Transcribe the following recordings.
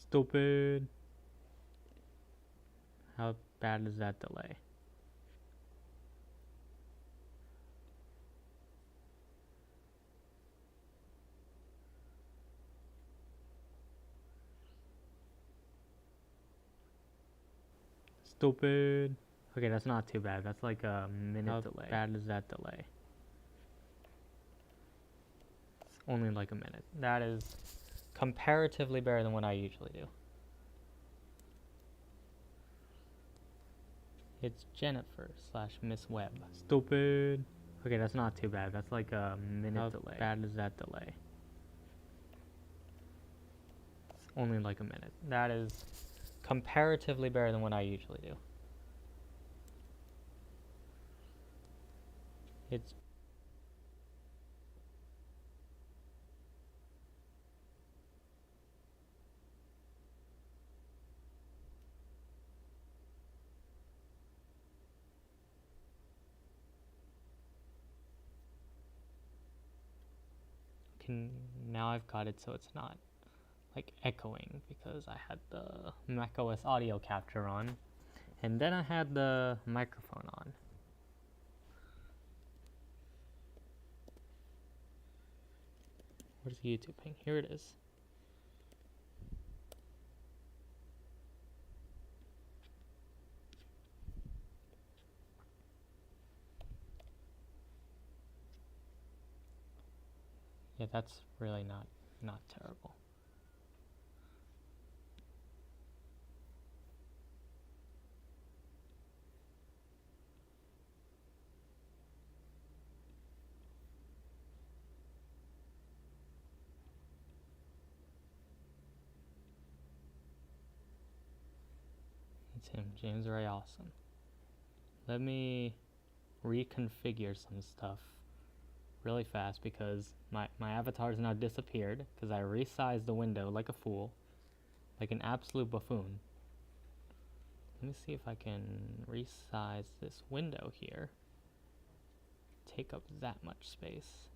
Stupid. How bad is that delay? Stupid. Okay, that's not too bad. That's like a minute delay. How bad is that delay? It's only like a minute. That is comparatively better than what I usually do. It's Jennifer / Miss Webb. Stupid. Okay, that's not too bad. That's like a minute delay. How bad is that delay? It's only like a minute. That is comparatively better than what I usually do. It's now I've got it so it's not like echoing because I had the macOS audio capture on and then I had the microphone on. Where's the YouTube ping? Here it is. Yeah, that's really not terrible. It's him, James Ray Awesome. Let me reconfigure some stuff really fast because my avatar has now disappeared because I resized the window like a fool, like an absolute buffoon. Let me see if I can resize this window here. Take up that much space.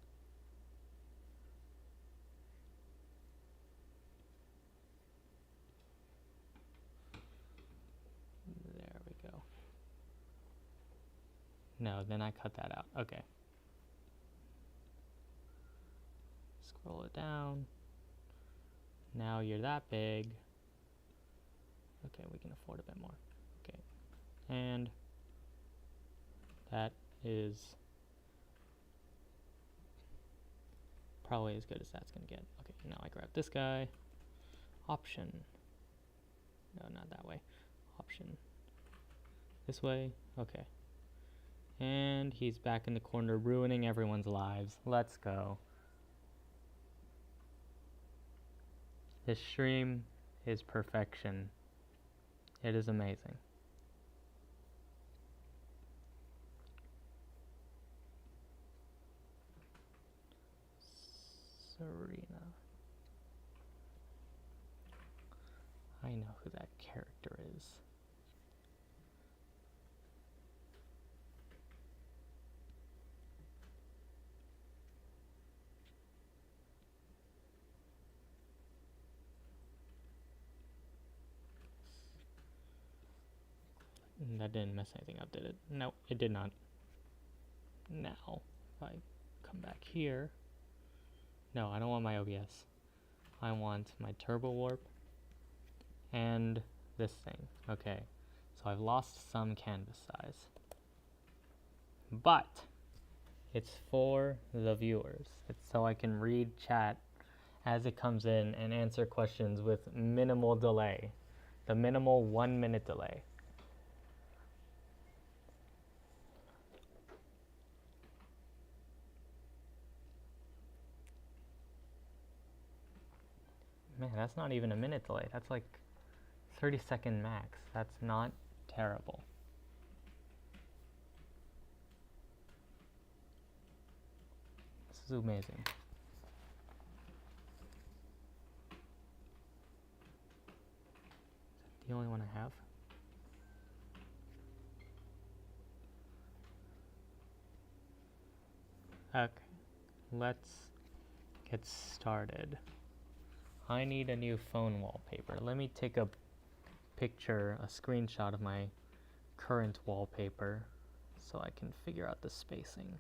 There we go. No, then I cut that out. Okay. Scroll it down. Now you're that big. Okay, we can afford a bit more. Okay. And that is probably as good as that's gonna get. Okay, now I grab this guy. Option. No, not that way. Option. This way. Okay. And he's back in the corner ruining everyone's lives. Let's go. This stream is perfection. It is amazing. Serena. I know who that character is. That didn't mess anything up, did it? No, it did not. Now, if I come back here, no, I don't want my OBS. I want my turbo warp and this thing. Okay, so I've lost some canvas size, but it's for the viewers. It's so I can read chat as it comes in and answer questions with minimal delay, the minimal 1 minute delay. Man, that's not even a minute delay. That's like 30-second max. That's not terrible. This is amazing. Is that the only one I have? Okay, let's get started. I need a new phone wallpaper. Let me take a picture, a screenshot of my current wallpaper so I can figure out the spacing.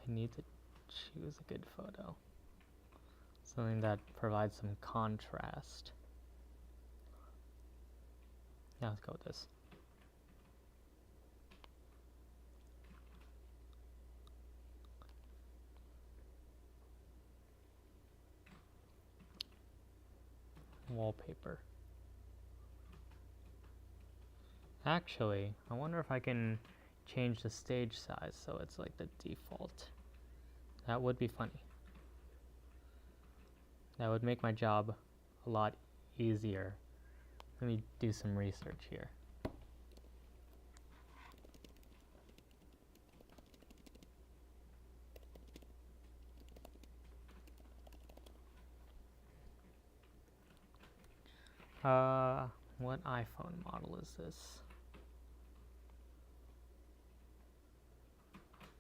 I need to choose a good photo. Something that provides some contrast. Yeah, let's go with this. Wallpaper. Actually, I wonder if I can change the stage size so it's like the default. That would be funny. That would make my job a lot easier. Let me do some research here. What iPhone model is this?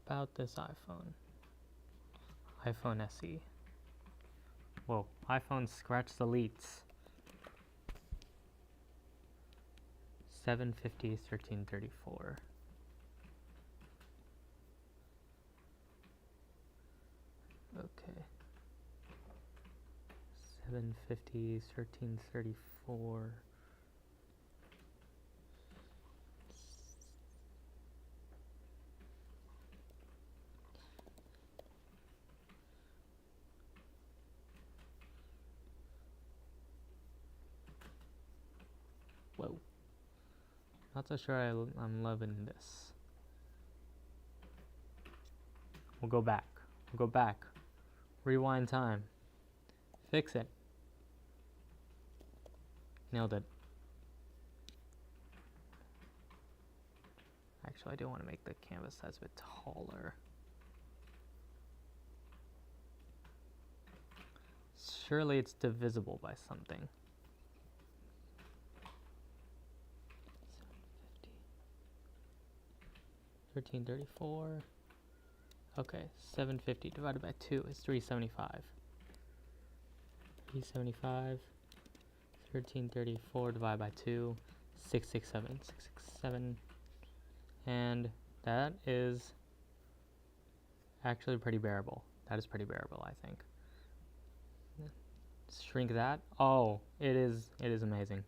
About this iPhone. iPhone SE. Whoa, iPhone scratch deletes. 750, 1334. Okay. 750, 1334. Whoa. Not so sure I'm loving this. We'll go back. We'll go back. Rewind time. Fix it. Nailed it. Actually, I do want to make the canvas size a bit taller. Surely it's divisible by something. 1334. Okay, 750 divided by 2 is 375. 375. 1334 divided by 2, 667. 667. And that is actually pretty bearable. That is pretty bearable, I think. Shrink that. Oh, it is amazing.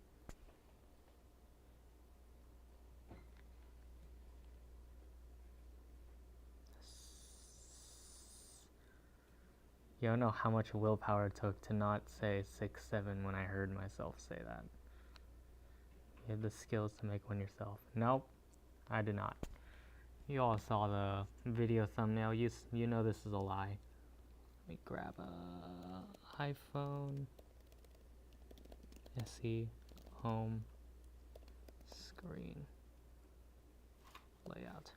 You don't know how much willpower it took to not say 6-7 when I heard myself say that. You have the skills to make one yourself. Nope, I did not. You all saw the video thumbnail. You know this is a lie. Let me grab a iPhone SE home screen layout.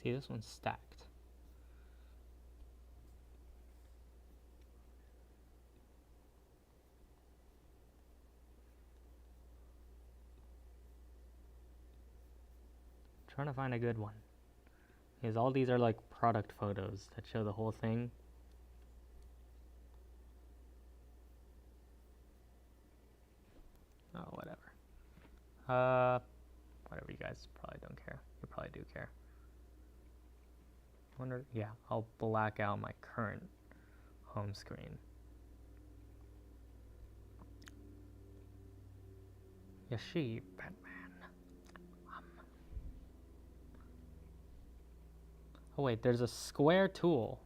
See, this one's stacked. Trying to find a good one. Because all these are like product photos that show the whole thing. Oh, whatever. Whatever, you guys probably don't care. You probably do care. Wonder, yeah, I'll black out my current home screen. Yashi, Batman. Oh wait, there's a square tool.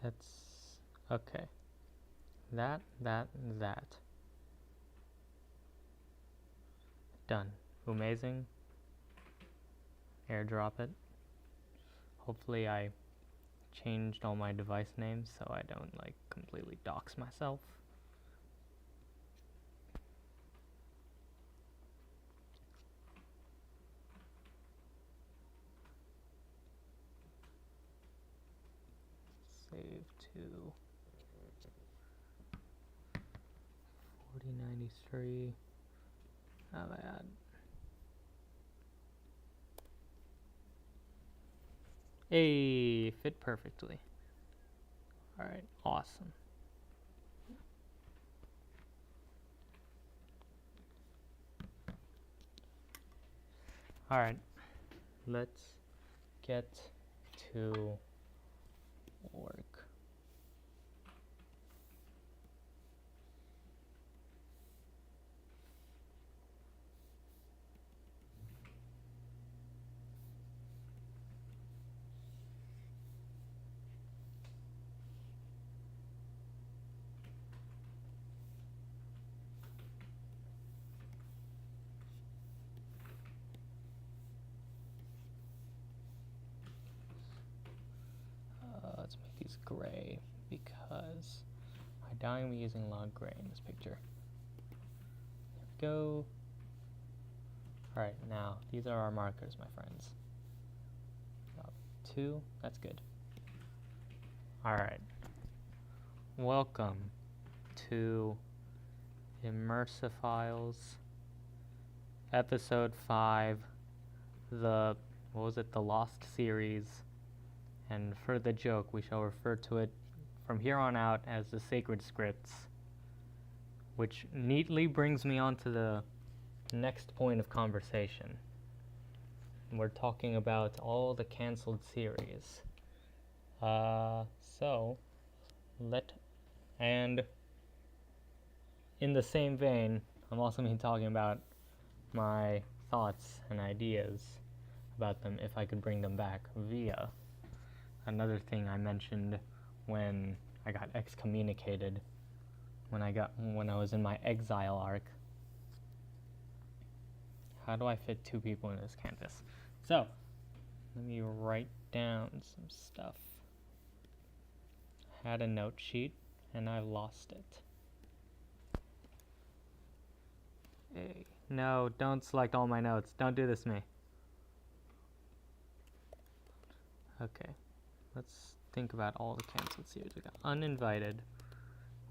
That's okay. that. Done. Amazing. Airdrop it. Hopefully I changed all my device names so I don't like completely dox myself. Save to 4093. How bad? Hey, fit perfectly. Alright, awesome. Alright, let's get to work. Let's make these gray because I don't be using a lot of gray in this picture. There we go. Alright, now these are our markers, my friends. 2, that's good. Alright. Welcome to ImmersiverSe episode 5, the Lost series. And for the joke, we shall refer to it from here on out as the Sacred Scripts, which neatly brings me on to the next point of conversation. We're talking about all the cancelled series. And in the same vein, I'm also going to be talking about my thoughts and ideas about them if I could bring them back via another thing I mentioned when I got excommunicated, when I was in my exile arc. How do I fit 2 people in this canvas? So, let me write down some stuff. I had a note sheet and I lost it. Hey, no, don't select all my notes. Don't do this to me. Okay. Let's think about all the cancelled series. We got Uninvited,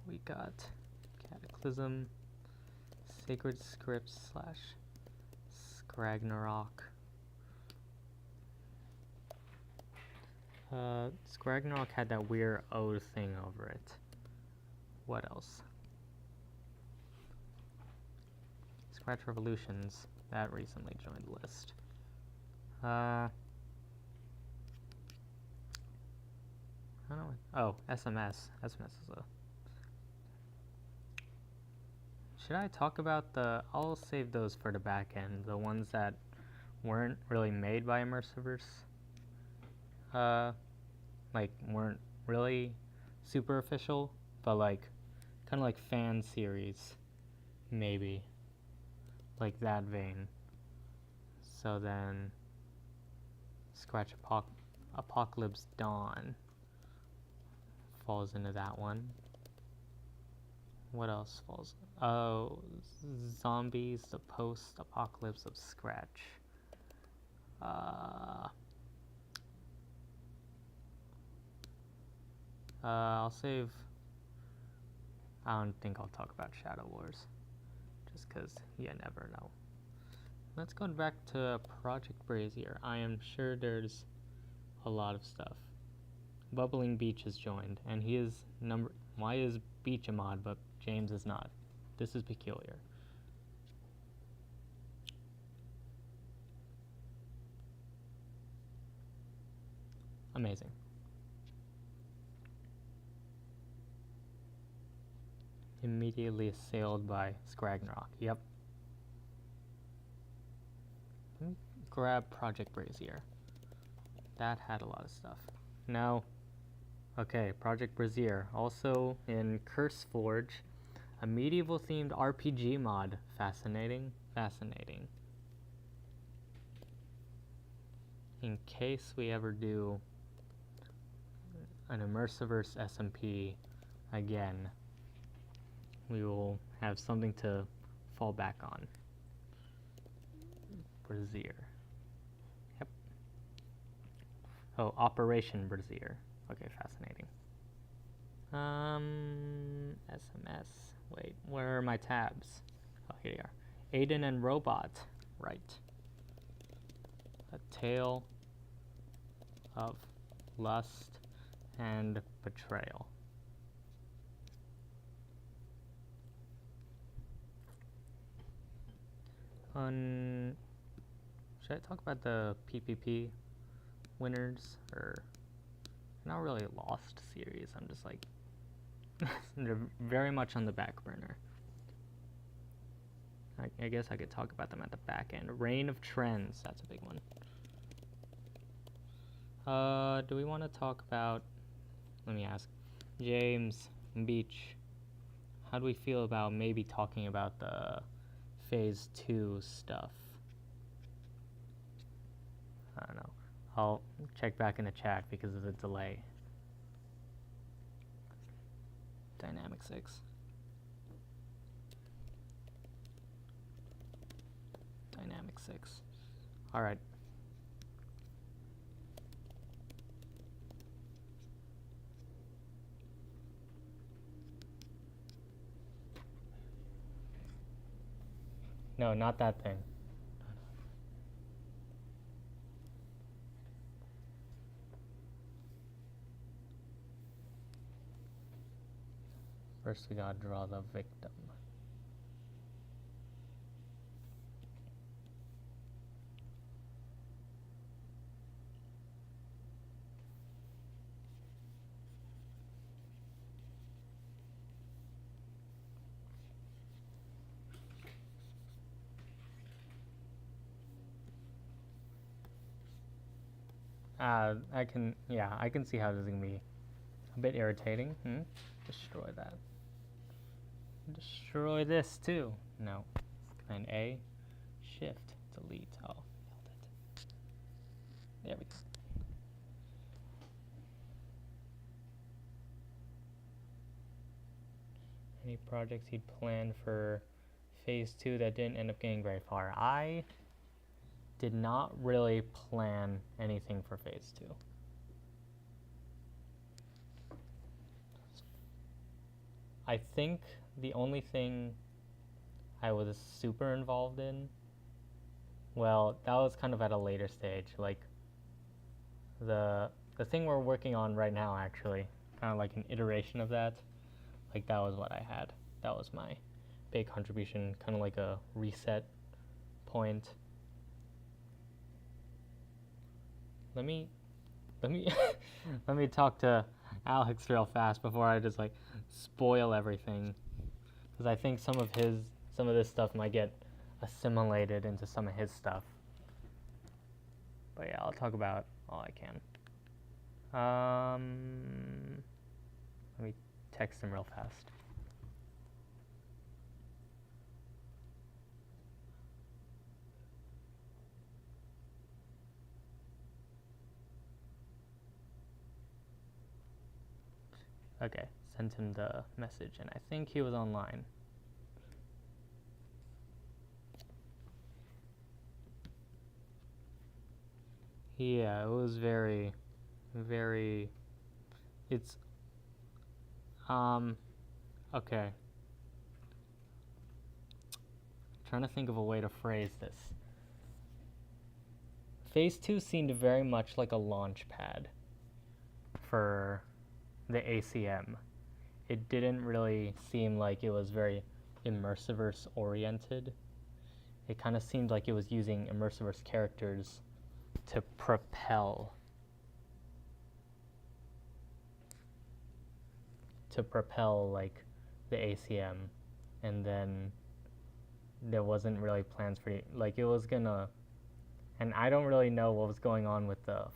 we got Cataclysm, Sacred Scripts / Ragnarok. Ragnarok had that weird O thing over it. What else? Scratch Revolutions, that recently joined the list. I don't know. Oh, SMS. SMS is a... Should I talk about the... I'll save those for the back end. The ones that weren't really made by Immersiverse. Like, weren't really super official, but like, kind of like fan series. Maybe. Like that vein. So then... Scratch Apocalypse Dawn falls into that one. What else falls? Oh, Zombies, the Post-Apocalypse of Scratch. I'll save... I don't think I'll talk about Shadow Wars, just because you never know. Let's go back to Project Brazier. I am sure there's a lot of stuff. Bubbling Beach has joined, and he is why is Beach a mod, but James is not? This is peculiar. Amazing. Immediately assailed by Ragnarok. Yep. Let me grab Project Brazier. That had a lot of stuff. No. Okay, Project Brazier. Also in CurseForge, a medieval-themed RPG mod. Fascinating. Fascinating. In case we ever do an Immersiverse SMP again, we will have something to fall back on. Brazier. Yep. Oh, Operation Brazier. Okay, fascinating. SMS. Wait, where are my tabs? Oh, here they are. Aiden and Robot. Right. A tale of lust and betrayal. Should I talk about the PPP winners, or not really Lost series? I'm just like, they're very much on the back burner. I guess I could talk about them at the back end. Reign of Trends, that's a big one. Do we want to talk about, let me ask, James Beach, how do we feel about maybe talking about the Phase 2 stuff? I don't know. I'll check back in the chat because of the delay. Dynamic 6. Dynamic 6. Alright. No, not that thing. First we gotta draw the victim. I can see how this is gonna be a bit irritating. Destroy that. Destroy this too. No. Command A, Shift, Delete. Oh, held it. There we go. Any projects he'd planned for Phase 2 that didn't end up getting very far? I did not really plan anything for Phase 2. I think the only thing I was super involved in, well, that was kind of at a later stage. Like the thing we're working on right now, actually, kind of like an iteration of that. Like that was what I had. That was my big contribution, kind of like a reset point. Let me let me talk to Alex real fast before I just like spoil everything, because I think some of this stuff might get assimilated into some of his stuff. But yeah, I'll talk about all I can. Let me text him real fast. Okay, sent him the message, and I think he was online. Yeah, it was very, it's, okay. Trying to think of a way to phrase this. Phase 2 seemed very much like a launch pad for the ACM. It didn't really seem like it was very Immersiverse oriented. It kind of seemed like it was using Immersiverse characters to propel like the ACM, and then there wasn't really plans for it. Like it was gonna, and I don't really know what was going on with the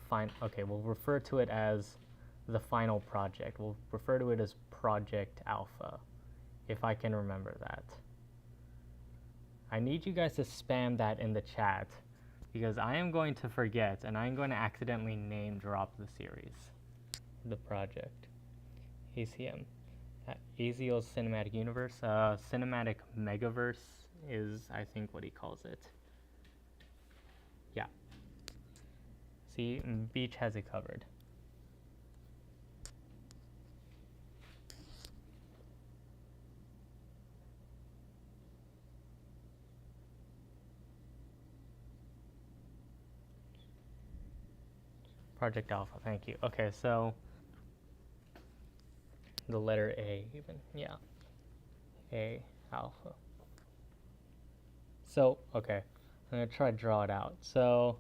okay, we'll refer to it as the final project. We'll refer to it as Project Alpha, if I can remember that. I need you guys to spam that in the chat, because I am going to forget, and I'm going to accidentally name drop the series. The project. ACM. ASIO's Cinematic Universe. Cinematic Megaverse is, I think, what he calls it. Yeah. See, Beach has it covered. Project Alpha, thank you. Okay, so the letter A even, yeah. A, alpha. So, okay, I'm gonna try to draw it out. So,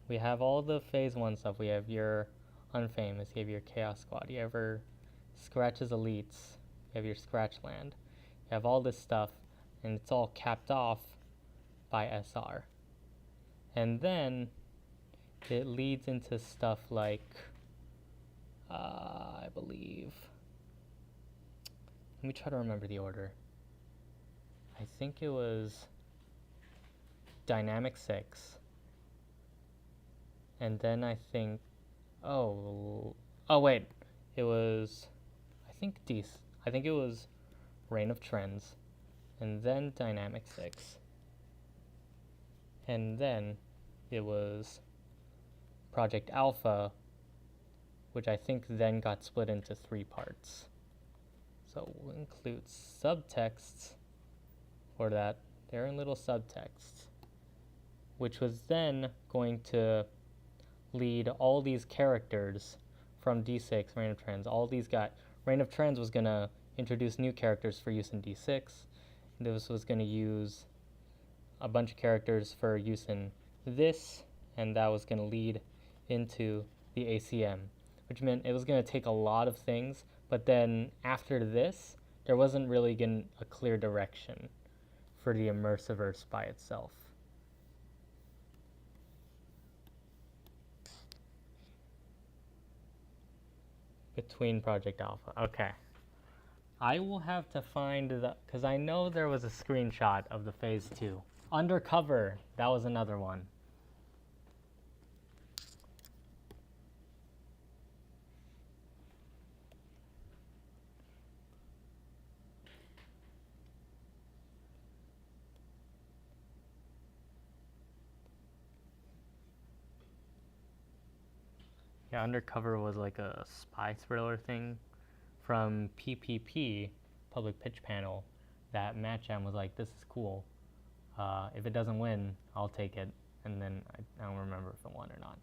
we have all the phase 1 stuff. We have your Unfamous, you have your Chaos Squad, you have your Scratch's Elites, you have your Scratch Land. You have all this stuff, and it's all capped off by SR. And then it leads into stuff like, I believe, let me try to remember the order. I think it was Dynamic 6. And then I think, oh wait, it was, I think it was Reign of Trends, and then Dynamic 6. And then it was Project Alpha, which I think then got split into 3 parts. So we'll include subtexts for that. They're in little subtexts, which was then going to lead all these characters from D6, Reign of Trends. All these Reign of Trends was going to introduce new characters for use in D6. This was going to use a bunch of characters for use in this, and that was going to lead into the ACM, which meant it was going to take a lot of things, but then after this, there wasn't really a clear direction for the Immersiverse by itself. Between Project Alpha, okay. I will have to find because I know there was a screenshot of the phase 2. Undercover, that was another one. Yeah, Undercover was like a spy thriller thing from PPP, Public Pitch Panel, that Matt Jam was like, this is cool. If it doesn't win, I'll take it. And then I don't remember if it won or not.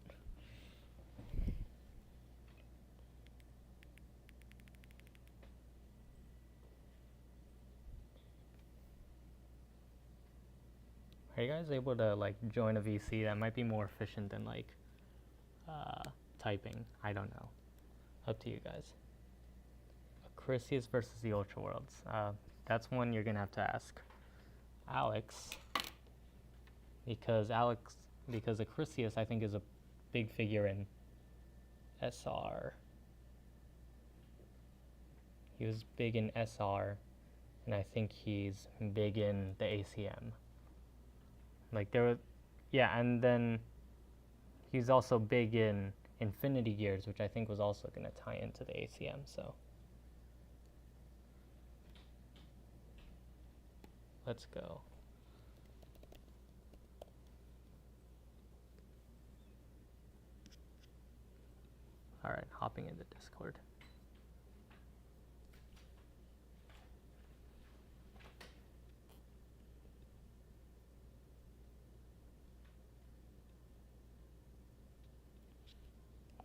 Are you guys able to like join a VC? That might be more efficient than like typing. I don't know. Up to you guys. Acrisius versus the Ultra Worlds. That's one you're gonna have to ask Alex, because Acrisius I think is a big figure in SR. He was big in SR, and I think he's big in the ACM. Like there was, yeah, and then he's also big in Infinity Gears, which I think was also going to tie into the ACM, so. Let's go. All right, hopping into Discord.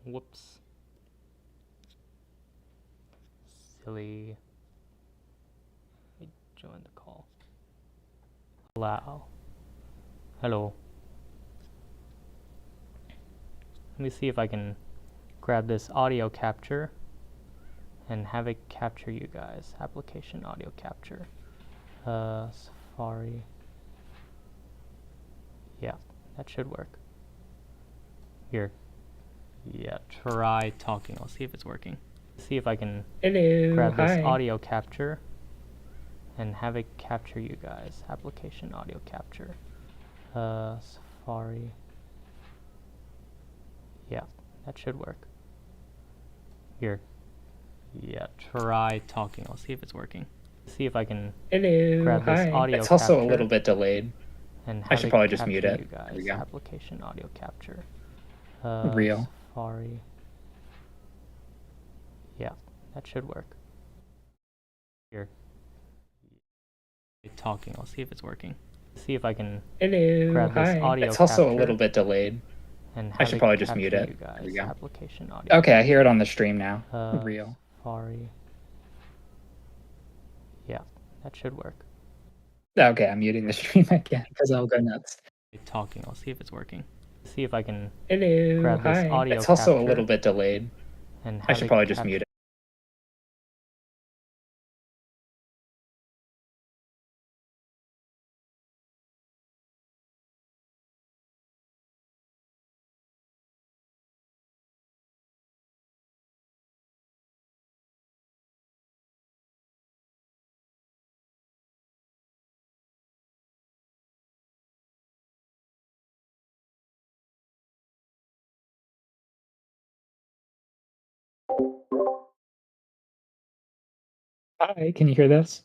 Whoops. Silly. Let me join the call. Allow. Hello. Let me see if I can grab this audio capture and have it capture you guys. Application audio capture. Safari. Yeah, that should work. Here. Yeah, try talking. I'll see if it's working. See if I can Hello, grab this hi. audio capture and have it capture you guys. Application audio capture. Safari. Yeah, that should work. Here. Yeah, try talking. I'll see if it's working. See if I can Hello, grab this hi. audio It's also capture a little bit delayed. and I have should it probably just mute capture it. you There we guys. go. Application audio capture. Real. Safari. Yeah, that should work. Here. Talking. I'll see if it's working. See if I can Hello, grab this hi. audio It's also a capture little bit delayed. and I have should it probably just mute capture it. you There we guys. go. Application audio. Okay, I hear it on the stream now. Real. Safari. Yeah, that should work. Okay, I'm muting the stream again because I'll go nuts. Talking. I'll see if it's working. See if I can Hello, grab this hi. audio It's also a capture little bit delayed. and I have should it probably just mute it. Hi, can you hear this?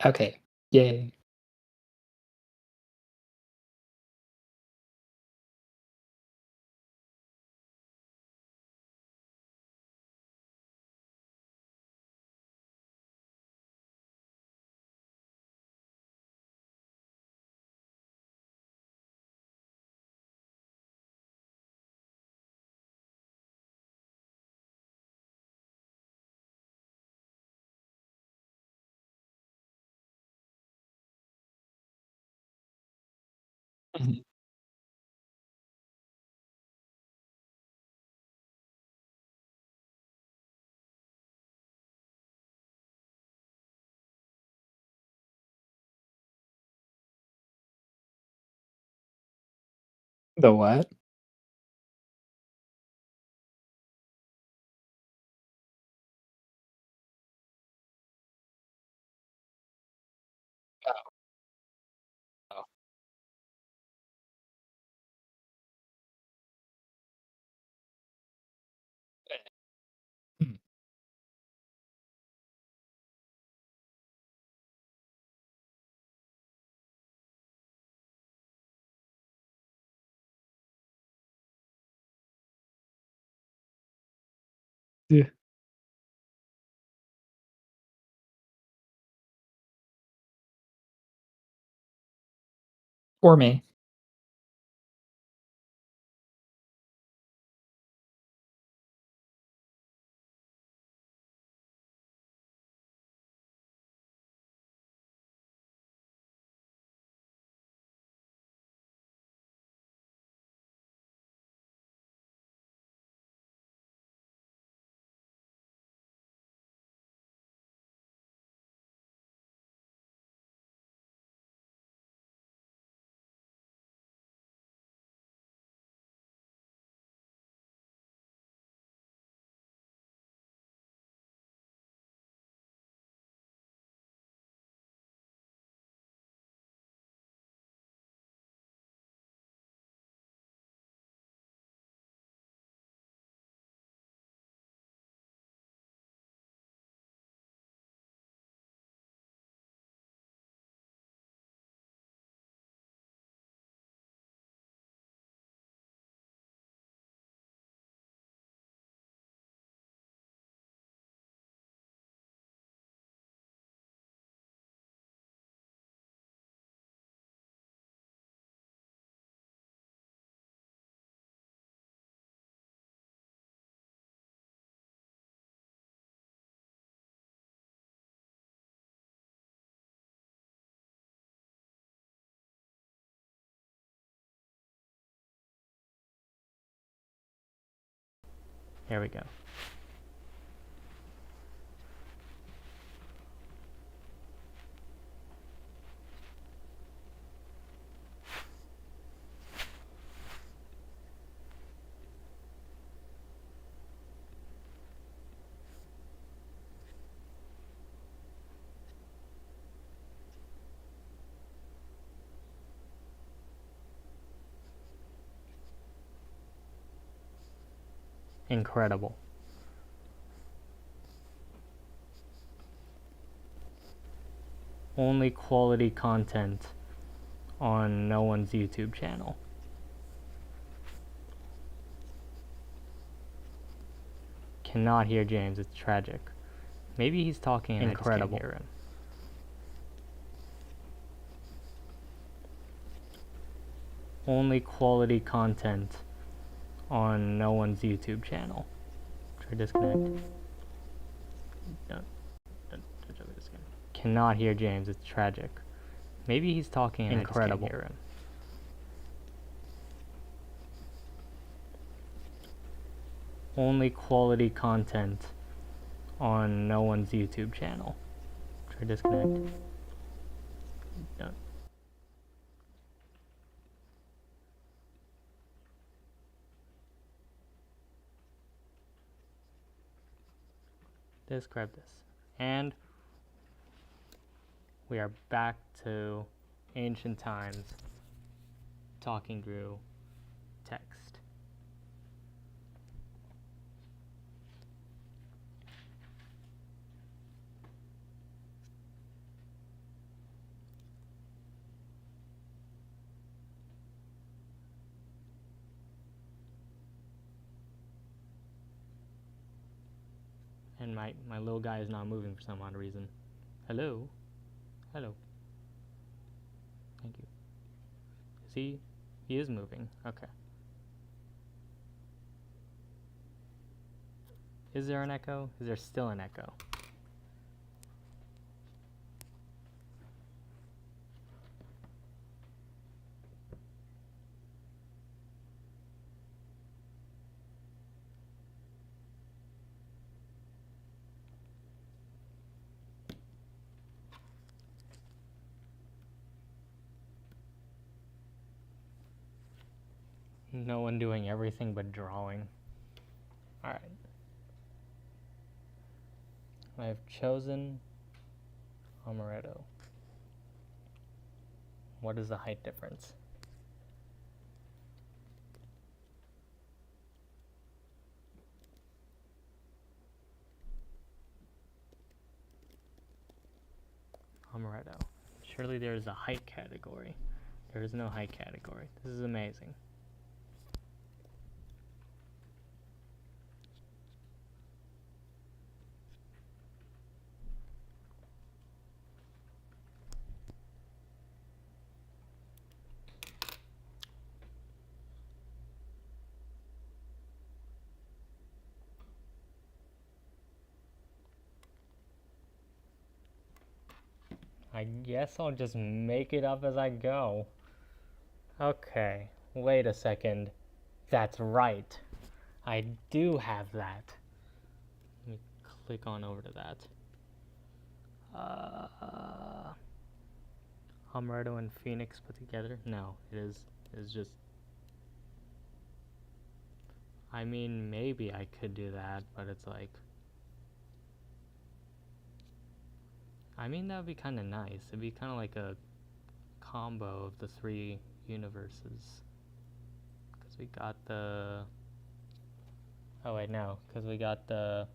Okay, yay. Mhm. The what? Oh, oh. Hmm. Yeah. Or me. Here we go. Incredible. Only quality content on NoOne's YouTube channel. Cannot hear James, it's tragic. Maybe he's talking and incredible. I just can't hear him. Only quality content on NoOne's YouTube channel. Try disconnect. Cannot hear James, it's tragic. Maybe he's talking and incredible. I just can't hear him. Only quality content on NoOne's YouTube channel. Try disconnect. Done. Grab this. And we are back to ancient times, talking through text. And my little guy is not moving for some odd reason. Hello? Hello. Thank you. Is he? He is moving. Okay. Is there an echo? Is there still an echo? No one doing everything but drawing. Alright. I've chosen Amaretto. What is the height difference? Amaretto. Surely there is a height category. There is no height category. This is amazing. I guess I'll just make it up as I go. Okay, wait a second. That's right. I do have that. Let me click on over to that. Amaretto and Phoenix put together? No, it's just... I mean, maybe I could do that, but it's like... I mean, that would be kind of nice. It'd be kind of like a combo of the three universes. Because we got the... Oh, wait, no. Because we got the...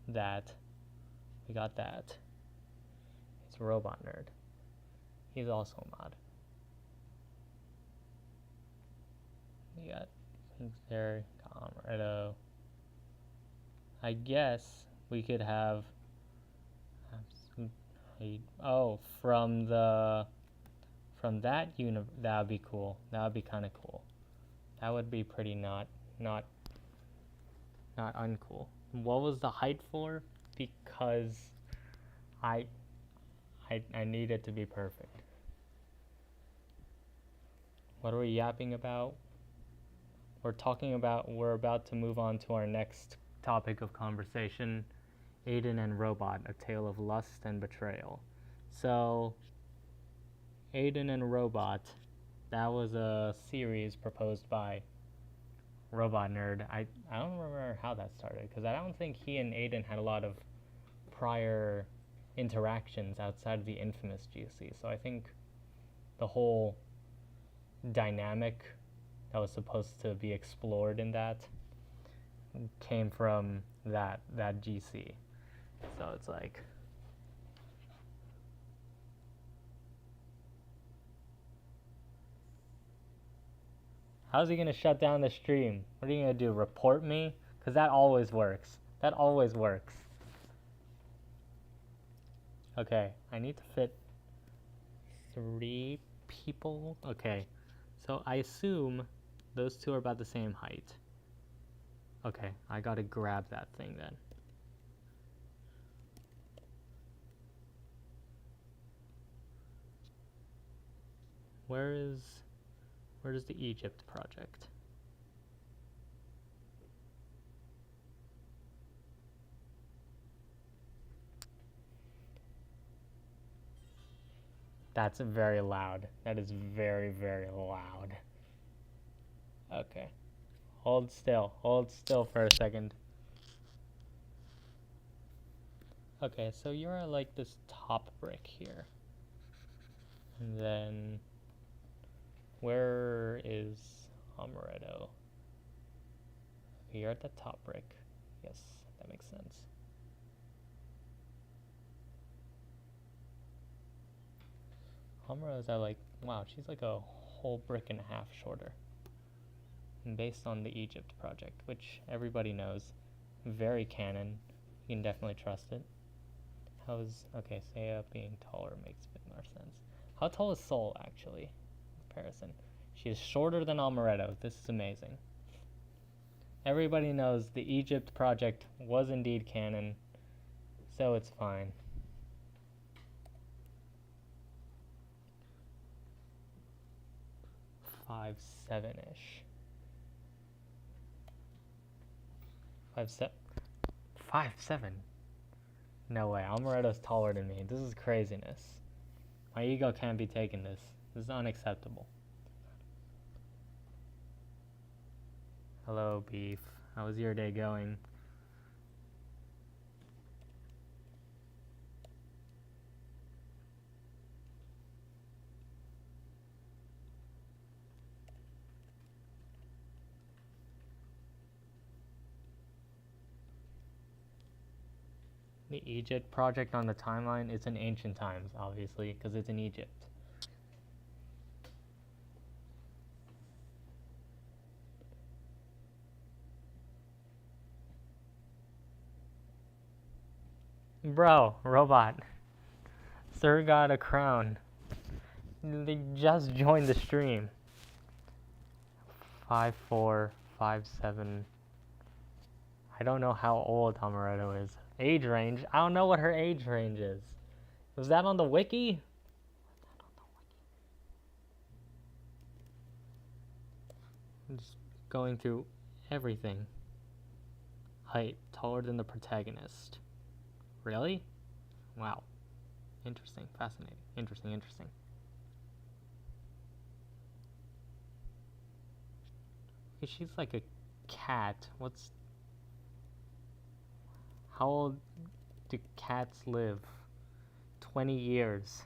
that. We got that. It's a robot nerd. He's also a mod. We got things there. Amaretto. I guess we could have... Oh, from that that would be cool. That would be kind of cool. That would be pretty not uncool. What was the height for? Because I need it to be perfect. What are we yapping about? We're about to move on to our next topic of conversation. Aiden and Robot, A Tale of Lust and Betrayal. So, Aiden and Robot, that was a series proposed by Robot Nerd. I don't remember how that started, because I don't think he and Aiden had a lot of prior interactions outside of the infamous GC. So I think the whole dynamic that was supposed to be explored in that came from that GC. So it's like, how's he gonna shut down the stream? What are you gonna do? Report me? Because that always works. That always works. Okay, I need to fit 3 people. Okay, so I assume those 2 are about the same height. Okay, I gotta grab that thing then. Where is the Egypt project? That's very loud. That is very, very loud. Okay. Hold still for a second. Okay, so you're at like this top brick here. And then where is Amaretto? Okay, you're at the top brick. Yes, that makes sense. Amaretto's at like, wow, she's like a whole brick and a half shorter. And based on the Egypt project, which everybody knows, very canon. You can definitely trust it. Okay, Saya being taller makes a bit more sense. How tall is Sol, actually, in comparison? She is shorter than Amaretto. This is amazing. Everybody knows the Egypt project was indeed canon, so it's fine. 5'7"-ish. 5'7". No way, Amaretto's taller than me. This is craziness. My ego can't be taking this. This is unacceptable. Hello, Beef. How was your day going? The Egypt project on the timeline is in ancient times, obviously, because it's in Egypt. Bro, robot. Sir got a crown. They just joined the stream. 5'4", 5'7". I don't know how old Amaretto is. Age range? I don't know what her age range is. Was that on the wiki? I'm just going through everything. Height, taller than the protagonist. Really? Wow. Interesting, fascinating. Interesting. She's like a cat. How old do cats live? 20 years.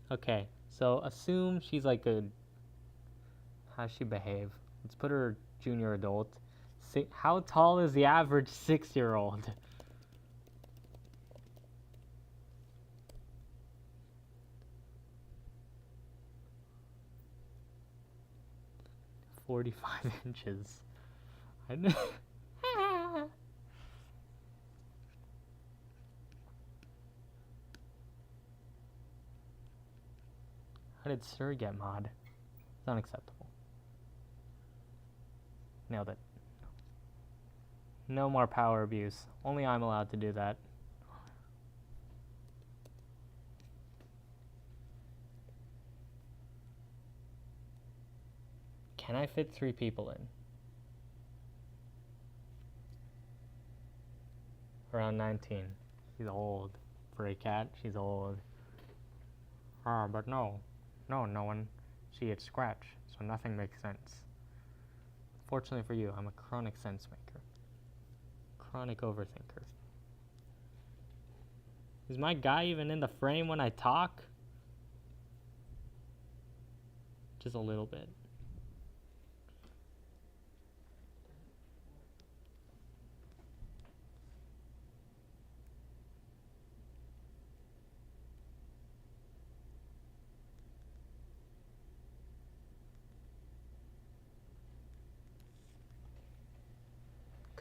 Okay, so assume she's like how's she behave? Let's put her junior adult. How tall is the average 6-year-old? 45 inches. How did Sir get mod? It's unacceptable. Nailed it. No more power abuse. Only I'm allowed to do that. Can I fit 3 people in? Around 19. She's old. For a cat, she's old. But no, NoOne. She eats scratch, so nothing makes sense. Fortunately for you, I'm a chronic sense maker. Chronic overthinker. Is my guy even in the frame when I talk? Just a little bit.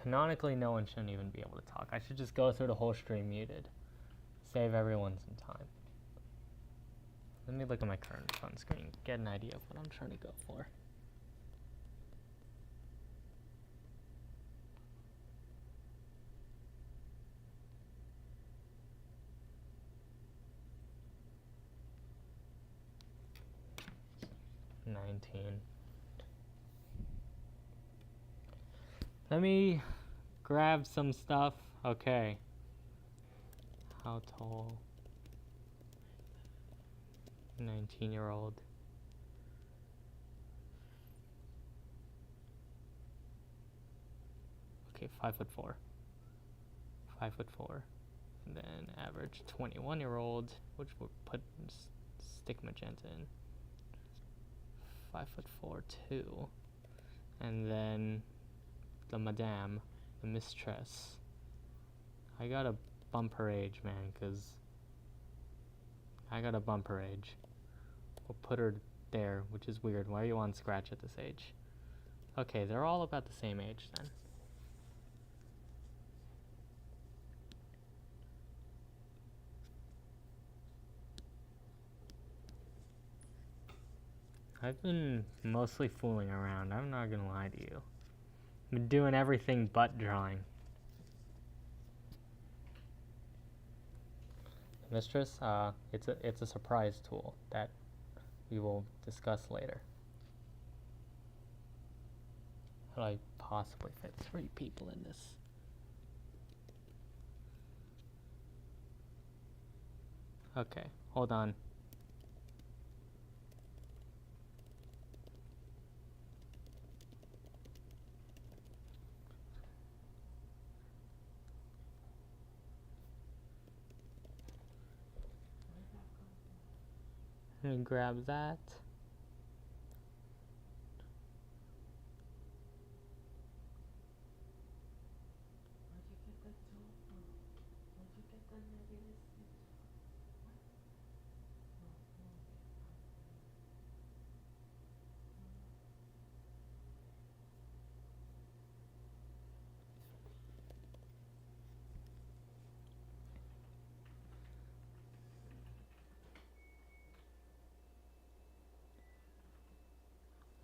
Canonically, no one shouldn't even be able to talk. I should just go through the whole stream muted. Save everyone some time. Let me look at my current phone screen, get an idea of what I'm trying to go for. Let me grab some stuff. Okay. How tall? 19-year-old. Okay, 5'4". 5'4". And then average 21-year-old, which we'll put stick magenta in. 5'4" too. And then the madame, the mistress. I gotta bump her age, man, cause I gotta bump her age. We'll put her there, which is weird. Why are you on Scratch at this age? Okay, they're all about the same age then. I've been mostly fooling around, I'm not gonna lie to you. I've been doing everything but drawing. Mistress, it's a surprise tool that we will discuss later. How do I possibly fit 3 people in this? Okay, hold on. Let me grab that.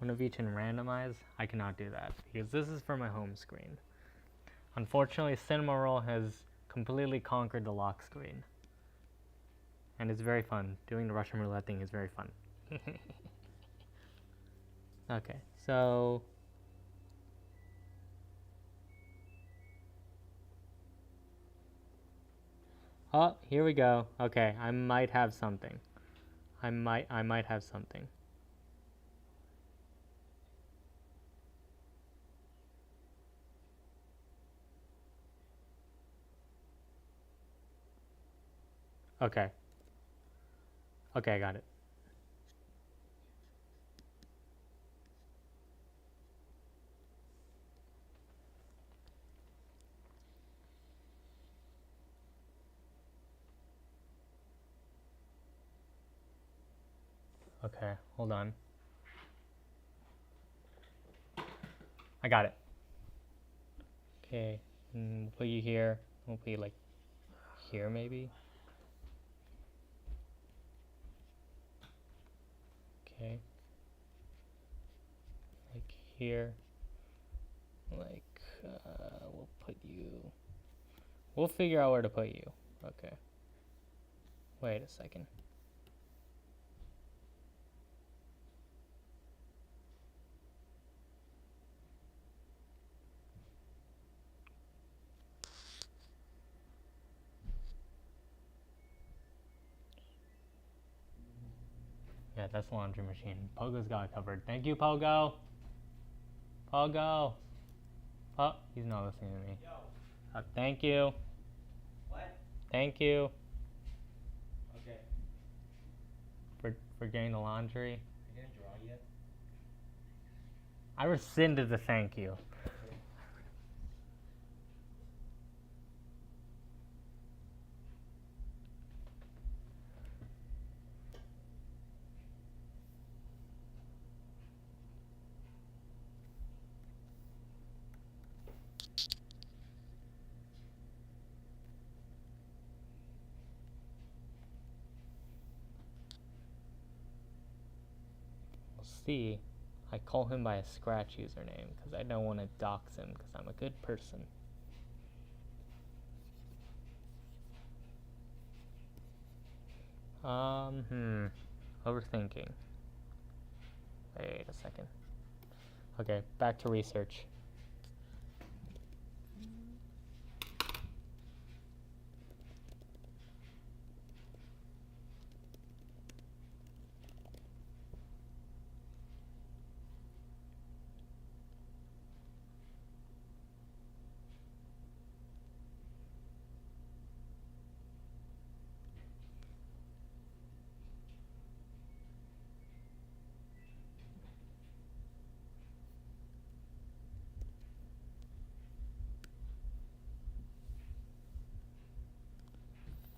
One of each in randomize, I cannot do that because this is for my home screen. Unfortunately, Cinema Roll has completely conquered the lock screen. And it's very fun. Doing the Russian roulette thing is very fun. Okay, so oh, here we go. Okay, I might have something. I might have something. Okay. Okay, I got it. Okay, hold on. I got it. Okay, we'll put you here. We'll put you like here maybe. Okay. Like here. Like, we'll put you... We'll figure out where to put you. Okay. Wait a second. Yeah, that's the laundry machine. Pogo's got it covered. Thank you, Pogo. Pogo. Oh, he's not listening to me. Yo. Thank you. What? Thank you Okay. for getting the laundry. I didn't draw yet. I rescinded the thank you. Okay. see, I call him by a Scratch username because I don't want to dox him because I'm a good person. Overthinking. Wait a second. Okay, back to research.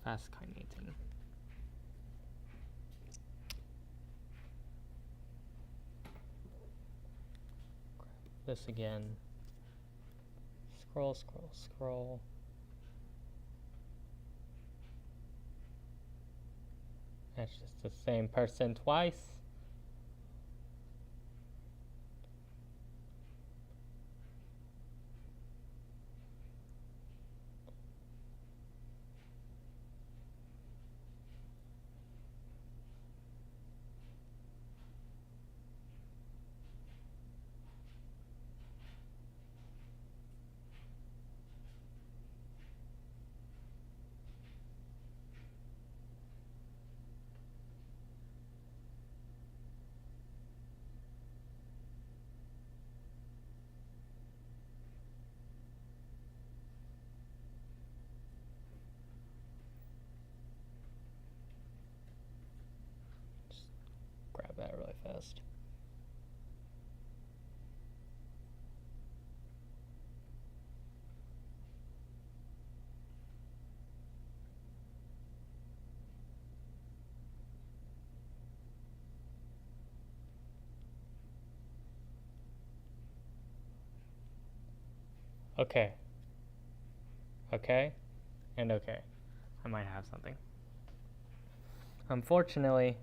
Fast kinating. This again. Scroll, scroll, scroll. That's just the same person twice. Grab that really fast. Okay. Okay. And okay. I might have something. Unfortunately,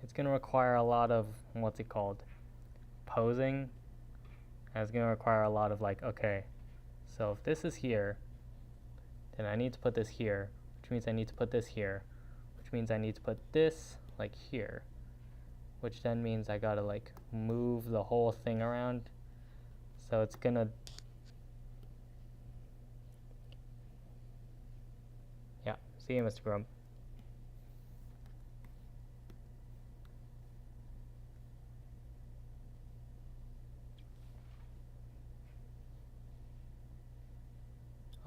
it's going to require a lot of, what's it called, posing. And it's going to require a lot of like, okay, so if this is here, then I need to put this here, which means I need to put this here, which means I need to put this like here, which then means I gotta like move the whole thing around. So it's gonna, yeah, see you, Mr. Grump.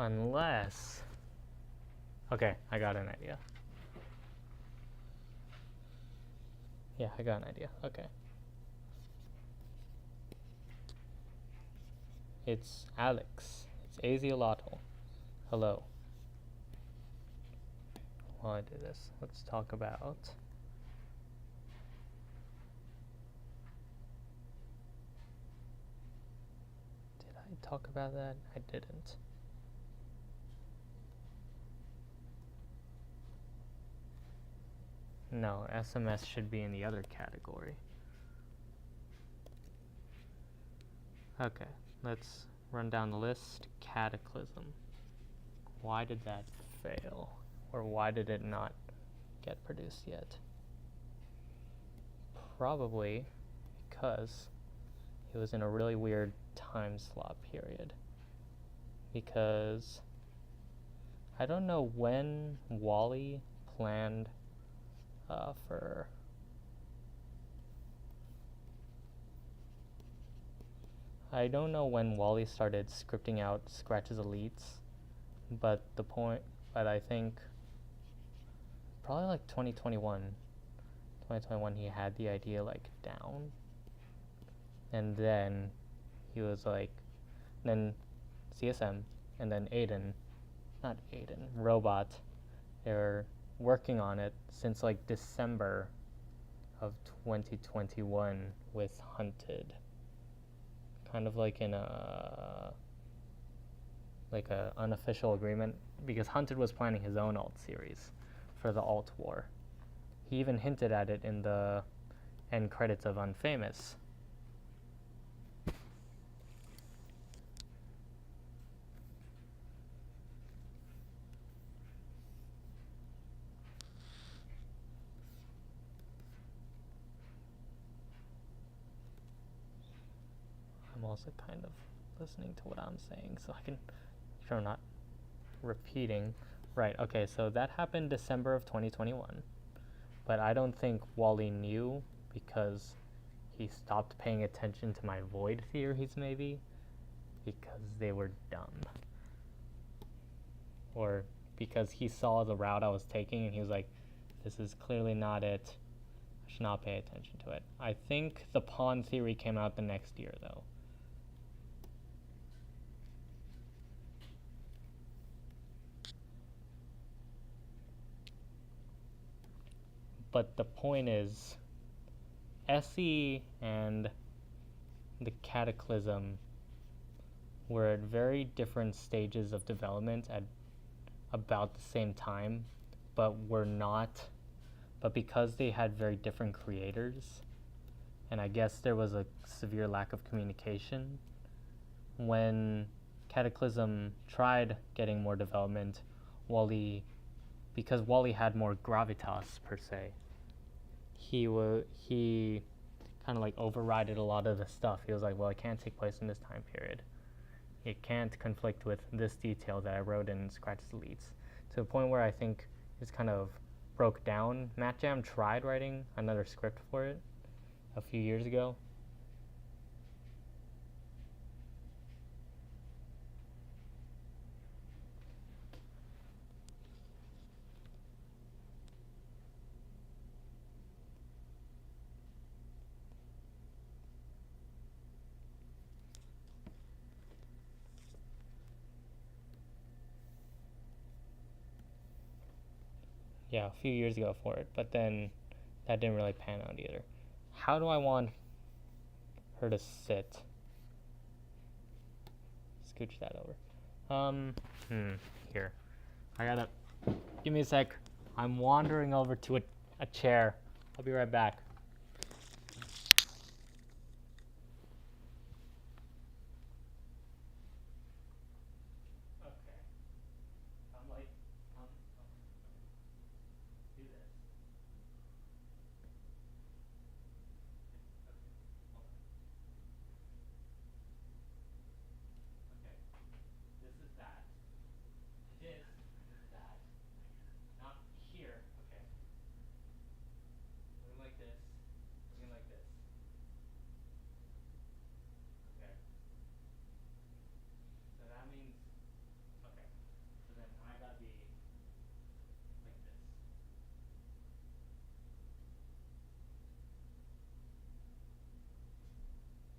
Unless, okay, I got an idea. Yeah, I got an idea. Okay. It's Alex. It's Aziolato. Hello. While I do this, let's talk about did I talk about that? I didn't. No, SMS should be in the other category. Okay, let's run down the list. Cataclysm. Why did that fail? Or why did it not get produced yet? Probably because it was in a really weird time slot period. Because I don't know when Wally planned for I don't know when Wally started scripting out Scratch's elites, but I think probably like 2021 he had the idea like down, and then he was like, then CSM and then Robot, they're working on it since like December of 2021 with Hunted, kind of like in a unofficial agreement, because Hunted was planning his own alt series for the alt war. He even hinted at it in the end credits of Unfamous. I'm also kind of listening to what I'm saying so I can make sure I'm not repeating. Right, okay, so that happened December of 2021. But I don't think Wally knew because he stopped paying attention to my void theories, maybe, because they were dumb. Or because he saw the route I was taking and he was like, this is clearly not it. I should not pay attention to it. I think the pawn theory came out the next year, though. But the point is, SE and the Cataclysm were at very different stages of development at about the same time, but because they had very different creators, and I guess there was a severe lack of communication, when Cataclysm tried getting more development, because Wally had more gravitas per se, he kind of like overrided a lot of the stuff. He was like, well, it can't take place in this time period. It can't conflict with this detail that I wrote in Scratch Deletes, to the point where I think it's kind of broke down. Matt Jam tried writing another script for it a few years ago. Yeah, a few years ago for it, but then that didn't really pan out either. How do I want her to sit? Scooch that over. Here. I gotta, give me a sec. I'm wandering over to a chair. I'll be right back. Okay. I'm like, do this. Okay. This is that. This is that. Not here. Okay. Looking like this. Looking like this. Okay. So that means, okay. So then I gotta be like this.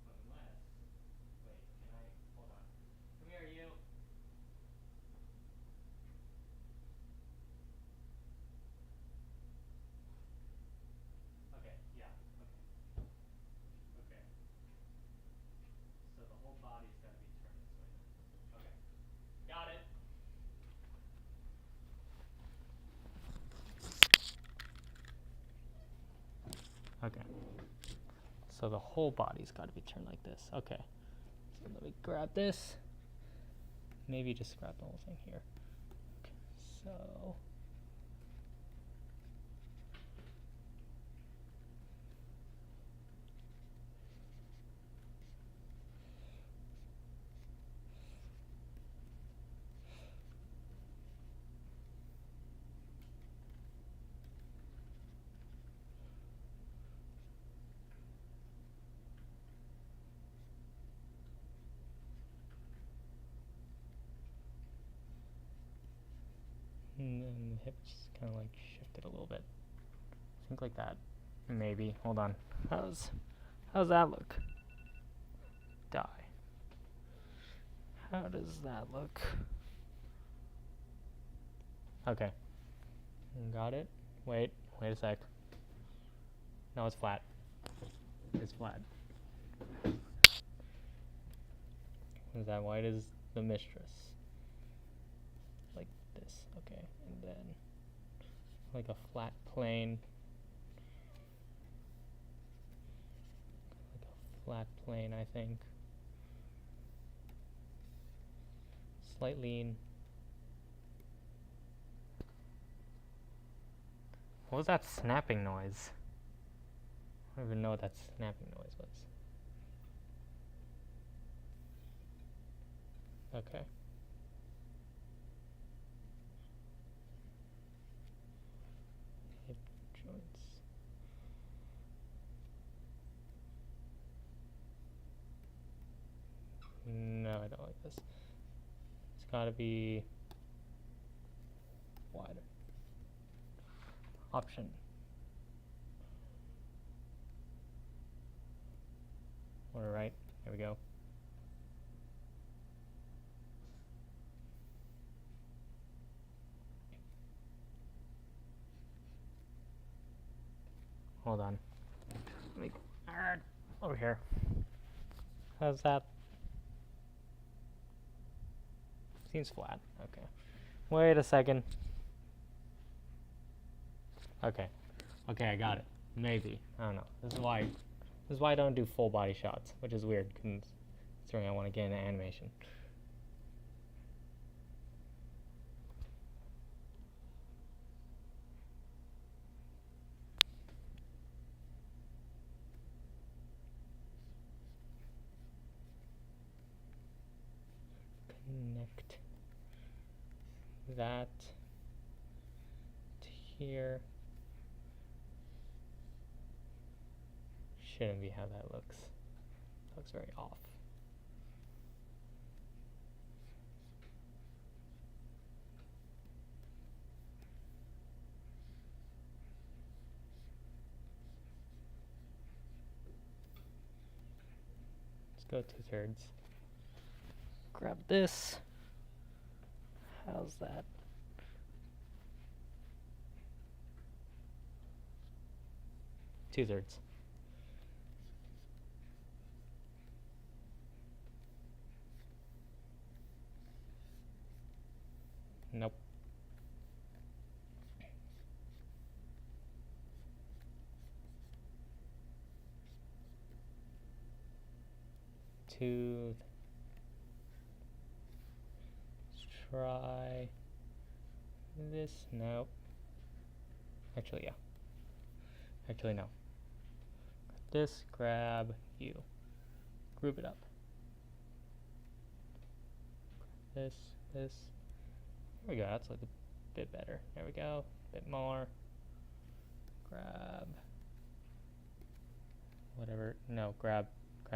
Unless, wait, can I, hold on. Come here, you. Okay, yeah, okay. Okay. So the whole body's gotta be turned this way then. Okay. Got it. Okay. So the whole body's gotta be turned like this. Okay. So let me grab this. Maybe just grab the whole thing here. Okay. So and then the hips kind of like shifted a little bit. I think like that. Maybe. Hold on. How's that look? Die. How does that look? Okay. Got it. Wait a sec. No, it's flat. It's flat. Is that white is the mistress? Like this. Okay. And then like a flat plane. flat plane, I think. Slight lean. What was that snapping noise? I don't even know what that snapping noise was. Okay. Hip joints. No, I don't like this. It's gotta be wider. Option. All right, here we go. Hold on. Let me over here. How's that? Seems flat. Okay. Wait a second. Okay. Okay, I got it. Maybe. I don't know. This is why I don't do full body shots, which is weird considering I want to get into animation. Connect that to here. Shouldn't be how that looks. Looks very off. Let's go 2/3. Grab this. How's that? Two-thirds. Nope. Let's try this. Nope. Actually, yeah. Actually, no. This, grab you. Group it up. This. There we go. That's like a bit better. There we go. A bit more. Grab. Whatever. No, grab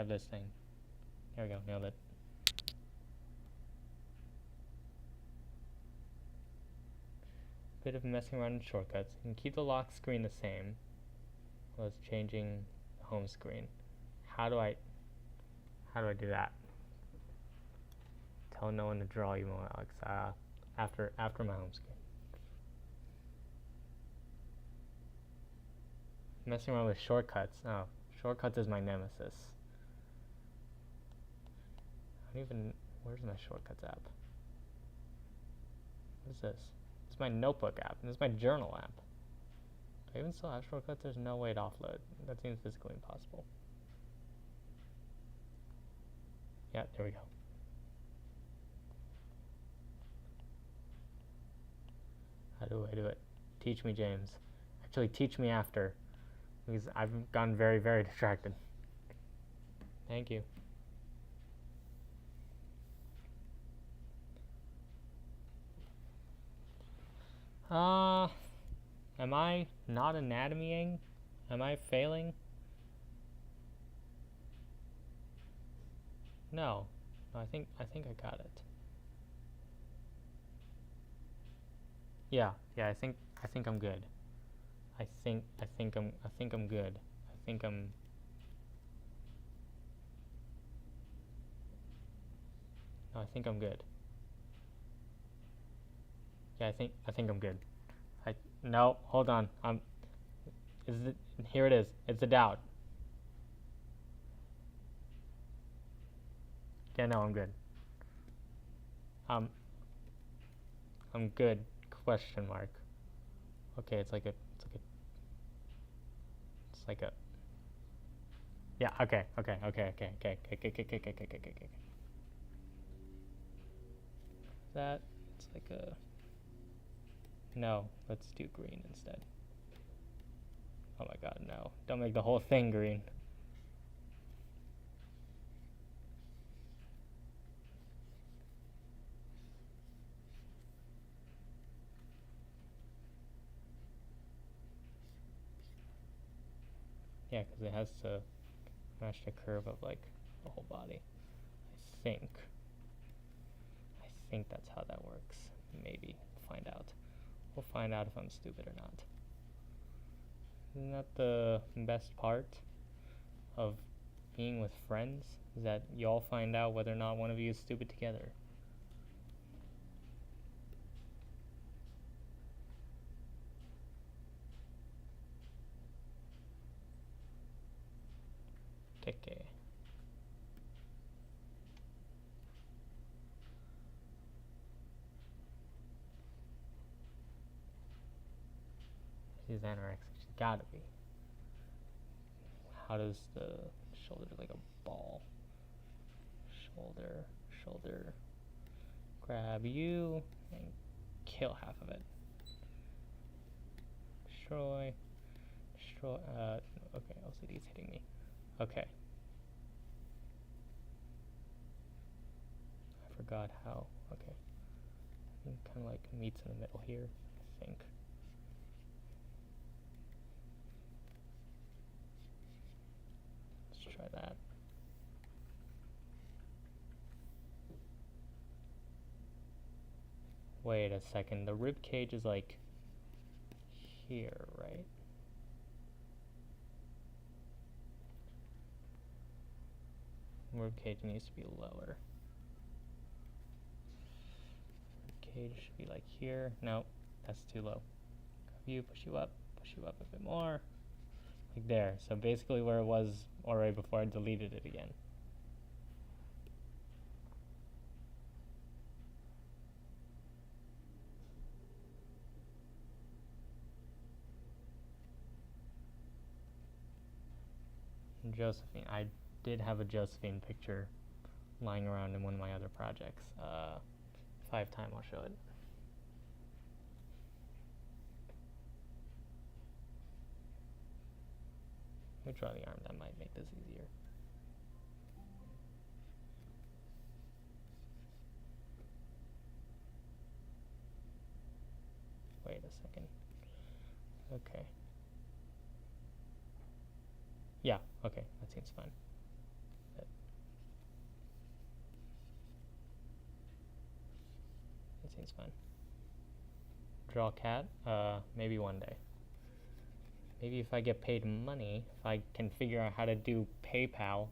this thing. There we go. Nailed it. Bit of messing around in shortcuts. You can keep the lock screen the same while it's changing the home screen. How do I do that? Tell NoOne to draw you more, Alex. After my home screen. Messing around with shortcuts. Oh, shortcuts is my nemesis. I don't even. Where's my shortcuts app? What is this? It's my notebook app, and this is my journal app. Do I even still have shortcuts? There's no way to offload. That seems physically impossible. Yeah, there we go. How do I do it? Teach me, James. Actually, teach me after, because I've gotten very, very distracted. Thank you. Am I not anatomying? Am I failing? No. No, I think I got it. Yeah, I think I'm good. I think I'm good. No, I think I'm good. Yeah, I think I'm good. No, hold on. Here it is. It's a doubt. Yeah, no, I'm good. I'm good. Question mark. Okay, it's like a. Yeah, okay. That, it's like a... No, let's do green instead. Oh my god, no. Don't make the whole thing green. Yeah, because it has to match the curve of, like, the whole body. I think that's how that works. Maybe. We'll find out. We'll find out if I'm stupid or not. Isn't that the best part of being with friends? Is that you all find out whether or not one of you is stupid together. Okay. She's anorexic. She's gotta be. How does the shoulder look like a ball? Shoulder. Grab you and kill half of it. Destroy. Okay, LCD's hitting me. Okay. I forgot how. Okay. It kind of like meets in the middle here, I think. Let's try that. Wait a second, the rib cage is like here, right? Rib cage needs to be lower. Rib cage should be like here. No, that's too low. Grab you, push you up a bit more. Like there. So basically where it was already before I deleted it again. Josephine. I did have a Josephine picture lying around in one of my other projects. If I have time, I'll show it. Let me draw the arm. That might make this easier. Wait a second. Okay. Yeah, okay, that seems fine. That seems fine. Draw cat? Maybe one day. Maybe if I get paid money, if I can figure out how to do PayPal.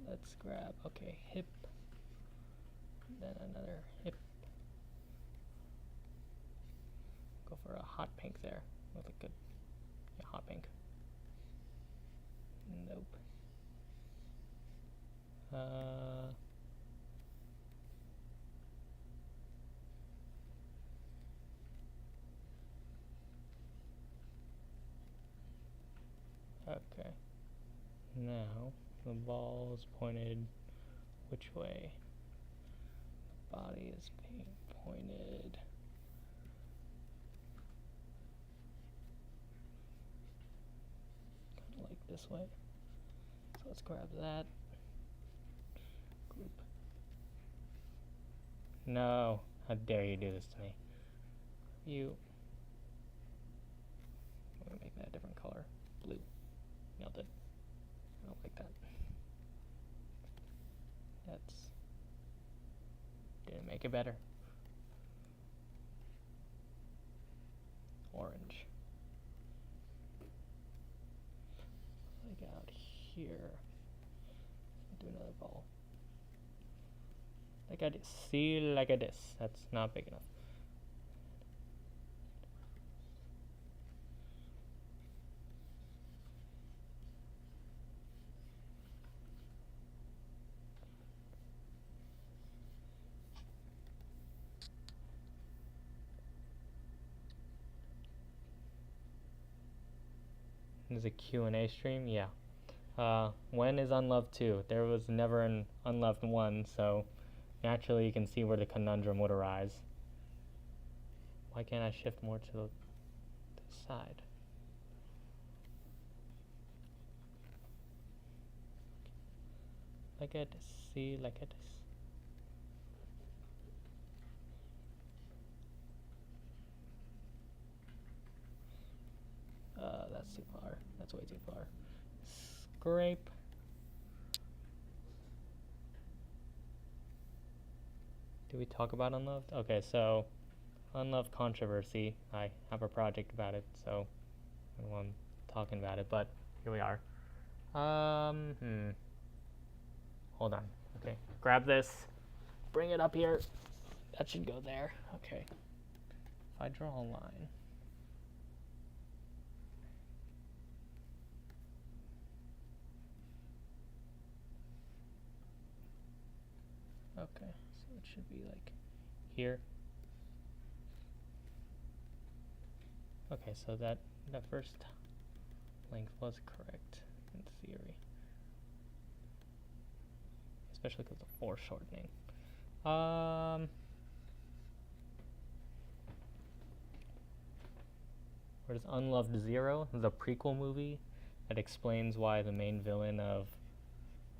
Let's grab, okay, hip. Then another hip. Go for a hot pink there. Would look good. Yeah, hot pink. Nope. Okay. Now the ball is pointed which way? The body is being pointed. Kind of like this way. So let's grab that. Group. No, how dare you do this to me? You. I'm gonna make that a different color. Blue. Nailed it. I don't like that. That's... didn't make it better. Orange. Like out here. Do another ball. Like I this. See, like I this. That's not big enough. There's a Q&A stream, yeah. When is Unloved 2? There was never an Unloved 1, so naturally you can see where the conundrum would arise. Why can't I shift more to the side? Like it, see, like it. That's too far. That's way too far. Scrape. Did we talk about Unloved? Okay, so Unloved controversy. I have a project about it, so I'm talking about it, but here we are. Hold on. Okay, grab this. Bring it up here. That should go there. Okay. If I draw a line. Okay, so it should be like here. Okay, so that first length was correct in theory. Especially because of foreshortening. Where's Unloved 0? The prequel movie that explains why the main villain of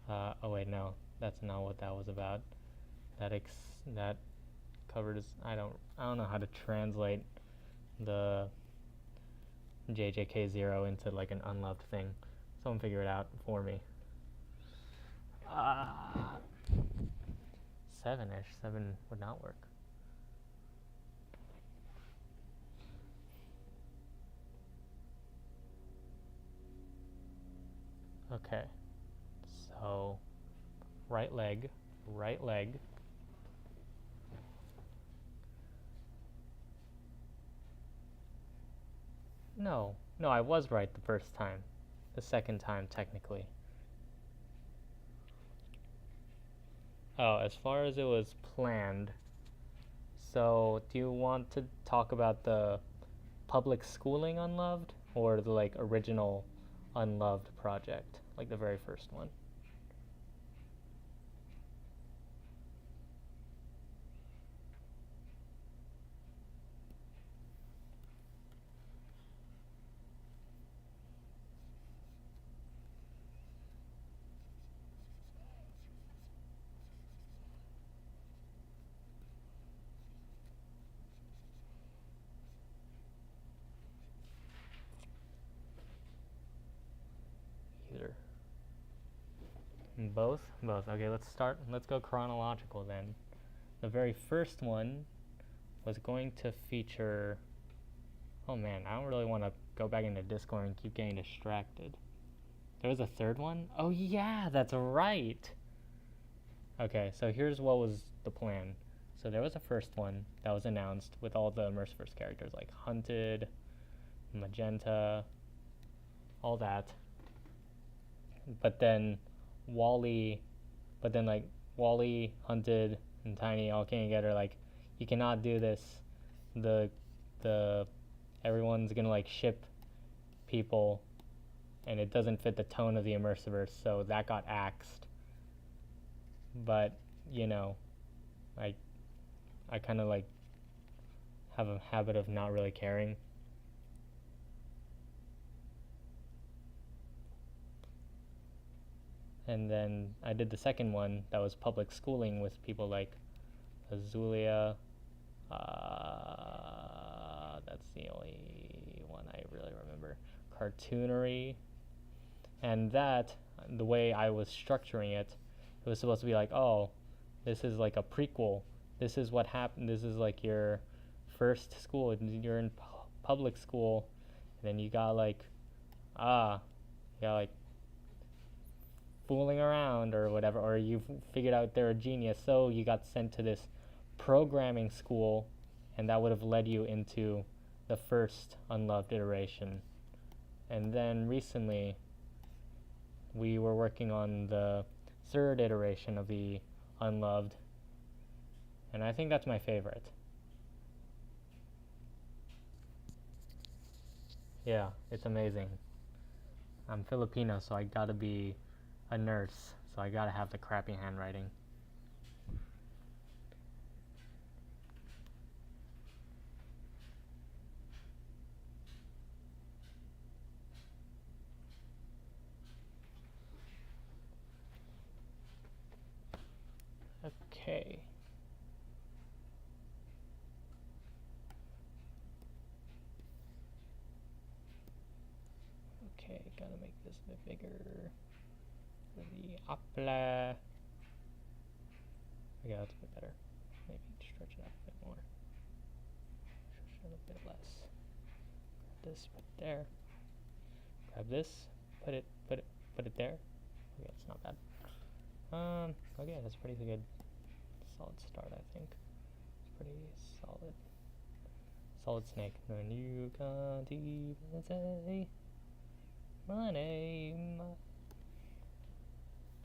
oh wait, no, that's not what that was about. That covered I don't know how to translate the JJK0 into like an unloved thing. Someone figure it out for me. 7-ish. 7 would not work. Okay. So right leg. No, I was right the first time. The second time, technically. Oh, as far as it was planned. So, do you want to talk about the public schooling Unloved or the like original Unloved project, like the very first one? Both? Okay, let's go chronological then. The very first one was going to feature, oh man, I don't really want to go back into Discord and keep getting distracted. There was a third one? Oh yeah, that's right! Okay, so here's what was the plan. So there was a first one that was announced with all the Immersiverse characters like Hunted, Magenta, all that. But then Wally, Hunted, and Tiny all came together like, you cannot do this. The everyone's gonna like ship people, and it doesn't fit the tone of the Immersiverse, so that got axed. But you know, I kind of like have a habit of not really caring. And then I did the second one that was public schooling with people like Azulia. That's the only one I really remember. Cartoonery. And that, the way I was structuring it, it was supposed to be like, oh, this is like a prequel. This is what happened. This is like your first school. You're in public school. And then you got like fooling around or whatever, or you figured out they're a genius, so you got sent to this programming school, and that would have led you into the first Unloved iteration. And then recently we were working on the third iteration of the Unloved, and I think that's my favorite. Yeah, it's amazing. I'm Filipino, so I gotta be a nurse, so I gotta have the crappy handwriting. Okay. Okay, gotta make this a bit bigger. For the apple. Okay, that's a bit better. Maybe stretch it out a bit more. Stretch it a bit less. Grab this, put it there. Grab this, put it there. Okay, it's not bad. Okay, that's pretty good. Solid start, I think. It's pretty solid. Solid snake. And you can't even say my name.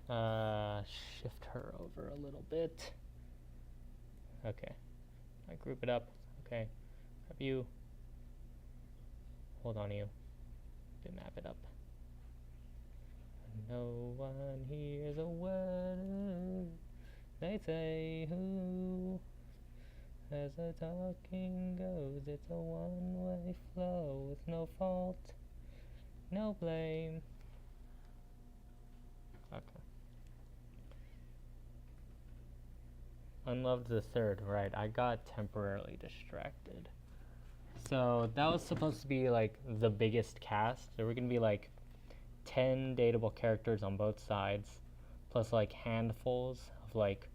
Shift her over a little bit. Okay. I group it up. Okay. Grab you. Hold on to you. Map it up. No one hears a word they say. Who, as the talking goes, it's a one-way flow with no fault, no blame. Okay. Unloved the third, right? I got temporarily distracted. So that was supposed to be like the biggest cast. There were gonna be like 10 dateable characters on both sides, plus like handfuls of like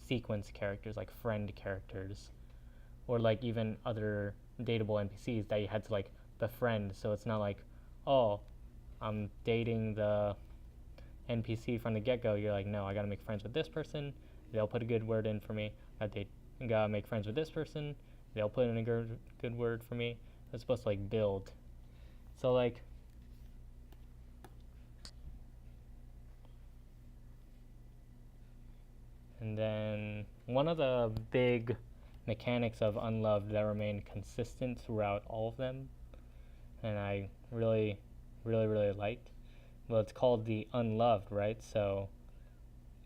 sequence characters, like friend characters, or like even other dateable NPCs that you had to like befriend. So it's not like, oh, I'm dating the NPC from the get-go. You're like, no, I gotta make friends with this person. They'll put a good word in for me. I gotta make friends with this person. They'll put in a good word for me. It's supposed to like build. So like, and then one of the big mechanics of Unloved that remained consistent throughout all of them, and I really liked, well, it's called the Unloved, right? So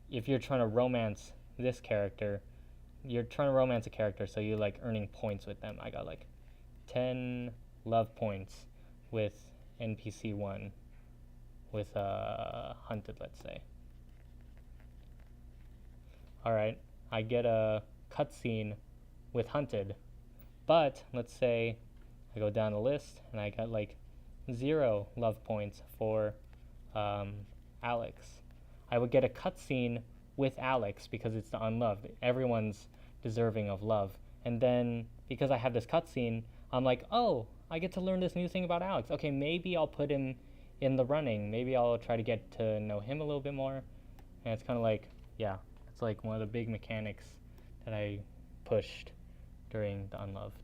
if you're trying to romance this character, you're trying to romance a character, so you're like earning points with them. I got like 10 love points with NPC 1 with Hunted, let's say. Alright, I get a cutscene with Hunted, but let's say I go down the list and I got like 0 love points for Alex. I would get a cutscene with Alex because it's the Unloved. Everyone's deserving of love. And then because I have this cutscene, I'm like, oh, I get to learn this new thing about Alex. Okay, maybe I'll put him in the running. Maybe I'll try to get to know him a little bit more. And it's kind of like, yeah, it's like one of the big mechanics that I pushed during the Unloved.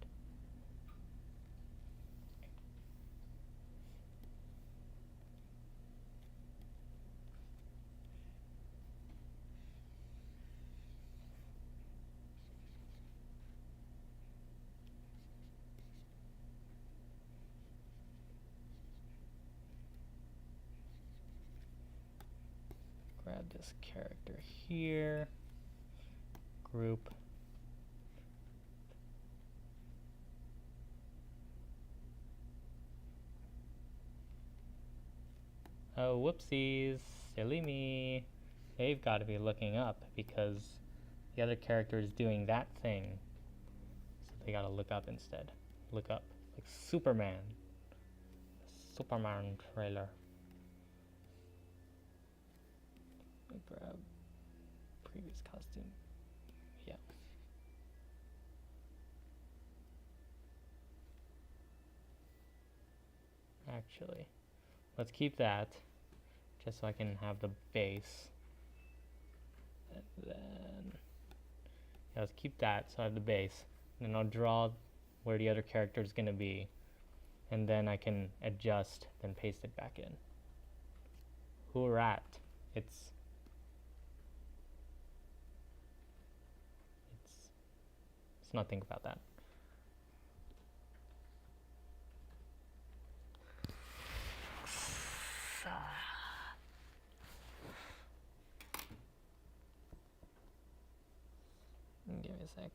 Grab this character here, group. Oh, whoopsies, silly me. They've got to be looking up because the other character is doing that thing. So they got to look up instead. Look up, like Superman. Superman trailer. Grab previous costume. Yeah. Actually, let's keep that just so I can have the base. And then, yeah, let's keep that so I have the base. And then I'll draw where the other character is going to be. And then I can adjust, then paste it back in. Hoorat. Let's not think about that. a sec.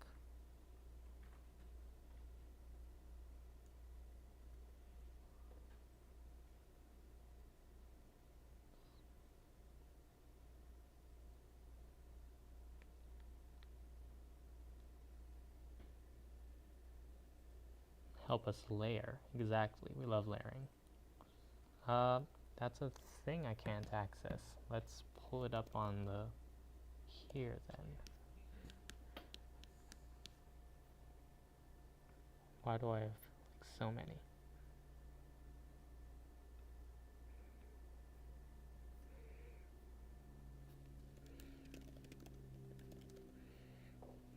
Help us layer. Exactly, we love layering. That's a thing I can't access. Let's pull it up on the here then. Why do I have like so many?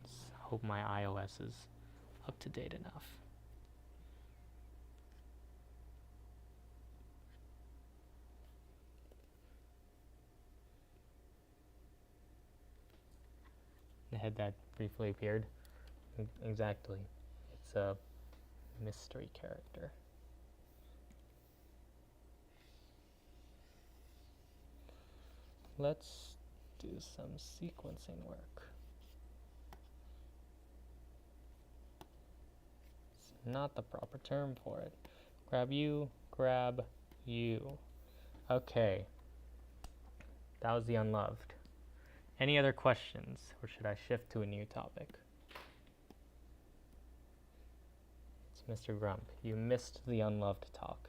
Let's hope my iOS is up to date enough. The head that briefly appeared. Exactly. It's a mystery character. Let's do some sequencing work. It's not the proper term for it. Grab you, grab you. Okay. That was the unloved. Any other questions, or should I shift to a new topic? It's Mr. Grump. You missed the unloved talk.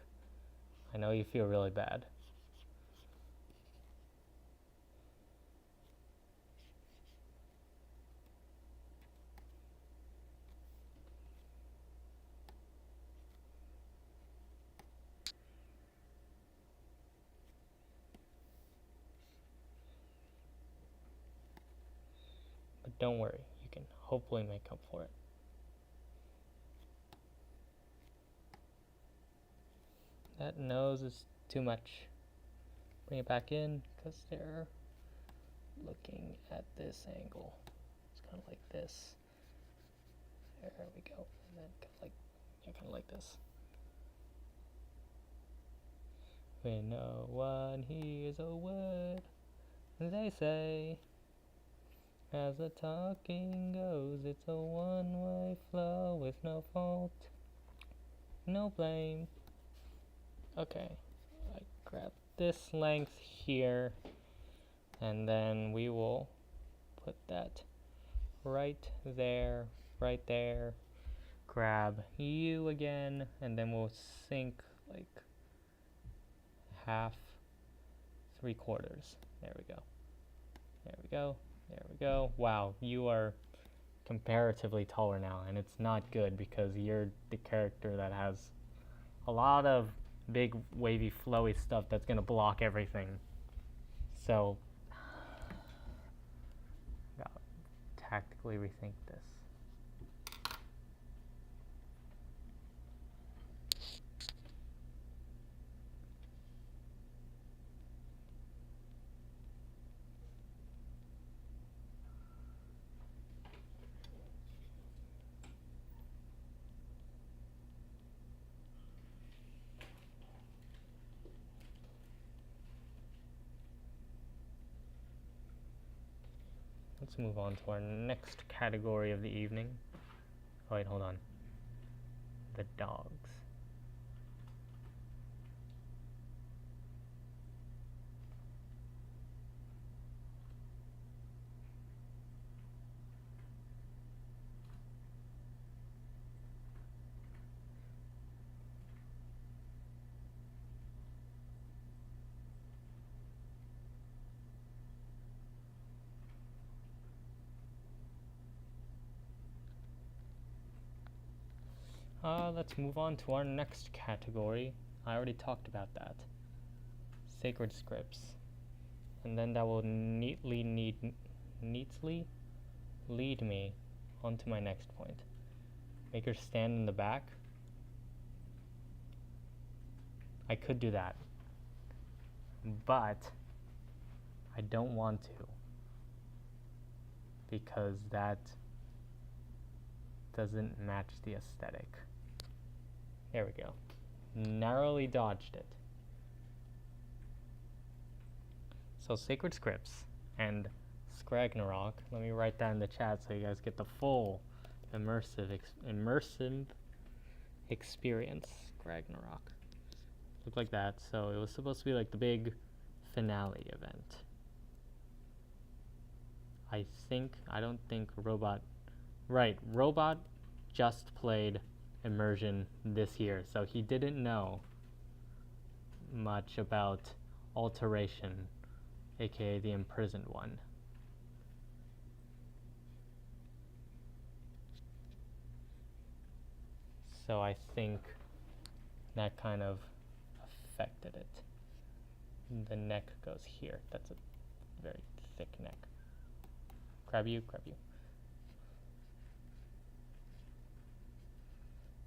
I know you feel really bad. But don't worry, you can hopefully make up for it. That nose is too much. Bring it back in, because they're looking at this angle. It's kind of like this. There we go. And then kind of like this. When no one hears a word they say, as the talking goes, it's a one-way flow with no fault, no blame. Okay, I grab this length here, and then we will put that right there, grab you again, and then we'll sync like half, 3/4. There we go. There we go. There we go. Wow, you are comparatively taller now, and it's not good because you're the character that has a lot of big, wavy, flowy stuff that's gonna block everything. So, gotta tactically rethink this. Let's move on to our next category of the evening. Oh, wait, hold on. The dogs. Let's move on to our next category. I already talked about that. Sacred scripts. And then that will neatly lead me onto my next point. Make her stand in the back. I could do that, but I don't want to, because that doesn't match the aesthetic. There we go. Narrowly dodged it. So sacred scripts and Scragnarok. Let me write that in the chat so you guys get the full immersive experience. Scragnarok. Look like that. So it was supposed to be like the big finale event. I don't think Robot just played Immersion this year, so he didn't know much about Alteration, aka the imprisoned one. So I think that kind of affected it. The neck goes here. That's a very thick neck. Grab you.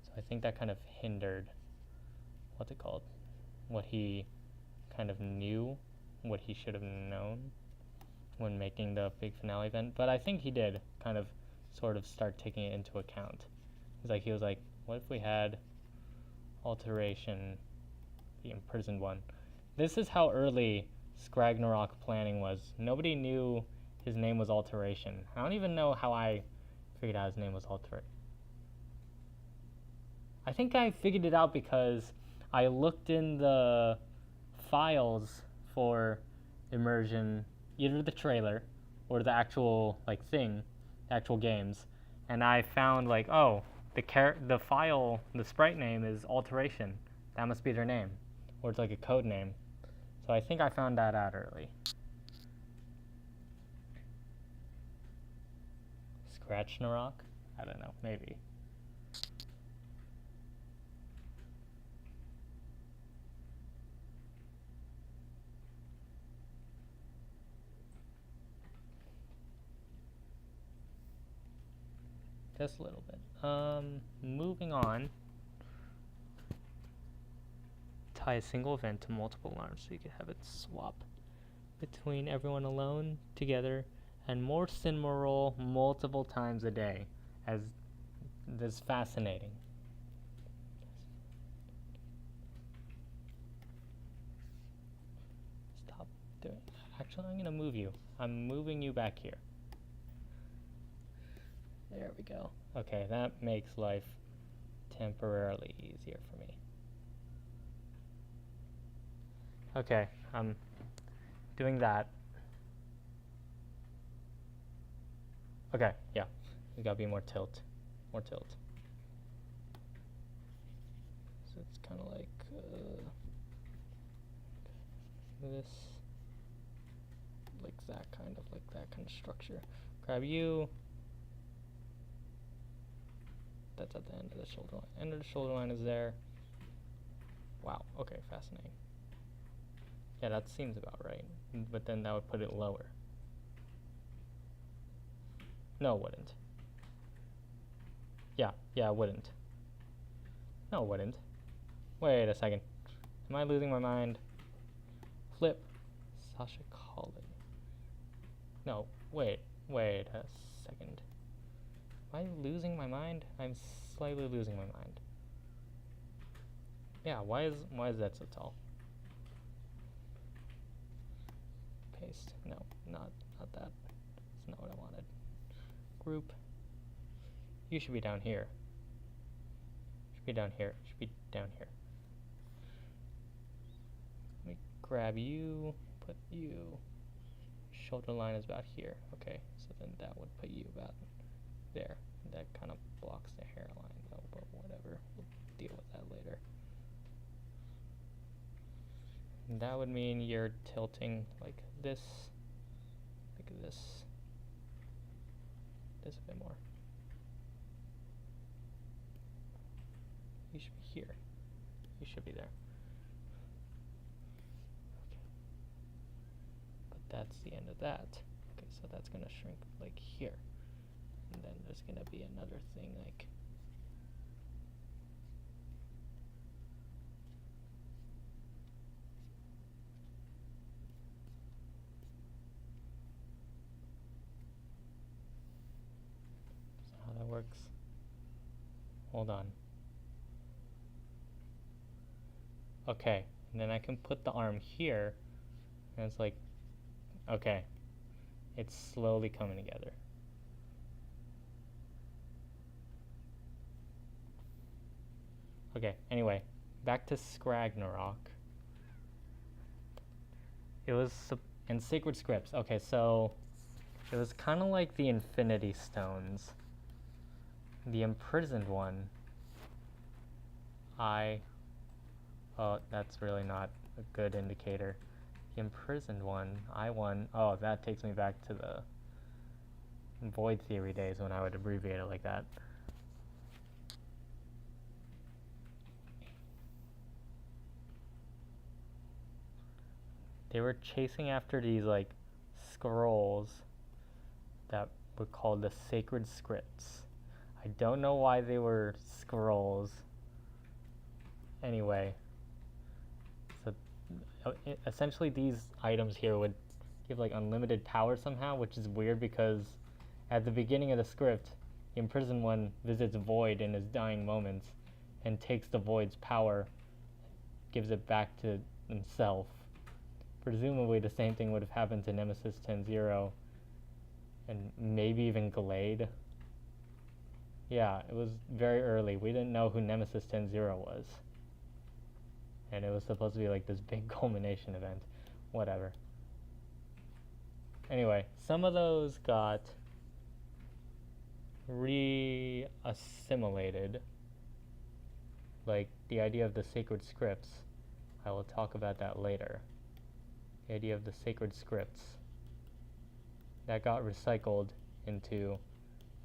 So I think that kind of hindered, what's it called? What he kind of knew, what he should have known when making the big finale event. But I think he did kind of sort of start taking it into account. He was like, what if we had Alteration, the imprisoned one? This is how early Scragnarok planning was. Nobody knew his name was Alteration. I don't even know how I figured out his name was Alteration. I think I figured it out because I looked in the files for Immersion, either the trailer or the actual the actual games, and I found like, oh, the file, the sprite name is Alteration. That must be their name, or it's like a code name. So I think I found that out early. Scratchnarok? I don't know, maybe. Just a little bit. Moving on. Tie a single event to multiple alarms so you can have it swap between everyone alone, together, and more cinema roll multiple times a day. As this is fascinating. Stop doing that. Actually, I'm gonna move you. I'm moving you back here. There we go. Okay, that makes life temporarily easier for me. Okay, I'm doing that. Okay, yeah, we gotta be more tilt. So it's kind of like this, like that kind of structure. Grab you. That's at the end of the shoulder line. End of the shoulder line is there. Wow, okay, fascinating. Yeah, that seems about right. But then that would put it lower. No, it wouldn't. Yeah, it wouldn't. No, it wouldn't. Wait a second. Am I losing my mind? Flip. Sasha Collin. No, wait a second. Am I losing my mind? I'm slightly losing my mind. Yeah, why is that so tall? Paste. No, not that. That's not what I wanted. Group. You should be down here. Should be down here. Let me grab you, put you. Shoulder line is about here. Okay, so then that would put you about there. That kind of blocks the hairline though, but whatever. We'll deal with that later. And that would mean you're tilting like this, this a bit more. You should be here. You should be there. Okay. But that's the end of that. Okay, so that's gonna shrink like here. And then there's gonna be another thing like how that works. Hold on. Okay, and then I can put the arm here, and it's like, okay, It's slowly coming together. Okay, anyway, back to Skragnarok. It was in Sacred Scripts. Okay, so it was kind of like the Infinity Stones. The imprisoned one, oh, that's really not a good indicator. The imprisoned one, oh, that takes me back to the void theory days when I would abbreviate it like that. They were chasing after these, like, scrolls that were called the Sacred Scripts. I don't know why they were scrolls. Anyway, so essentially these items here would give like unlimited power somehow, which is weird because at the beginning of the script, the imprisoned one visits Void in his dying moments and takes the Void's power, gives it back to himself. Presumably the same thing would have happened to Nemesis 10-0 and maybe even Glade. Yeah, it was very early. We didn't know who Nemesis 10-0 was. And it was supposed to be like this big culmination event. Whatever. Anyway, some of those got re-assimilated. Like the idea of the sacred scripts. I will talk about that later. The idea of the sacred scripts. That got recycled into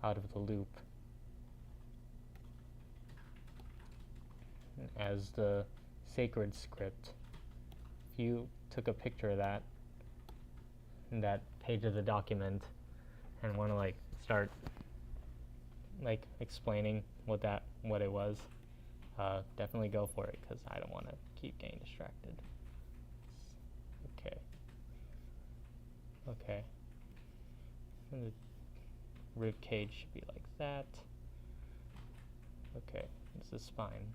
Out of the Loop as the sacred script. If you took a picture of that page of the document and want to like start like explaining what it was, definitely go for it because I don't want to keep getting distracted. Okay. And the rib cage should be like that. Okay, it's the spine.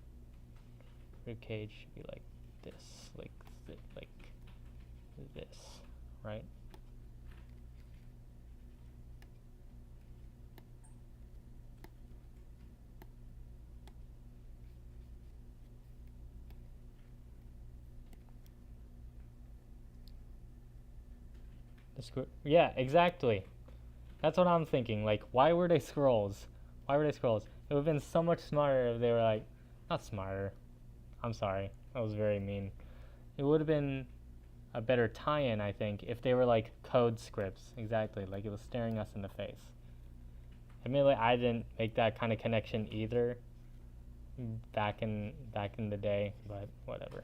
Rib cage should be like this, like this, right? Yeah, exactly. That's what I'm thinking. Like, why were they scrolls? Why were they scrolls? It would have been so much smarter if they were like, not smarter. I'm sorry. That was very mean. It would have been a better tie-in, I think, if they were like code scripts. Exactly. Like it was staring us in the face. Admittedly, I didn't make that kind of connection either back in the day, but whatever.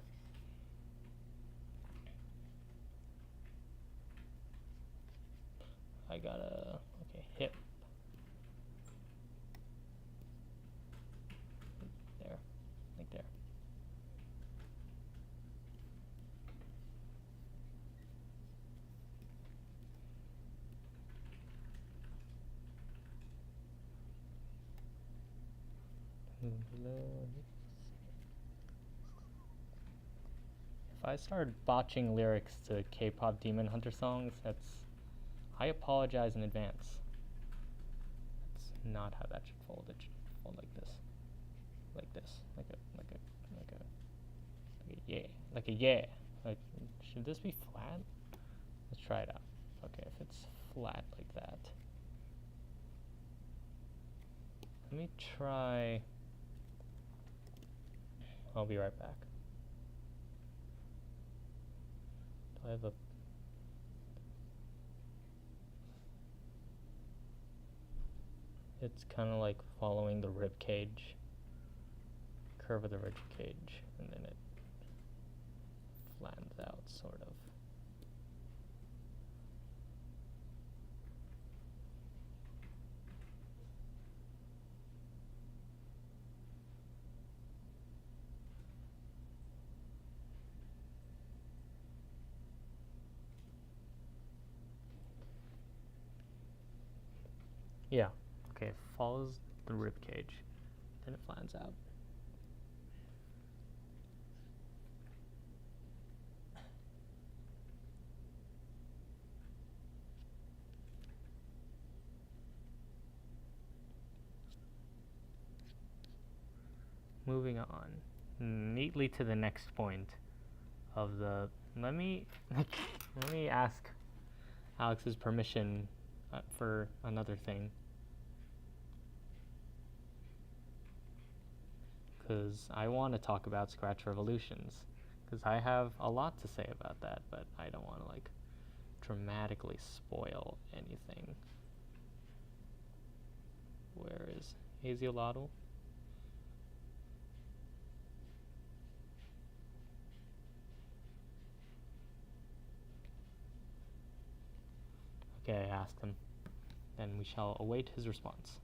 I gotta, okay, hip. There, like there. If I started botching lyrics to K-pop Demon Hunter songs, I apologize in advance. That's not how that should fold. It should fold like this. Like this. Like a yeah. Like a yeah. Like, should this be flat? Let's try it out. Okay, if it's flat like that. Let me try. I'll be right back. Do I have a It's kind of like following the rib cage, curve of the rib cage, and then it flattens out, sort of. Yeah. Okay, it follows the rib cage, then it flattens out. moving on neatly to the next point of the. Let me let me ask Alex's permission for another thing, because I want to talk about Scratch Revolutions, because I have a lot to say about that, but I don't want to like dramatically spoil anything. Where is Haziolotl? Okay, I asked him. Then we shall await his response.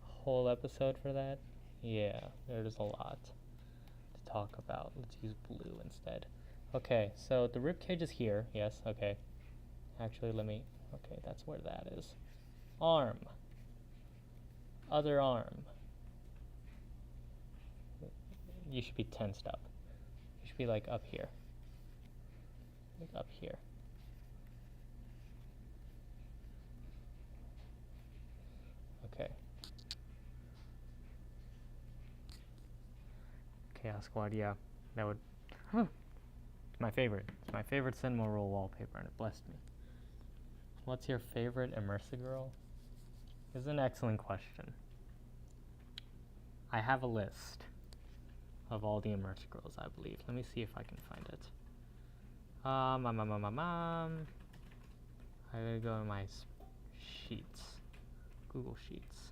Whole episode for that? Yeah, there's a lot to talk about. Let's use blue instead. Okay, so the ribcage is here. Yes, okay. Actually, let me... Okay, that's where that is. Arm. Other arm. You should be tensed up. You should be like up here. Like up here. Okay. Chaos Squad, yeah. That would... It's my favorite. It's my favorite cinema roll wallpaper, and it blessed me. What's your favorite Immersiverse? This is an excellent question. I have a list of all the Immersiverse, I believe. Let me see if I can find it. I gotta go to my sheets. Google Sheets.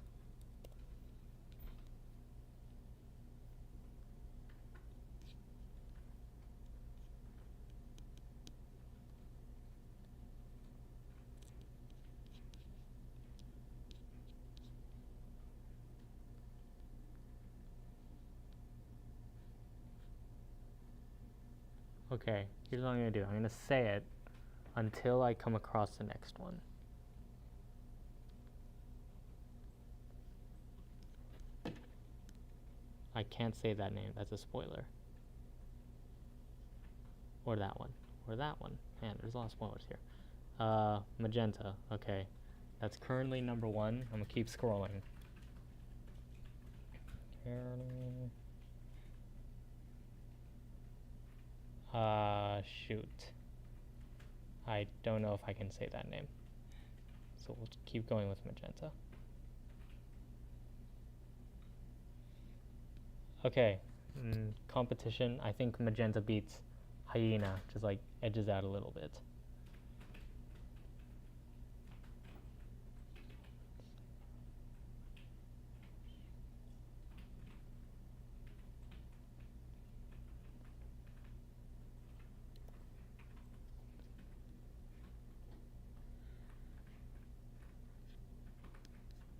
Okay, here's what I'm gonna do. I'm gonna say it until I come across the next one. I can't say that name, that's a spoiler. Or that one. Or that one. Man, there's a lot of spoilers here. Magenta, okay. That's currently number 1. I'm gonna keep scrolling. Shoot. I don't know if I can say that name. So we'll keep going with Magenta. Okay, competition. I think Magenta beats Hyena, just like edges out a little bit.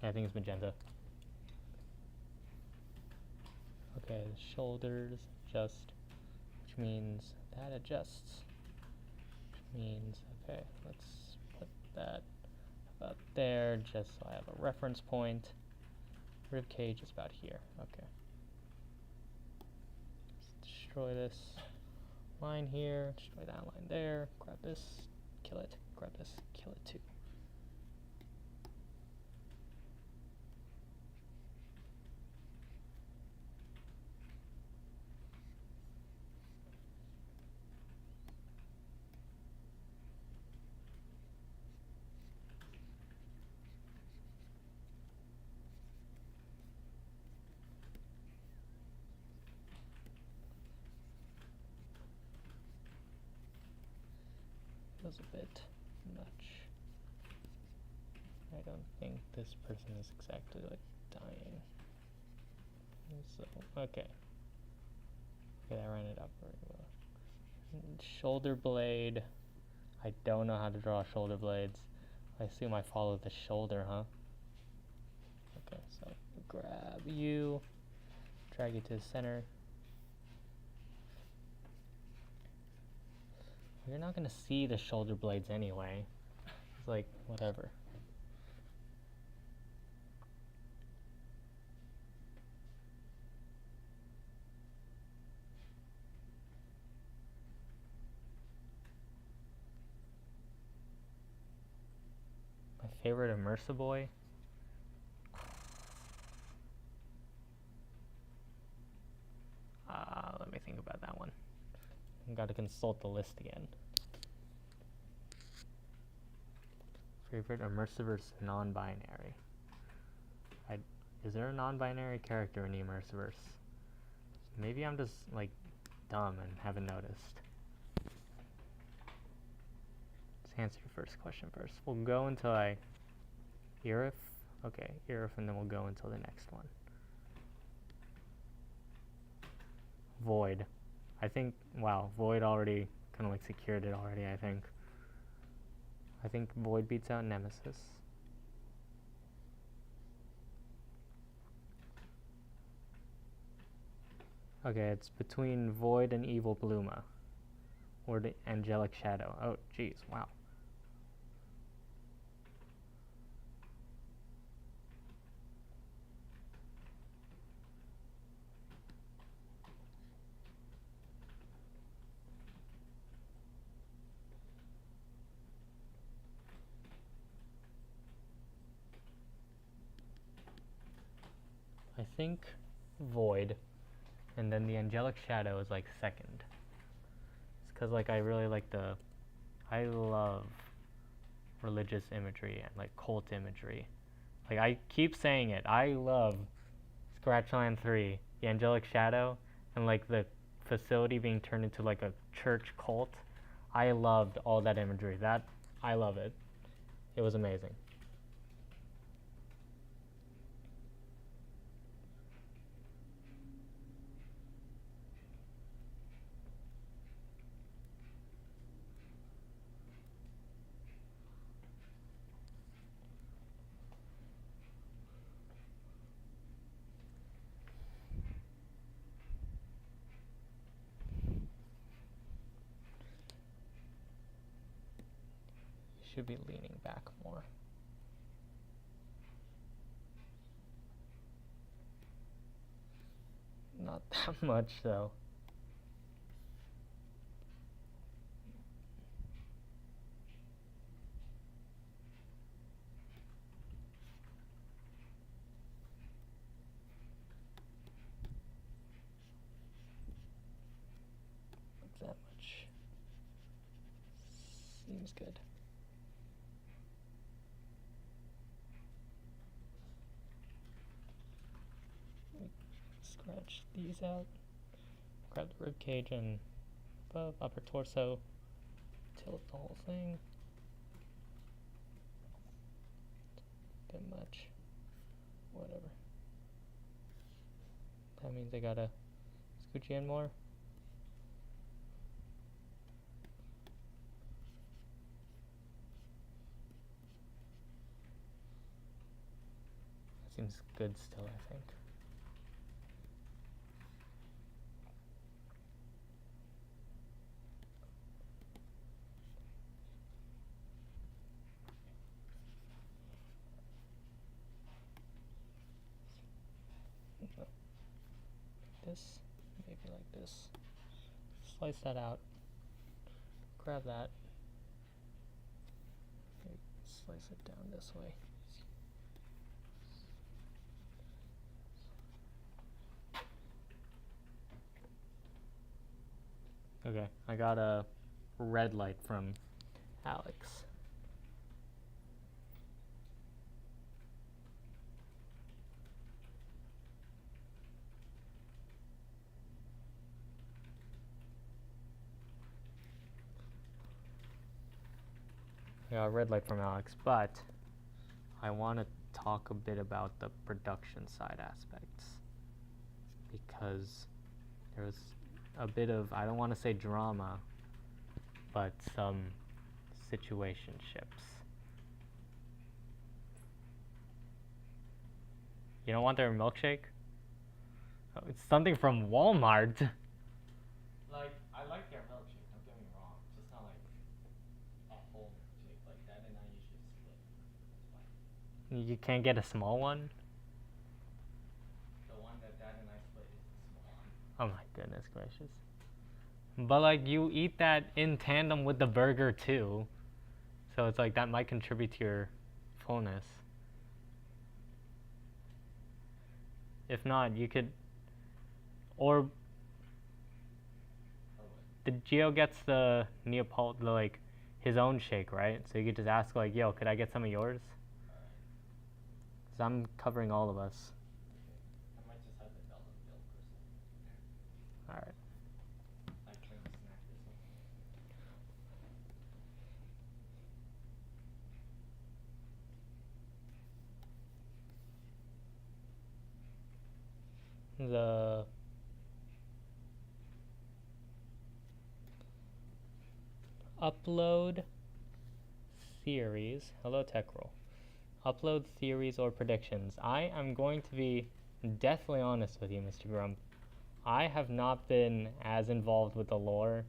I think it's Magenta. Okay, the shoulders adjust, which means that adjusts. Which means, okay, let's put that about there just so I have a reference point. Rib cage is about here. Okay. Let's destroy this line here, destroy that line there, grab this, kill it, grab this, kill it too. Was a bit much. I don't think this person is exactly like dying. So, okay. Okay, I ran it up very well. Shoulder blade. I don't know how to draw shoulder blades. I assume I follow the shoulder, huh? Okay, so grab you, drag you to the center. You're not gonna see the shoulder blades anyway. It's like, whatever. Favorite Immersiboy? Let me think about that one. I've got to consult the list again. Favorite Immersiverse non-binary. Is there a non-binary character in the Immersiverse? Maybe I'm just like dumb and haven't noticed. Let's answer the first question first. We'll go until I Irif. Okay, Irif, and then we'll go until the next one. Void. I think, wow, Void already kind of like secured it already, I think. I think Void beats out Nemesis. Okay, it's between Void and Evil Bluma. Or the Angelic Shadow. Oh, jeez, wow. I think Void, and then the Angelic Shadow is like second. It's because like I really like I love religious imagery and like cult imagery. Like I keep saying it, I love Scratchland 3, the Angelic Shadow, and like the facility being turned into like a church cult. I loved all that imagery. I love it. It was amazing. Should be leaning back more. Not that much though. Not that much. Seems good. Scratch these out. Grab the rib cage and above, upper torso. Tilt the whole thing. Bit much. Whatever. That means I gotta scooch in more. That seems good still, I think. This, maybe like this. Slice that out. Grab that. Maybe slice it down this way. Okay, I got a red light from Alex. Yeah, a red light from Alex, but I want to talk a bit about the production side aspects because there was a bit of, I don't want to say drama, but some situationships. You don't want their milkshake? Oh, it's something from Walmart. Like, I like their milkshake, don't get me wrong. It's just not like a whole milkshake. Like, Dad and I usually split. That's fine. You can't get a small one? The one that Dad and I split is the small one. Oh my goodness gracious. But like you eat that in tandem with the burger too. So it's like that might contribute to your fullness. If not, you could, or Oh wait. the Geo gets the Neapolitan, like his own shake, right? So you could just ask like, yo, could I get some of yours? Alright. Cause I'm covering all of us. Okay. I might just have the belt of milk or something. All right. Like trying to snack this one. The upload theories. Hello, TechRoll. Upload theories or predictions. I am going to be deathly honest with you, Mr. Grump. I have not been as involved with the lore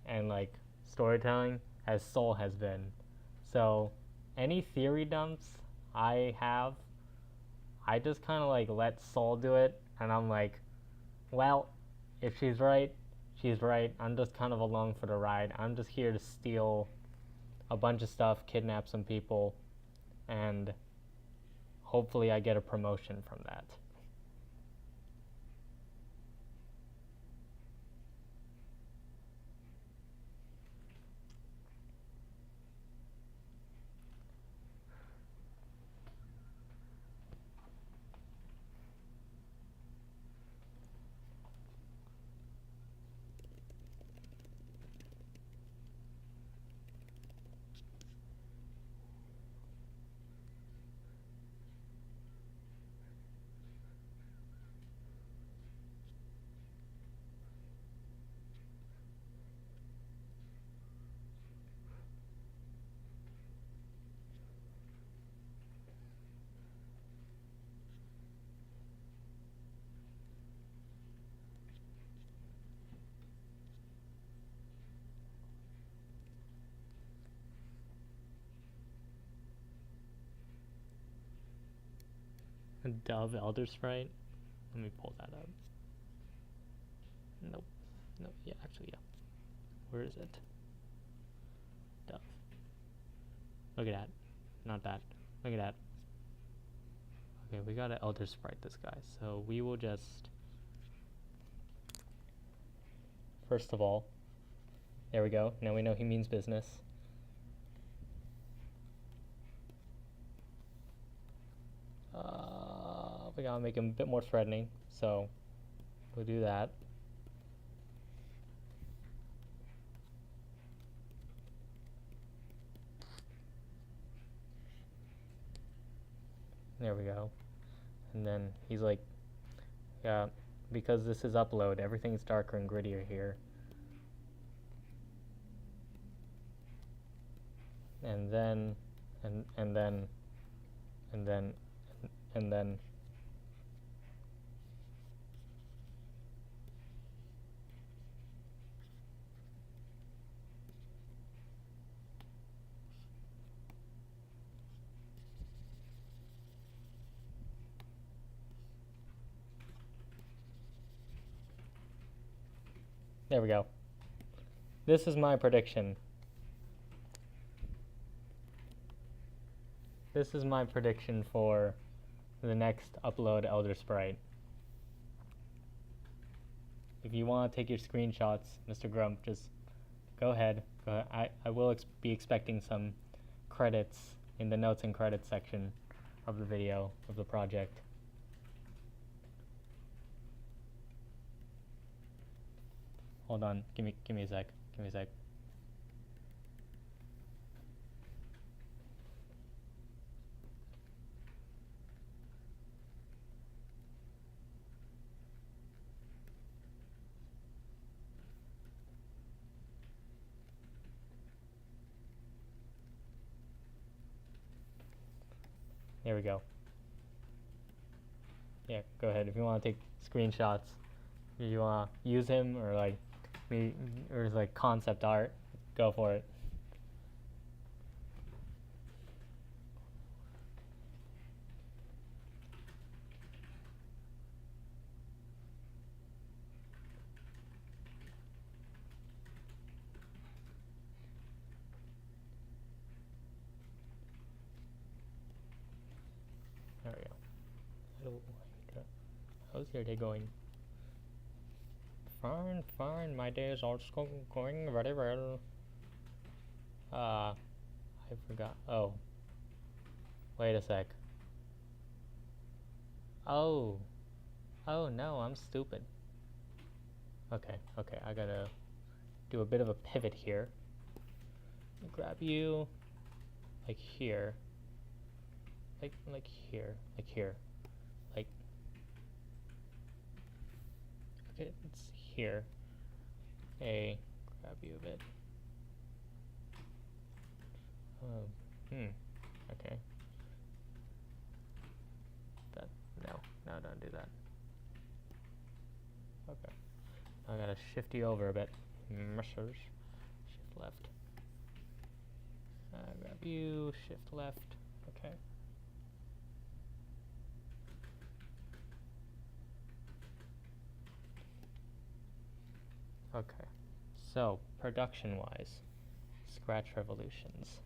and like storytelling as Soul has been. So any theory dumps I have, I just kind of like let Soul do it, and I'm like, well, if she's right, she's right. I'm just kind of along for the ride. I'm just here to steal a bunch of stuff, kidnap some people, and hopefully I get a promotion from that. Dove Elder Sprite. Let me pull that up. Nope. No, yeah, actually, yeah. Where is it? Dove. Look at that. Not that. Look at that. Okay, we gotta Elder Sprite this guy. So we will just... First of all, there we go. Now we know he means business. We gotta make him a bit more threatening, so we'll do that. There we go. And then he's like, yeah, because this is upload, everything's darker and grittier here. And then, and then, and then, and then. There we go. This is my prediction. This is my prediction for the next upload Elder Sprite. If you want to take your screenshots, Mr. Grump, just go ahead. I will be expecting some credits in the notes and credits section of the video, of the project. Hold on, give me a sec. Give me a sec. There we go. Yeah, go ahead. If you want to take screenshots, if you want to use him or like me or like concept art, go for it. There we go. How's your day going? Fine, fine. My day is also going very well. I forgot. Oh. Wait a sec. Oh. Oh no, I'm stupid. Okay, I gotta do a bit of a pivot here. Grab you like here. Like here. Like here. Like okay, it's here. Grab you a bit. Okay. No, don't do that. Okay. I gotta shift you over a bit. Shift left. Grab you, shift left. Okay. Okay. So, production-wise, Scratch Revolutions.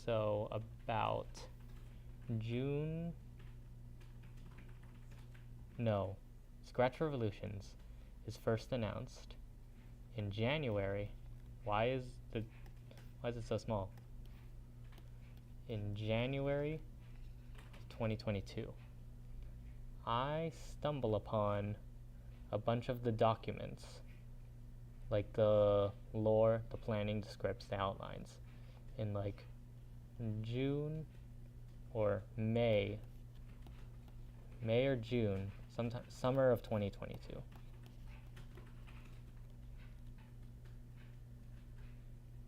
So, about June... No. Scratch Revolutions is first announced in January. Why is it so small? In January of 2022. I stumble upon a bunch of the documents, like the lore, the planning, the scripts, the outlines, in like June or May or June, sometime summer of 2022.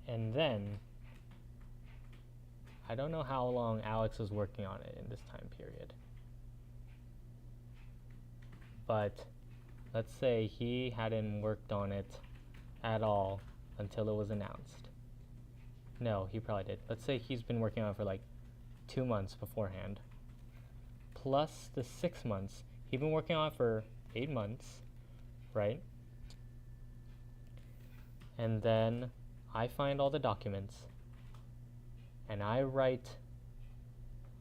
And then, I don't know how long Alex was working on it in this time period, but let's say he hadn't worked on it at all until it was announced. No, he probably did. Let's say he's been working on it for like 2 months beforehand, plus the 6 months. He's been working on it for 8 months, right? And then I find all the documents, and I write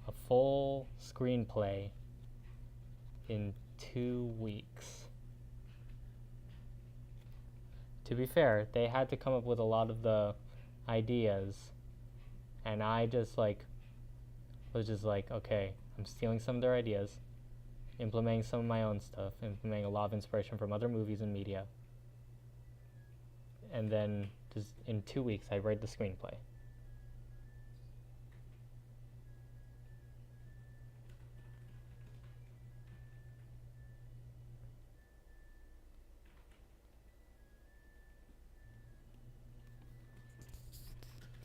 a full screenplay in 2 weeks. To be fair, they had to come up with a lot of the ideas, and I just was just like, okay, I'm stealing some of their ideas, implementing some of my own stuff, implementing a lot of inspiration from other movies and media, and then just in 2 weeks I write the screenplay.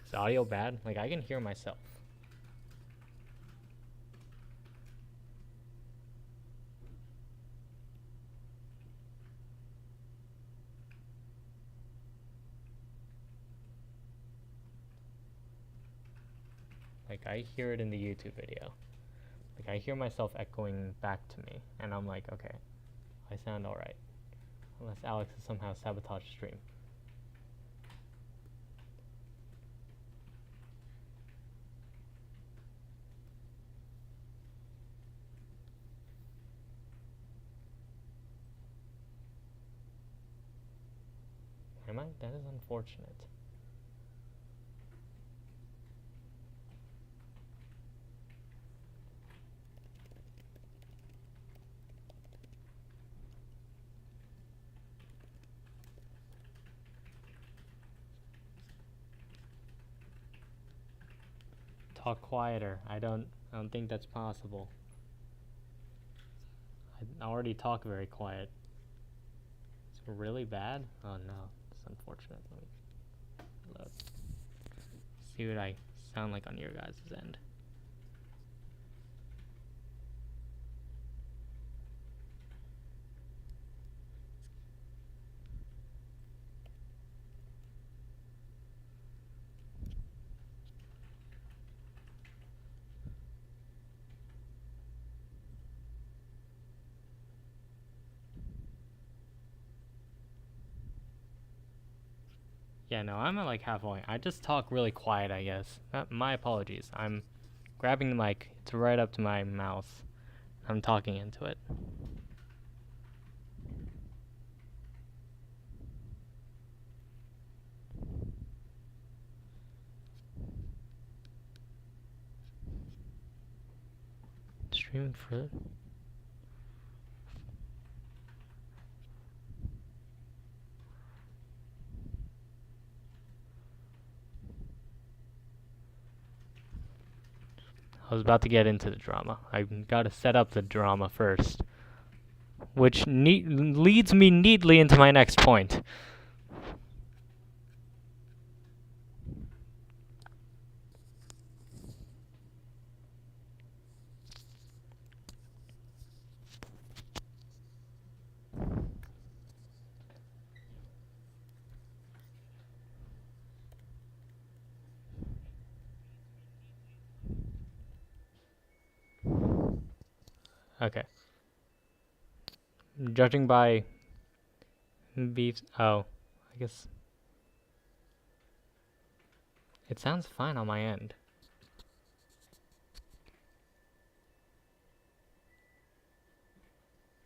Is the audio bad? Like, I can hear myself. Like, I hear it in the YouTube video. Like, I hear myself echoing back to me, and I'm like, okay, I sound alright. Unless Alex has somehow sabotaged the stream. Am I? That is unfortunate. Talk quieter. I don't think that's possible. I already talk very quiet. It's really bad? Oh no, it's unfortunate. Let me look. See what I sound like on your guys' end. Yeah, no, I'm at like half volume. I just talk really quiet, I guess. My apologies. I'm grabbing the mic. It's right up to my mouth. I'm talking into it. Streaming for I was about to get into the drama. I gotta set up the drama first. Which leads me neatly into my next point. Okay. Judging by beefs. Oh, I guess it sounds fine on my end.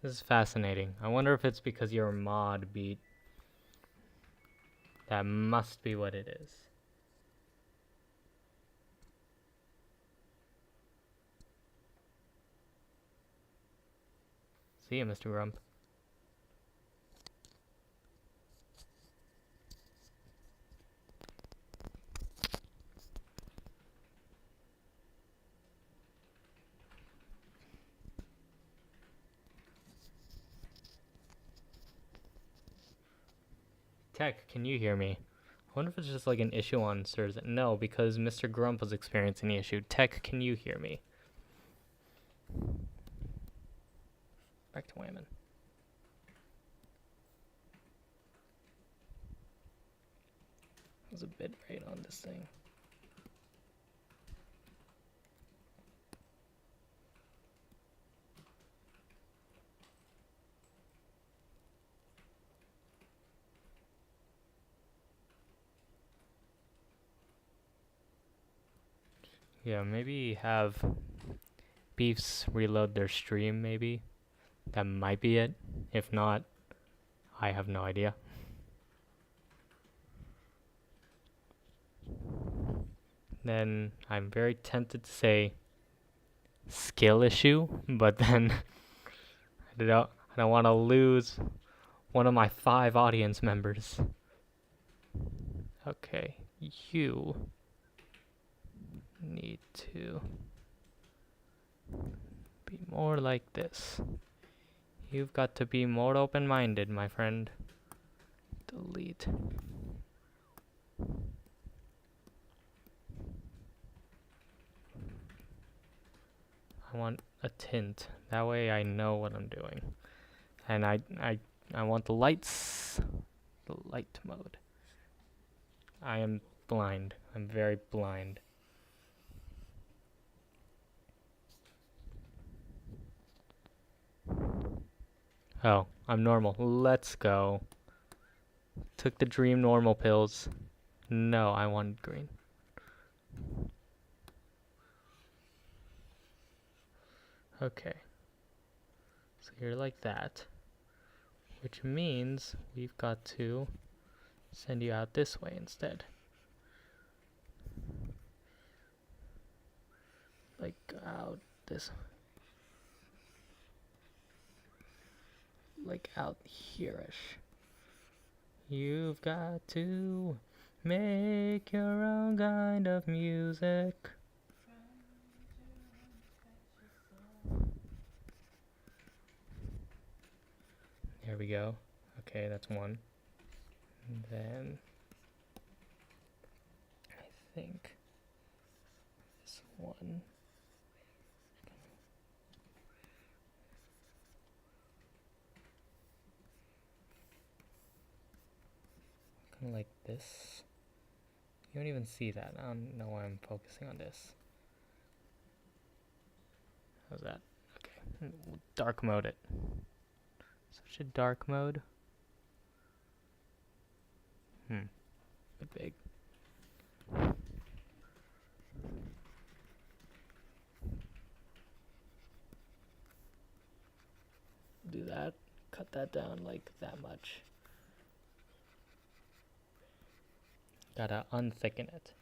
This is fascinating. I wonder if it's because your mod beat. That must be what it is. See ya, Mr. Grump. Tech, can you hear me? I wonder if it's just like an issue on servers. No, because Mr. Grump was experiencing the issue. Tech, can you hear me? Back to Whammon. There's a bit rate on this thing. Yeah, maybe have Beefs reload their stream, maybe. That might be it. If not, I have no idea. Then I'm very tempted to say skill issue, but then I don't want to lose one of my 5 audience members. Okay, you need to be more like this. You've got to be more open-minded, my friend. Delete. I want a tint. That way I know what I'm doing. And I want the lights. The light mode. I am blind. I'm very blind. Oh, I'm normal. Let's go. Took the dream normal pills. No, I wanted green. Okay. So you're like that. Which means we've got to send you out this way instead. Like out this. Like out here-ish. You've got to make your own kind of music. There we go. Okay, that's one. And then I think this one. Kind of like this. You don't even see that. I don't know why I'm focusing on this. How's that? Okay. Dark mode it. Such a dark mode. Bit big. do that. Cut that down like that much. Gotta unthicken it.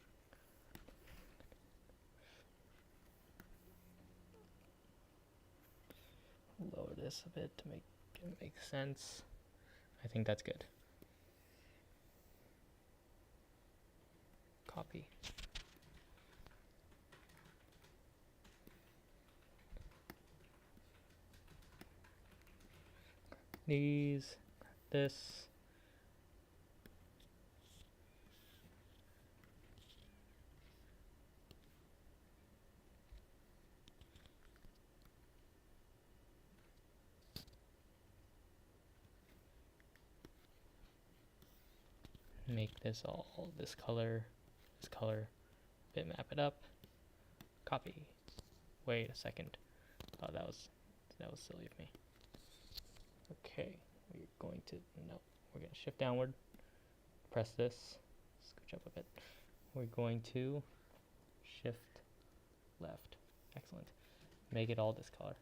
Lower this a bit to make it make sense. I think that's good. Copy. These, this. Make this all this color, bitmap it up, copy. Wait a second. Oh, that was silly of me. Okay, we're going to shift downward, press this, scooch up a bit. We're going to shift left. Excellent. Make it all this color.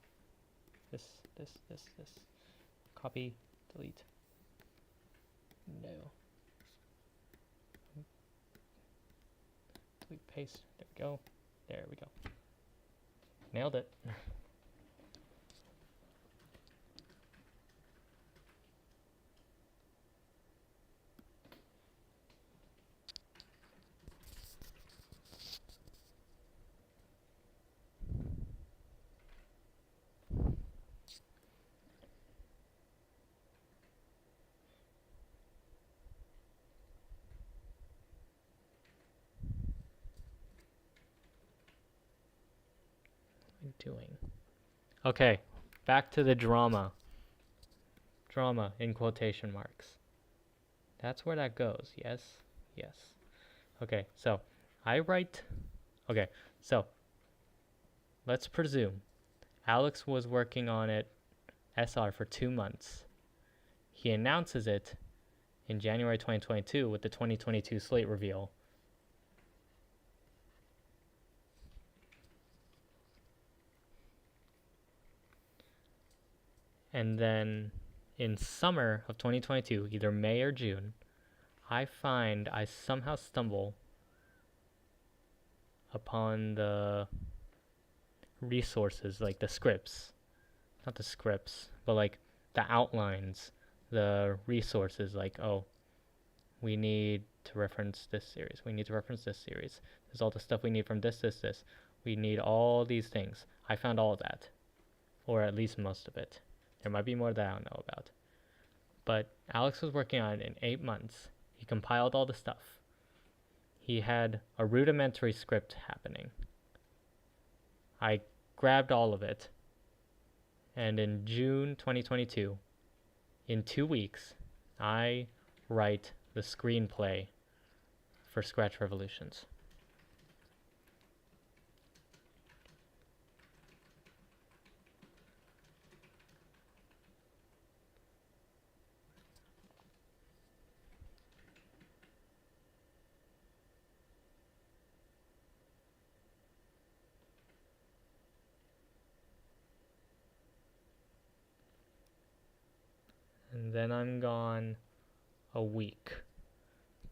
This. Copy, delete. No. Delete, paste. There we go. There we go. Nailed it. Doing. Okay, back to the drama. Drama in quotation marks. That's where that goes. Yes. Okay, so let's presume Alex was working on it SR for 2 months. He announces it in January 2022 with the 2022 slate reveal. And then in summer of 2022, either May or June, I somehow stumble upon the resources, like the scripts. Not the scripts, but like the outlines, the resources, like, oh, we need to reference this series. We need to reference this series. There's all the stuff we need from this. We need all these things. I found all of that, or at least most of it. There might be more that I don't know about. But Alex was working on it in 8 months. He compiled all the stuff. He had a rudimentary script happening. I grabbed all of it. And in June 2022, in 2 weeks, I write the screenplay for Scratch Revolutions. And then I'm gone a week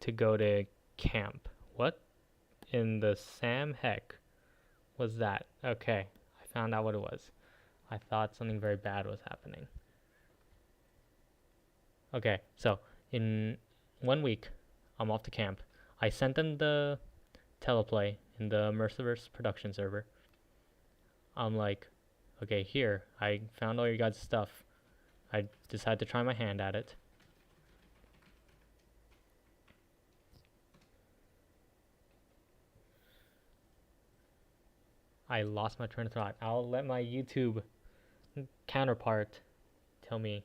to go to camp. What in the Sam heck was that? Okay, I found out what it was. I thought something very bad was happening. Okay, so in 1 week, I'm off to camp. I sent them the teleplay in the Immersiverse production server. I'm like, okay, here, I found all your guys' stuff. I decided to try my hand at it. I lost my train of thought. I'll let my YouTube counterpart tell me.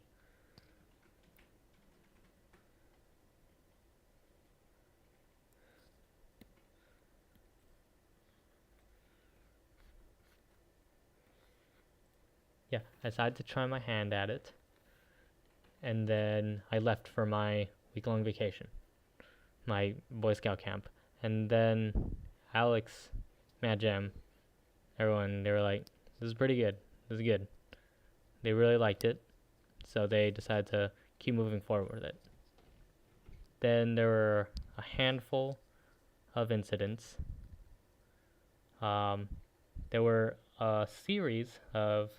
Yeah, I decided to try my hand at it. And then I left for my week-long vacation, my Boy Scout camp. And then Alex, Mad Jam, everyone, they were like, this is pretty good. This is good. They really liked it. so they decided to keep moving forward with it. Then there were a handful of incidents. There were a series of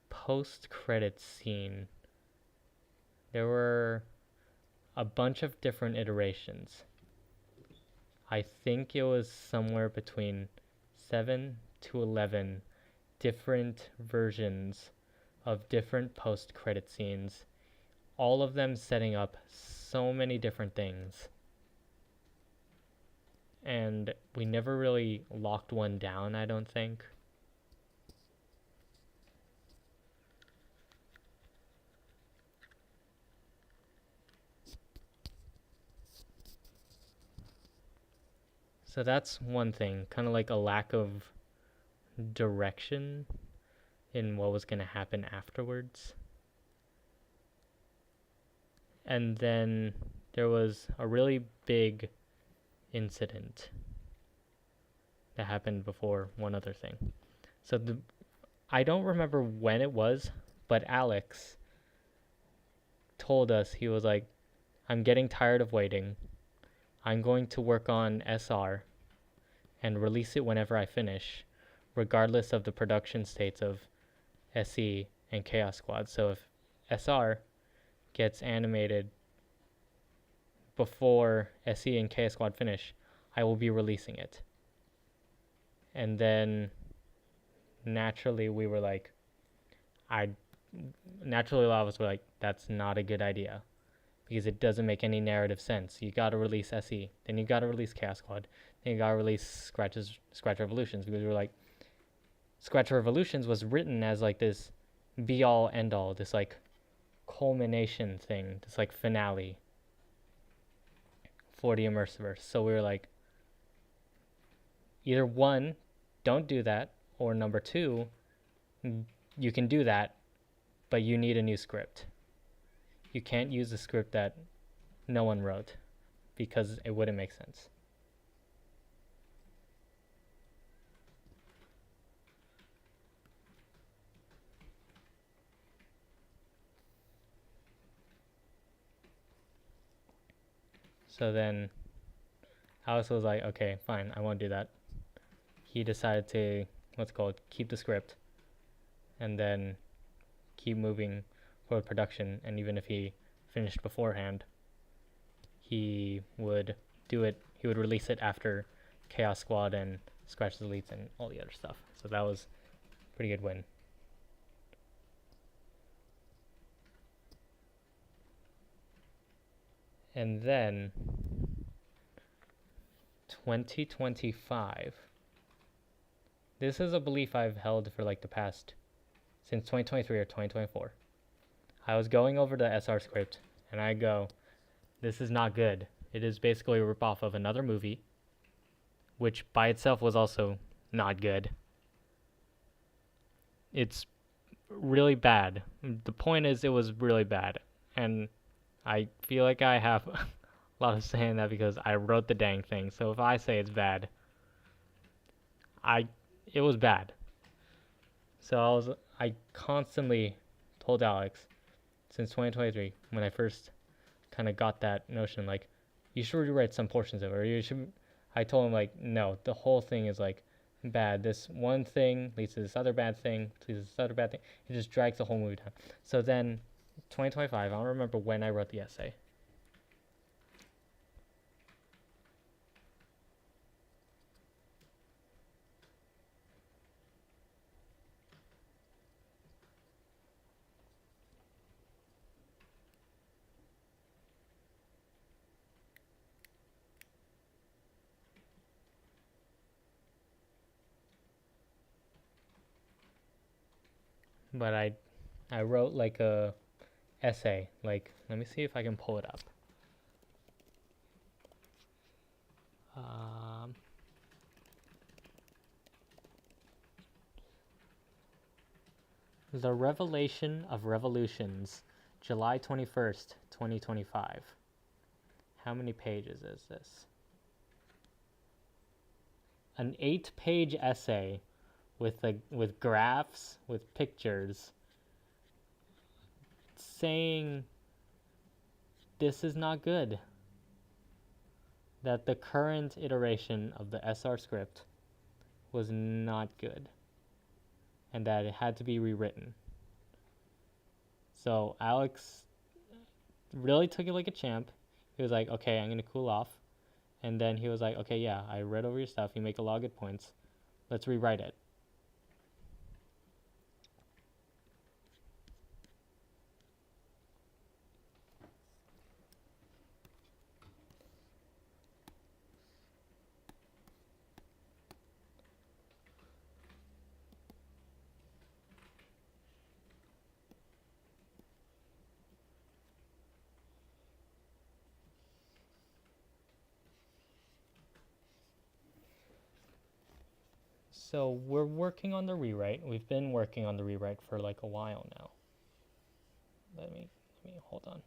post-credit scene. There were a bunch of different iterations. I think it was somewhere between 7 to 11 different versions of different post-credit scenes, all of them setting up so many different things. And we never really locked one down, I don't think. So that's one thing, kind of like a lack of direction in what was going to happen afterwards. And then there was a really big incident that happened before one other thing. So I don't remember when it was, but Alex told us, he was like, I'm getting tired of waiting. I'm going to work on SR and release it whenever I finish, regardless of the production states of SE and Chaos Squad. So if SR gets animated before SE and Chaos Squad finish, I will be releasing it. And then naturally we were like, naturally a lot of us were like, that's not a good idea, because it doesn't make any narrative sense. You gotta release SE, then you gotta release Chaos Squad, then you gotta release Scratch Revolutions, because we were like, Scratch Revolutions was written as like this be all end all, this like culmination thing, this like finale for the Immersiverse. So we were like, either one, don't do that, or number two, you can do that, but you need a new script. You can't use the script that NoOne wrote, because it wouldn't make sense. So then Alex was like, okay, fine, I won't do that. He decided to, keep the script and then keep moving forward production. And even if he finished beforehand, he would release it after Chaos Squad and Scratch the Elites and all the other stuff. So that was a pretty good win. And then 2025. This is a belief I've held for like the past, since 2023 or 2024. I was going over the SR script and I go, this is not good. It is basically a ripoff of another movie, which by itself was also not good. It's really bad. The point is, it was really bad. And I feel like I have a lot of say in that because I wrote the dang thing. So if I say it's bad, it was bad. So I constantly told Alex since 2023, when I first kind of got that notion, like, you should rewrite some portions of it, or you should. I told him, like, no, the whole thing is like bad. This one thing leads to this other bad thing, leads to this other bad thing. It just drags the whole movie down. So then 2025, I don't remember when I wrote the essay. But I wrote like a essay. Like, let me see if I can pull it up. The Revelation of Revolutions, July 21st, 2025. How many pages is this? An 8-page essay with graphs, with pictures, saying this is not good. That the current iteration of the SR script was not good. And that it had to be rewritten. So Alex really took it like a champ. He was like, okay, I'm going to cool off. And then he was like, okay, yeah, I read over your stuff. You make a lot of good points. Let's rewrite it. So we're working on the rewrite. We've been working on the rewrite for like a while now. Let me hold on.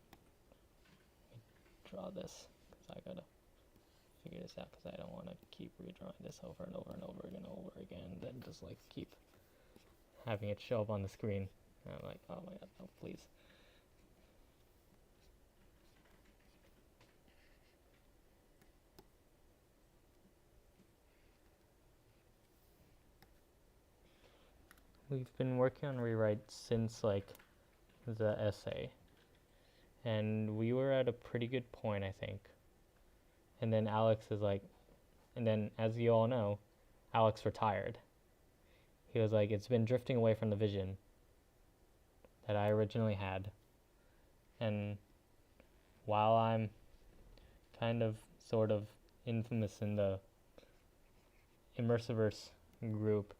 Let me draw this because I gotta figure this out because I don't want to keep redrawing this over and over and over again, then just like keep having it show up on the screen. And I'm like, oh my god, no, please. We've been working on rewrite since like the essay, and we were at a pretty good point, I think. And then Alex is like, and then as you all know, Alex retired. He was like, it's been drifting away from the vision that I originally had. And while I'm kind of sort of infamous in the Immersiverse group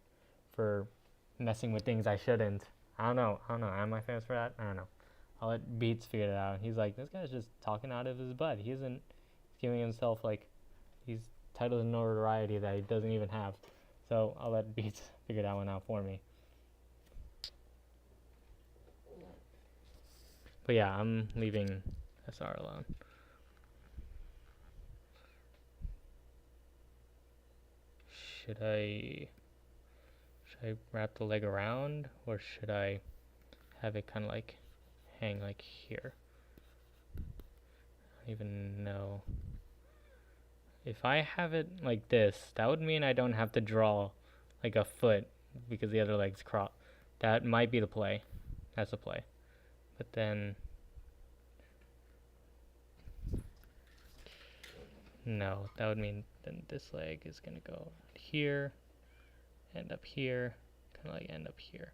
for messing with things I shouldn't, I don't know, am I famous for that? I don't know. I'll let Beats figure it out. He's like, this guy's just talking out of his butt. He's giving himself like these titles of notoriety that he doesn't even have. So I'll let Beats figure that one out for me. But yeah, I'm leaving SR alone. Should I wrap the leg around, or should I have it kind of like hang like here? I don't even know. If I have it like this, that would mean I don't have to draw like a foot because the other leg's crossed. That might be the play. That's the play. But then no, that would mean then this leg is gonna go here, end up here, kind of like end up here.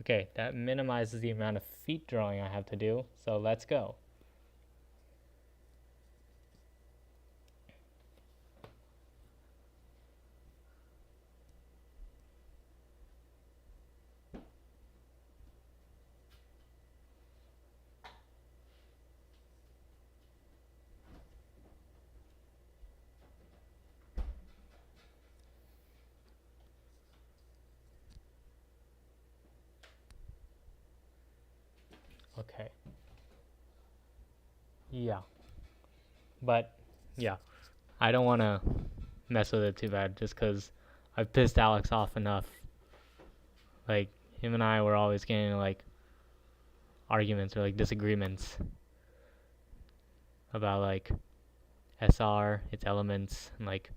Okay, that minimizes the amount of feet drawing I have to do, so let's go. Okay. Yeah. But, yeah. I don't want to mess with it too bad just because I've pissed Alex off enough. Like, him and I were always getting like arguments or like disagreements about like SR, its elements, and like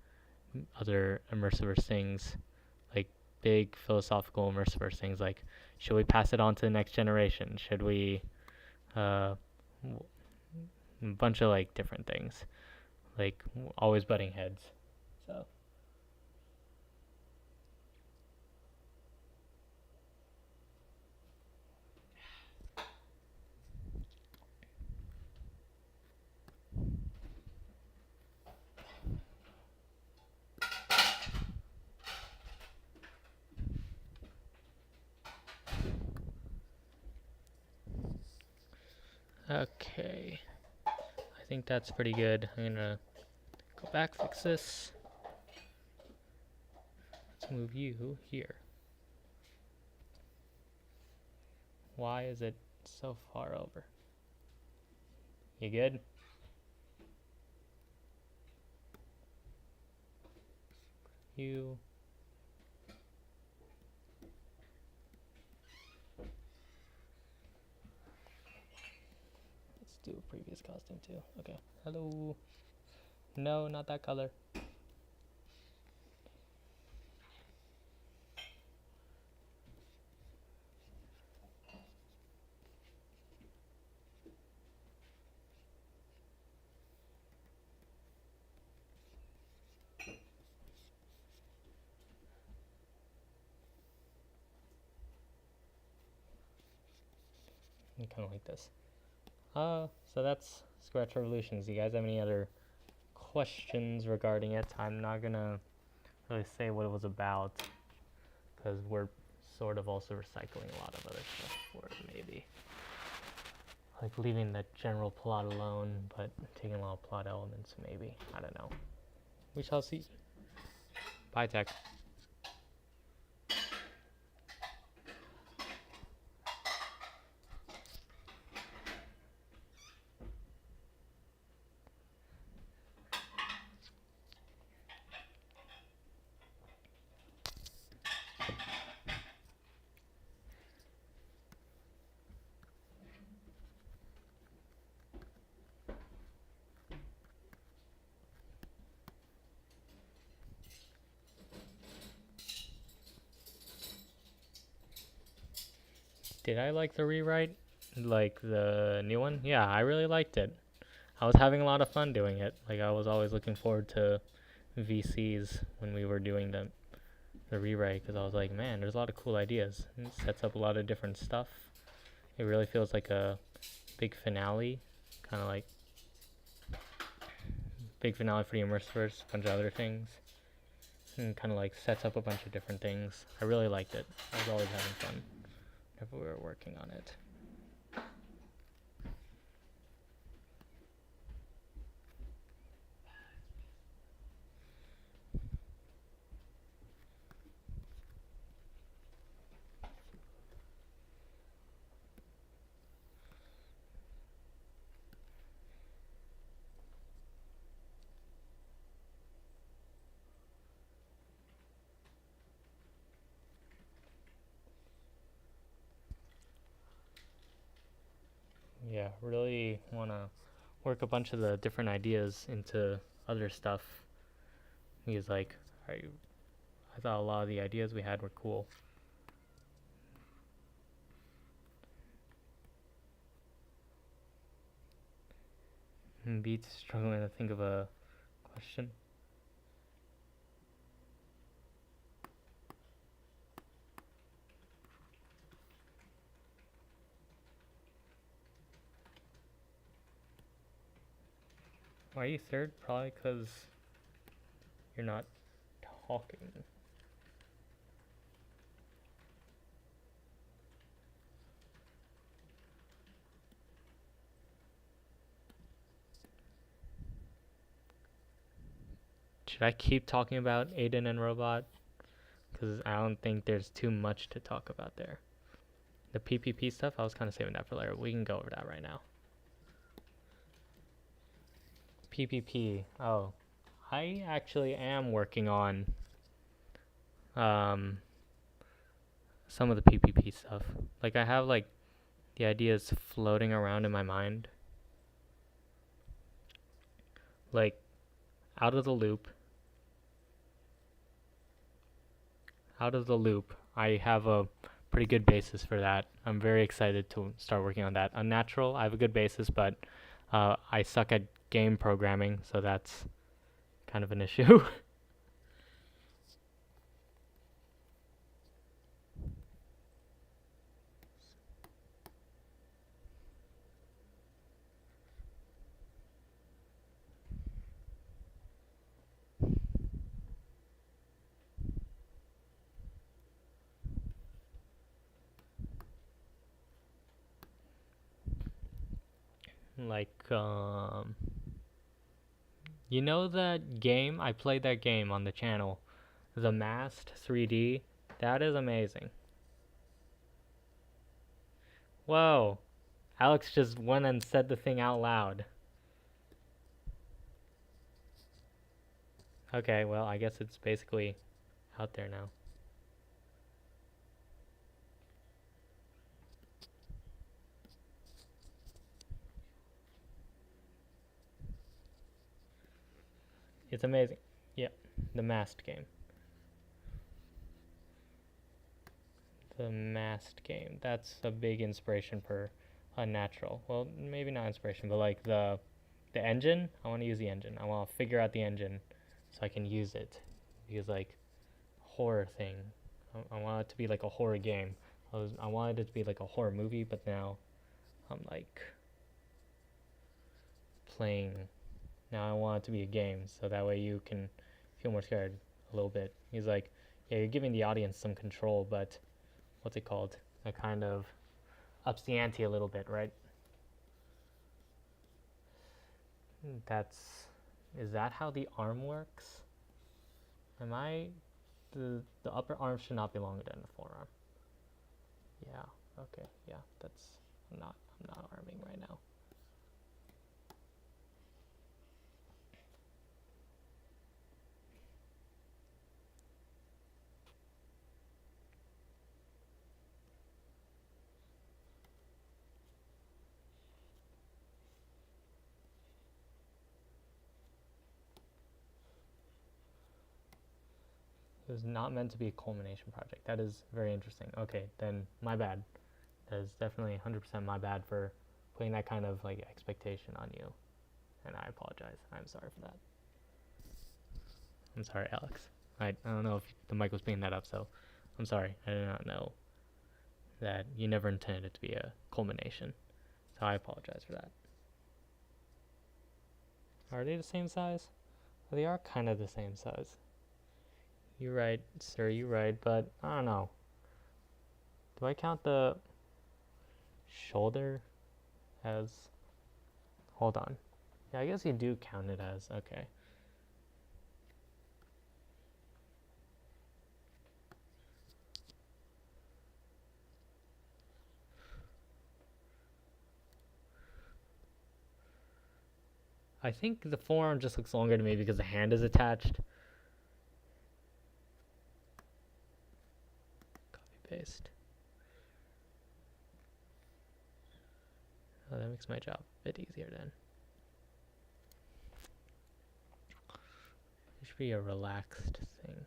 other Immersiverse things, like big philosophical Immersiverse things, like should we pass it on to the next generation? Should we, a bunch of like different things, like always butting heads. So. Okay, I think that's pretty good. I'm gonna go back, fix this. Let's move you here. Why is it so far over? You good? You. do a previous costume too. Okay. Hello. No, not that color. Kind of like this. So that's Scratch Revolutions. You guys have any other questions regarding it? I'm not gonna really say what it was about because we're sort of also recycling a lot of other stuff for it, maybe. Like leaving the general plot alone, but taking a lot of plot elements, maybe. I don't know. We shall see. Bye, Tech. Did I like the rewrite? Like the new one? Yeah, I really liked it. I was having a lot of fun doing it. Like I was always looking forward to VCs when we were doing the rewrite because I was like, man, there's a lot of cool ideas. And it sets up a lot of different stuff. It really feels like a big finale, kind of like big finale for the Immersiverse, a bunch of other things, and kind of like sets up a bunch of different things. I really liked it. I was always having fun whenever we were working on it. Yeah, really want to work a bunch of the different ideas into other stuff because like I thought a lot of the ideas we had were cool. And Beats struggling to think of a question. Why are you third? Probably because you're not talking. Should I keep talking about Aiden and Robot? Because I don't think there's too much to talk about there. The PPP stuff, I was kind of saving that for later. We can go over that right now. PPP. Oh, I actually am working on some of the PPP stuff. Like I have like the ideas floating around in my mind. Like out of the loop. I have a pretty good basis for that. I'm very excited to start working on that. Unnatural, I have a good basis, but I suck at game programming, so that's kind of an issue. Like, you know that game? I played that game on the channel. The Masked 3D. That is amazing. Whoa. Alex just went and said the thing out loud. Okay, well, I guess it's basically out there now. It's amazing. Yep, the Masked game. The Masked game. That's a big inspiration for Unnatural. Well, maybe not inspiration, but like the engine. I want to use the engine. I want to figure out the engine so I can use it. Because like horror thing, I want it to be like a horror game. I wanted it to be like a horror movie, but now I'm like playing. Now I want it to be a game, so that way you can feel more scared a little bit. He's like, yeah, you're giving the audience some control, but what's it called? That kind of ups the ante a little bit, right? Is that how the arm works? The upper arm should not be longer than the forearm. Yeah, okay, yeah, I'm not arming right now. It was not meant to be a culmination project. That is very interesting. Okay, then my bad. That is definitely 100% my bad for putting that kind of like expectation on you. And I apologize. I'm sorry for that. I'm sorry, Alex. I don't know if the mic was picking that up, so I'm sorry. I did not know that you never intended it to be a culmination. So I apologize for that. Are they the same size? Well, they are kind of the same size. You're right, sir, you're right, but I don't know. Do I count the shoulder as... Hold on. Yeah, I guess you do count it as... Okay. I think the forearm just looks longer to me because the hand is attached. Copy paste. Oh, that makes my job a bit easier then. It should be a relaxed thing.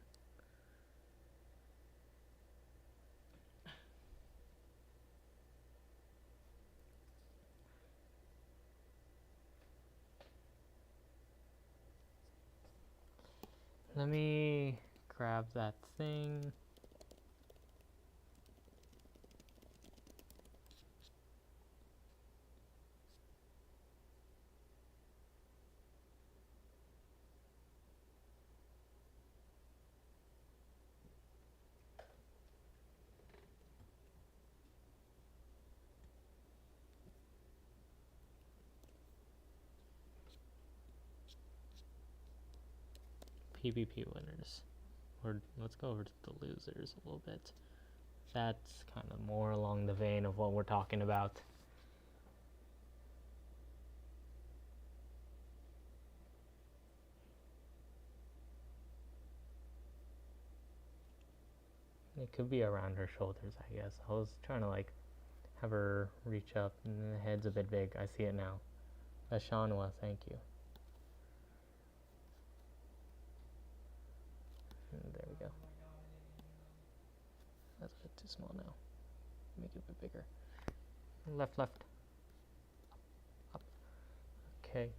Let me grab that thing. PvP winners. Or let's go over to the losers a little bit. That's kind of more along the vein of what we're talking about. It could be around her shoulders, I guess. I was trying to like have her reach up, and the head's a bit big. I see it now. Ashanwa, thank you. And there we go. That's a bit too small now. Make it a bit bigger. Left, left. Up. Okay.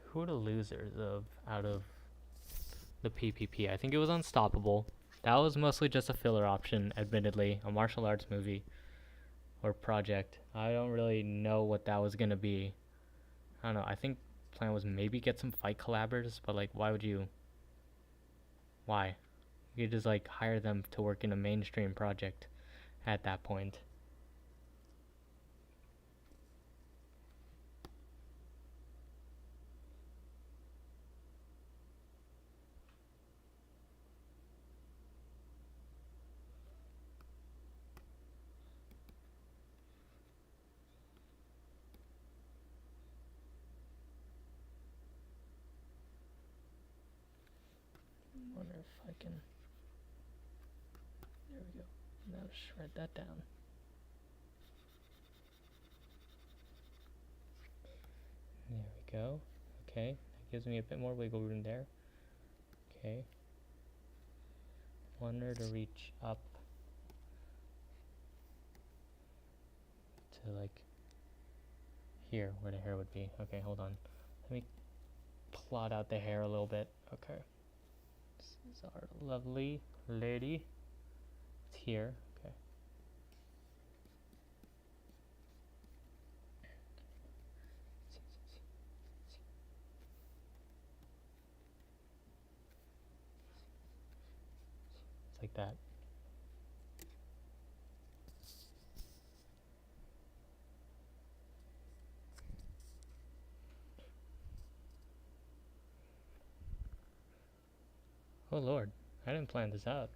Who are the losers out of the PvP? I think it was Unstoppable. That was mostly just a filler option, admittedly, a martial arts movie or project. I don't really know what that was gonna be. I don't know. I think plan was maybe get some fight collabors, but like, why would you? Why? You could just like hire them to work in a mainstream project at that point. Wonder if I can. There we go. Now shred that down. There we go. Okay, that gives me a bit more wiggle room there. Okay. Want her to reach up to like here where the hair would be. Okay, hold on. Let me plot out the hair a little bit. Okay. This is our lovely lady. It's here. Okay. It's like that. Oh Lord, I didn't plan this out.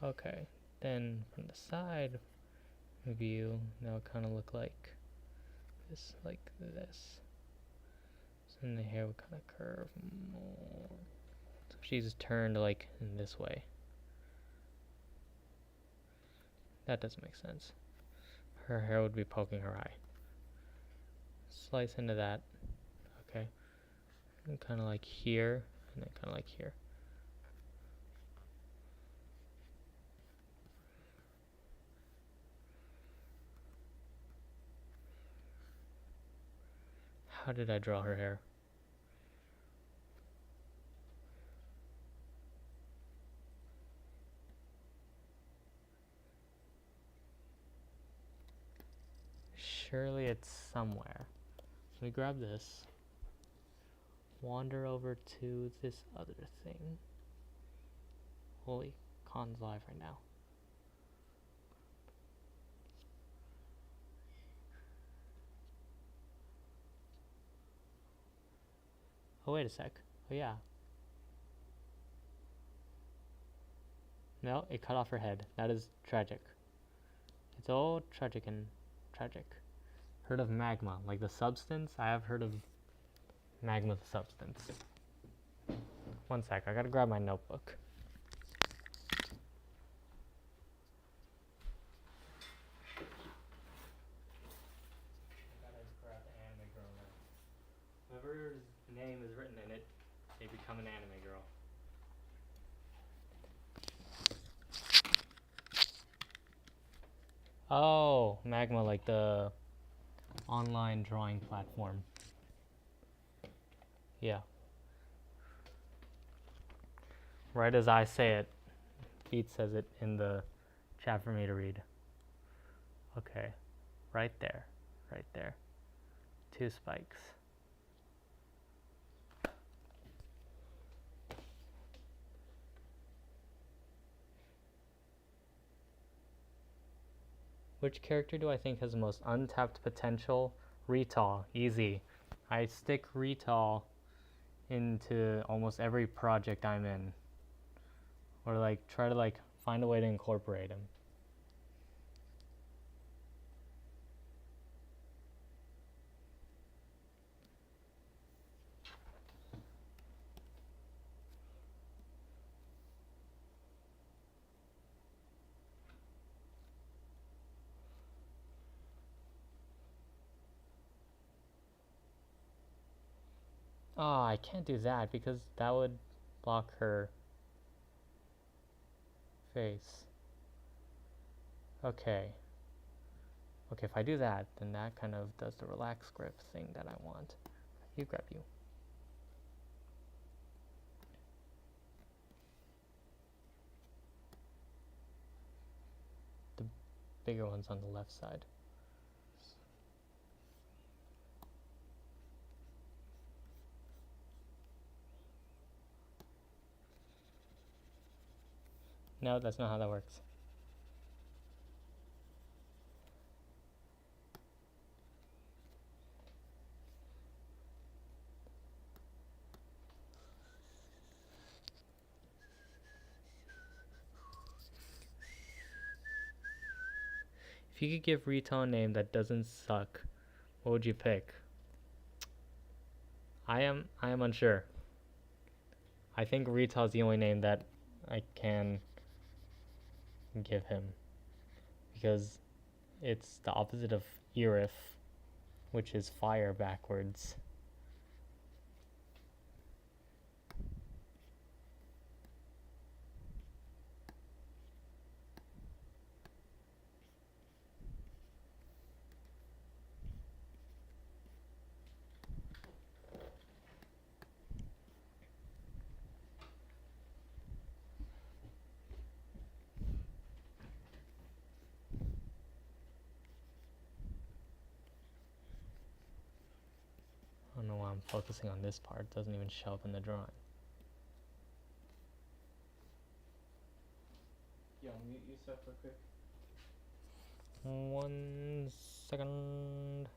Okay, then from the side view, now it kind of look like this, So then the hair would kind of curve more. So she's turned like in this way. That doesn't make sense. Her hair would be poking her eye. Slice into that. Okay. And kind of like here, and then kind of like here. How did I draw her hair? Surely it's somewhere. Let me grab this. Wander over to this other thing. Holy con's live right now. Oh, wait a sec. Oh, yeah. No, it cut off her head. That is tragic. It's all tragic and tragic. Heard of magma, like the substance? I have heard of magma the substance. One sec, I gotta grab my notebook. I gotta grab the anime girl now. Whoever's name is written in it, they become an anime girl. Oh, magma, like the online drawing platform. Yeah. Right as I say it, Pete says it in the chat for me to read. Okay, right there, right there. 2 spikes. Which character do I think has the most untapped potential? Retail, easy. I stick Retail into almost every project I'm in. Or like try to like find a way to incorporate him. Oh, I can't do that because that would block her face. Okay. Okay, if I do that, then that kind of does the relax grip thing that I want. You grab you. The bigger one's on the left side. No, that's not how that works. If you could give Retail a name that doesn't suck, what would you pick? I am unsure. I think Retail is the only name that I can give him, because it's the opposite of Irif, which is fire backwards. I don't know why I'm focusing on this part. It doesn't even show up in the drawing. Yo, mute yourself real quick. 1 second.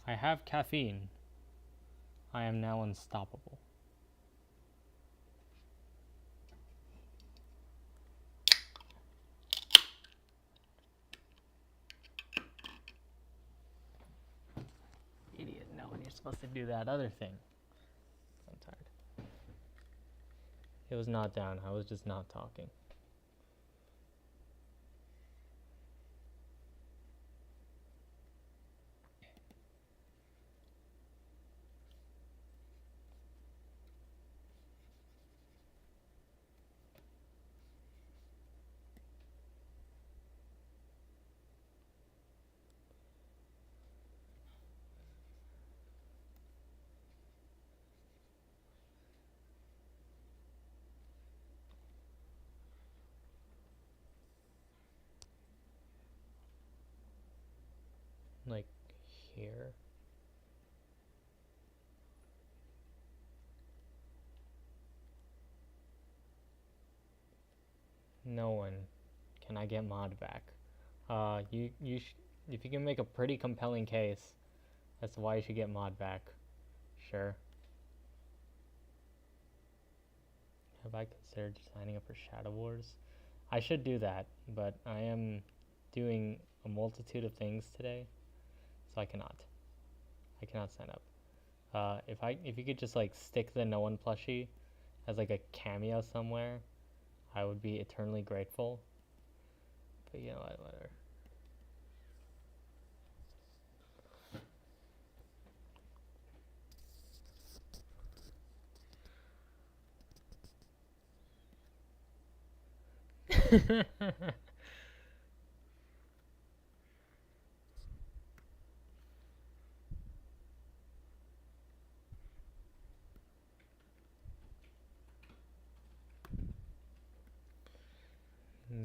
I have caffeine. I am now unstoppable. Idiot, no, and you're supposed to do that other thing. I'm tired. It was not down, I was just not talking. Like here. NoOne. Can I get mod back? If you can make a pretty compelling case as to why you should get mod back, sure. Have I considered signing up for Shadow Wars? I should do that, but I am doing a multitude of things today, so I cannot. I cannot sign up. If you could just like stick the NoOne plushie as like a cameo somewhere, I would be eternally grateful. But you know what, whatever.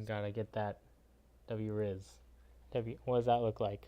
Gotta get that W Riz. What does that look like?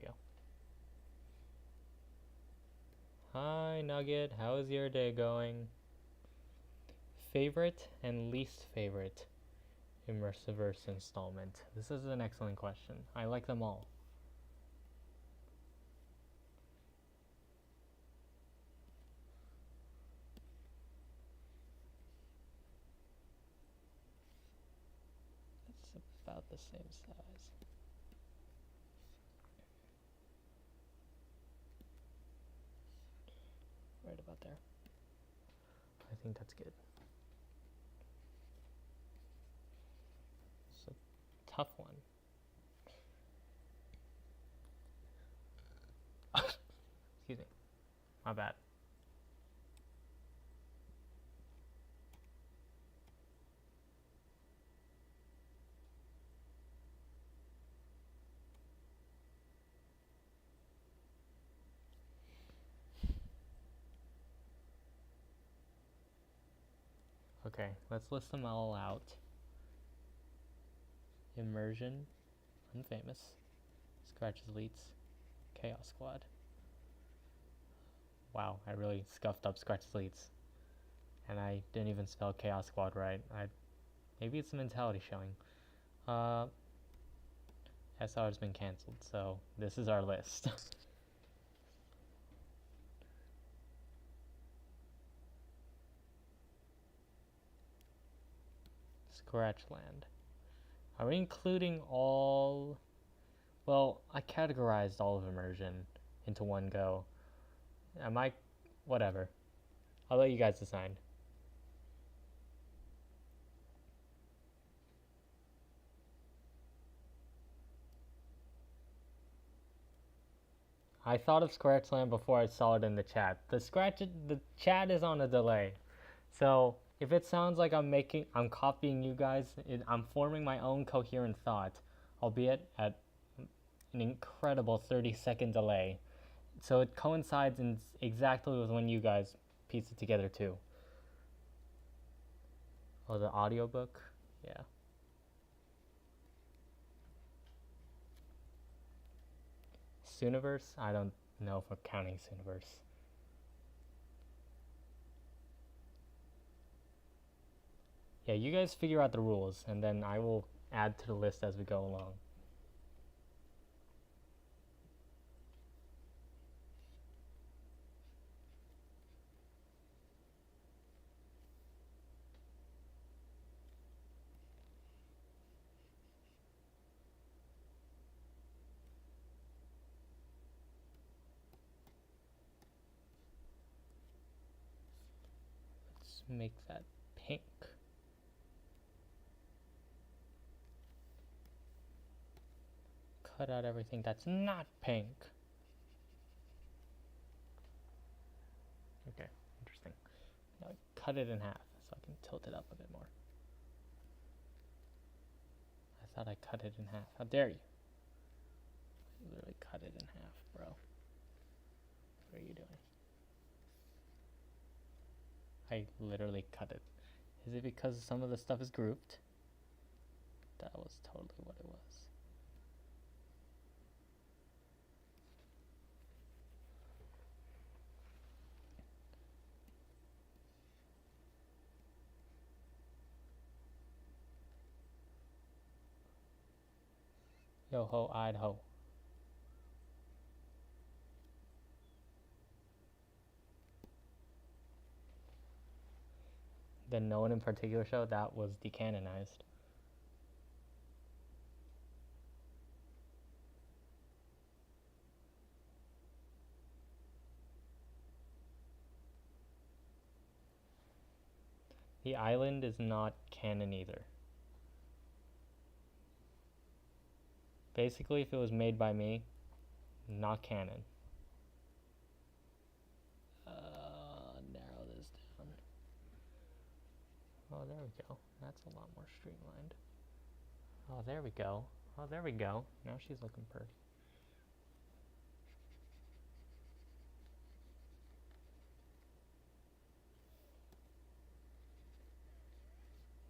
we go. Hi, Nugget. How is your day going? Favorite and least favorite Immersiverse installment? This is an excellent question. I like them all. It's about the same size. Right about there. I think that's good. It's a tough one. Excuse me. My bad. Okay, let's list them all out. Immersion, Unfamous, Scratches Elites, Chaos Squad. Wow, I really scuffed up Scratches Elites. And I didn't even spell Chaos Squad right. Maybe it's the mentality showing. SR has been cancelled, so this is our list. Scratchland. Are we including all? Well, I categorized all of Immersion into one go. Whatever. I'll let you guys decide. I thought of Scratchland before I saw it in the chat. The chat is on a delay. So if it sounds like I'm copying you guys, I'm forming my own coherent thought, albeit at an incredible 30-second delay. So it coincides exactly with when you guys piece it together too. Oh, the audiobook? Yeah. Sooniverse? I don't know if we're counting Sooniverse. Yeah, you guys figure out the rules, and then I will add to the list as we go along. Let's make that pink. Cut out everything that's not pink. Okay, interesting. Now cut it in half so I can tilt it up a bit more. I thought I cut it in half. How dare you? I literally cut it in half, bro. What are you doing? I literally cut it. Is it because some of the stuff is grouped? That was totally what it was. Yo ho, Idaho. The NoOne in particular show, that was decanonized. The island is not canon either. Basically, if it was made by me, not canon. Narrow this down. Oh, there we go. That's a lot more streamlined. Oh, there we go. Oh, there we go. Now she's looking pretty.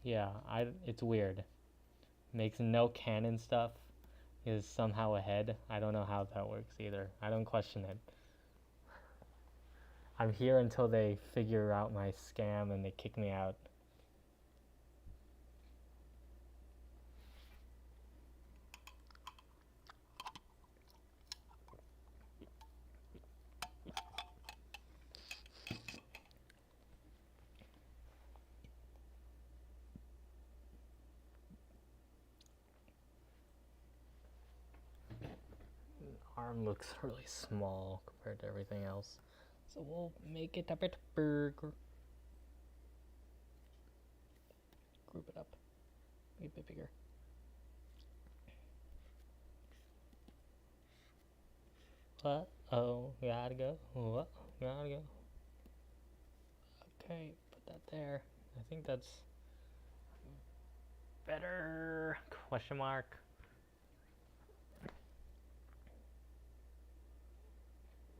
Yeah, it's weird. Makes no canon stuff is somehow ahead. I don't know how that works either. I don't question it. I'm here until they figure out my scam and they kick me out. Arm looks really small compared to everything else, so we'll make it a bit bigger. Group it up, make it a bit bigger. What? Oh, gotta go. What? Gotta go. Okay, put that there. I think that's better. Question mark.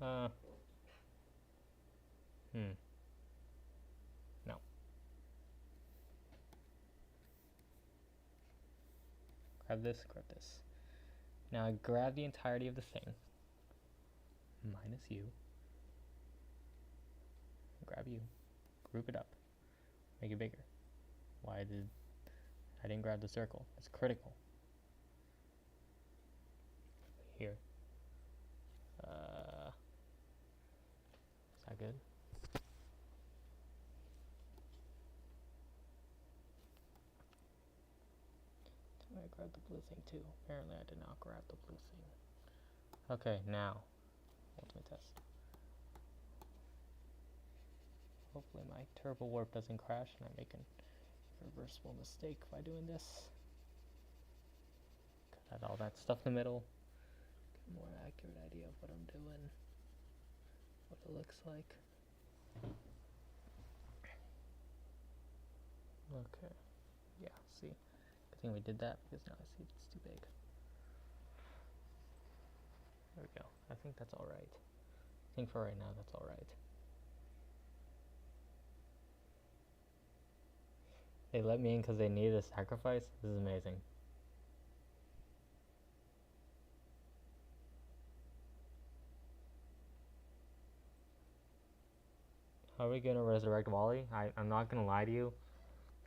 No. Grab this, grab this. Now I grab the entirety of the thing, minus you. Grab you, group it up, make it bigger. Why did I didn't grab the circle? It's critical. Here. Is that good? I grabbed the blue thing too. Apparently I did not grab the blue thing. Okay, now, ultimate test. Hopefully my turbo warp doesn't crash and I make an irreversible mistake by doing this. Cut out all that stuff in the middle. Get a more accurate idea of what I'm doing. What it looks like. Okay. Yeah, see. Good thing we did that because now I see it's too big. There we go. I think that's alright. I think for right now that's alright. They let me in because they needed a sacrifice? This is amazing. Are we gonna resurrect Wally? I'm not gonna lie to you.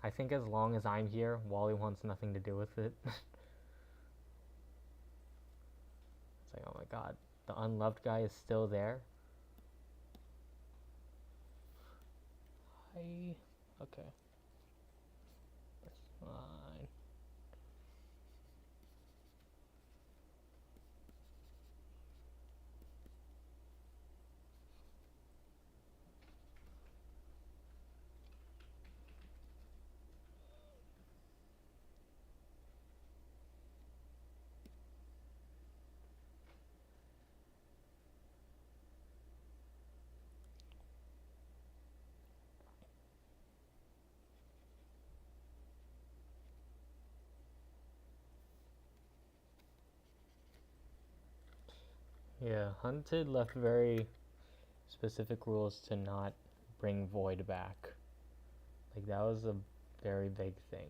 I think as long as I'm here, Wally wants nothing to do with it. It's like, oh my god, the unloved guy is still there? Okay. That's fine. Yeah, Hunted left very specific rules to not bring Void back. Like, that was a very big thing.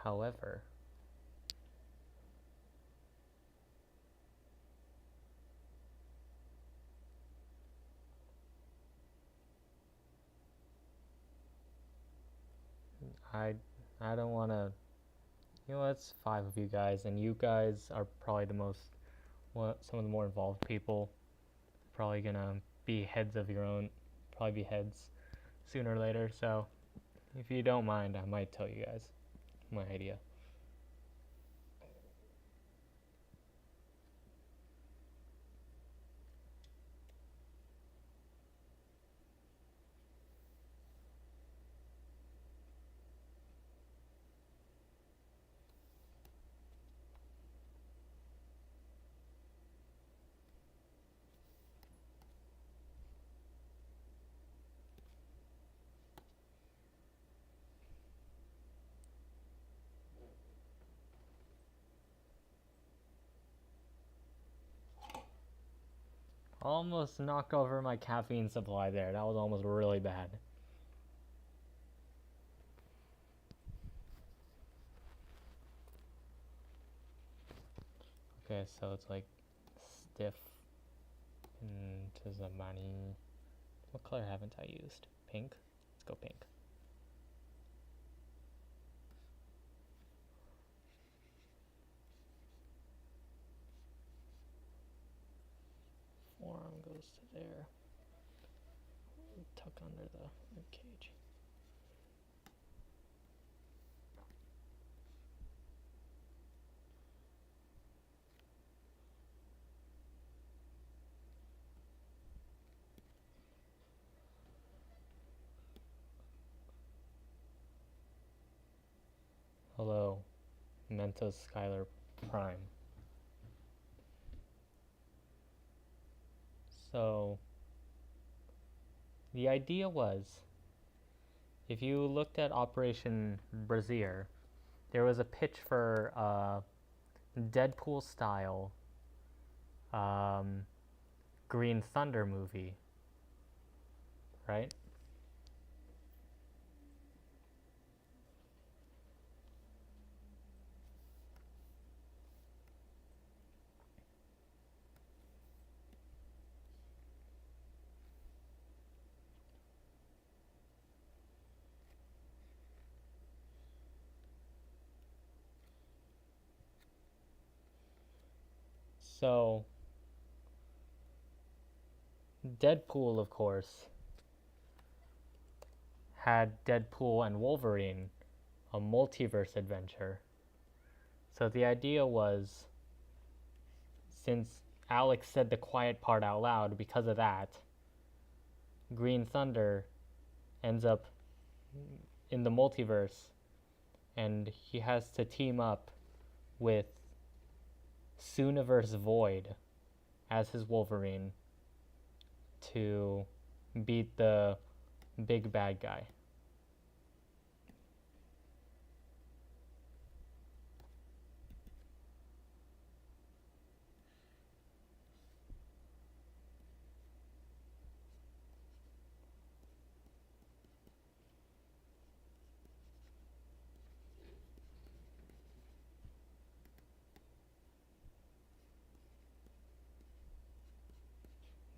However, I don't want to. You know, it's 5 of you guys, and you guys are probably some of the more involved people. Probably gonna be heads of your own. Probably be heads sooner or later. So, if you don't mind, I might tell you guys my idea. Almost knocked over my caffeine supply there. That was almost really bad. Okay, so it's like stiff into the money. What color haven't I used? Pink? Let's go pink. Forearm goes to there. Tuck under the rib cage. Hello, Mentos Skylar Prime. So, the idea was, if you looked at Operation Brazier, there was a pitch for Deadpool style Green Thunder movie, right? So, Deadpool, of course, had Deadpool and Wolverine, a multiverse adventure. So the idea was, since Alex said the quiet part out loud, because of that, Green Thunder ends up in the multiverse, and he has to team up with Sooniverse Void as his Wolverine to beat the big bad guy.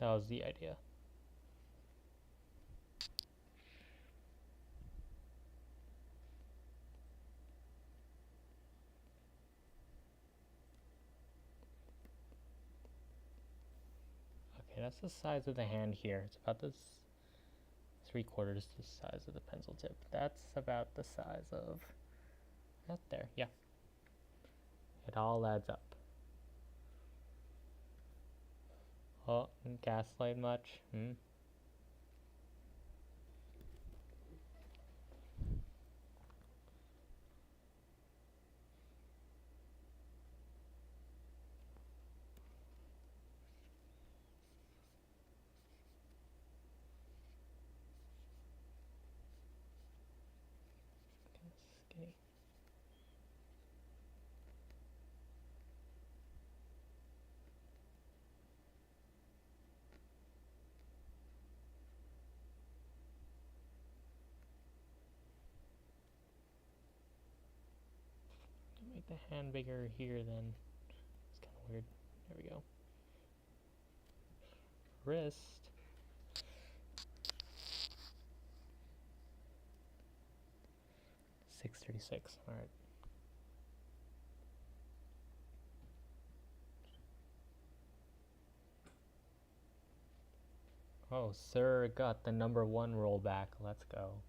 That was the idea. Okay, that's the size of the hand here. It's about this 3/4 the size of the pencil tip. That's about the size of that there. Yeah. It all adds up. Oh, gaslight much? Skinny. Make the hand bigger here then. It's kind of weird. There we go. Wrist. $636. All right. Oh, sir got the #1 rollback. Let's go.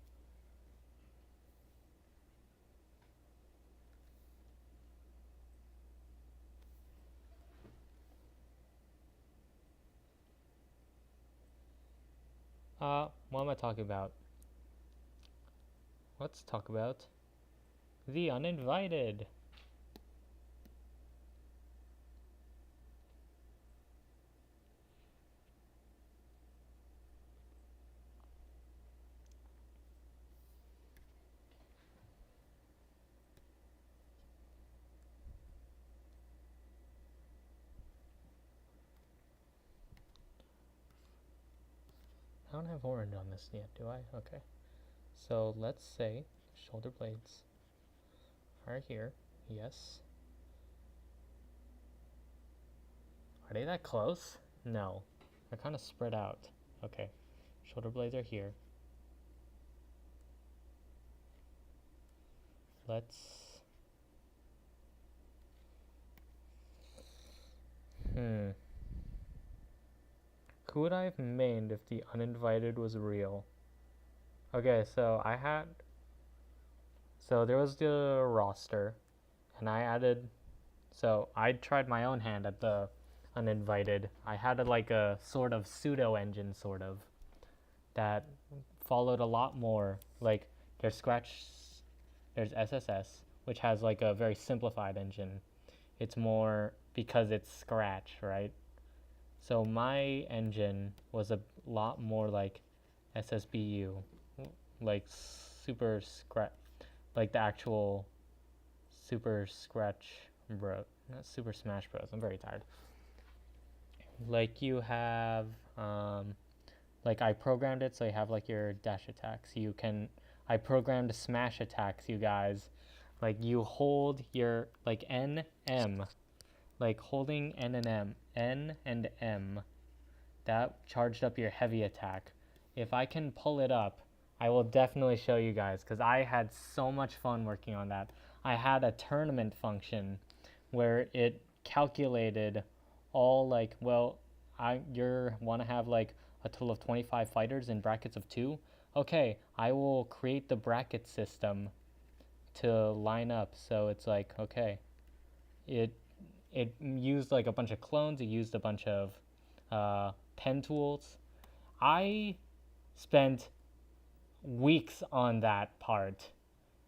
What am I talking about? Let's talk about the uninvited. I don't have orange on this yet, do I? Okay. So let's say shoulder blades are here. Yes. they that close? No. They're kind of spread out. Okay. Shoulder blades are here. Let's... Who would I have made if the uninvited was real? Okay, so there was the roster, and I added... So I tried my own hand at the uninvited. I had like a sort of pseudo engine, sort of, that followed a lot more. Like there's SSS, which has like a very simplified engine. It's more because it's Scratch, right? So my engine was a lot more like SSBU, like Super Scratch, like the actual Super Scratch Bro, not Super Smash Bros. I'm very tired. Like you have, like I programmed it so you have like your dash attacks. I programmed smash attacks, you guys. Like you hold your like N, M, like holding N and M, that charged up your heavy attack. If I can pull it up, I will definitely show you guys because I had so much fun working on that. I had a tournament function where it calculated all like, well, you want to have like a total of 25 fighters in brackets of 2. Okay, I will create the bracket system to line up. So it's like, okay, it used like a bunch of clones. It used a bunch of pen tools. I spent weeks on that part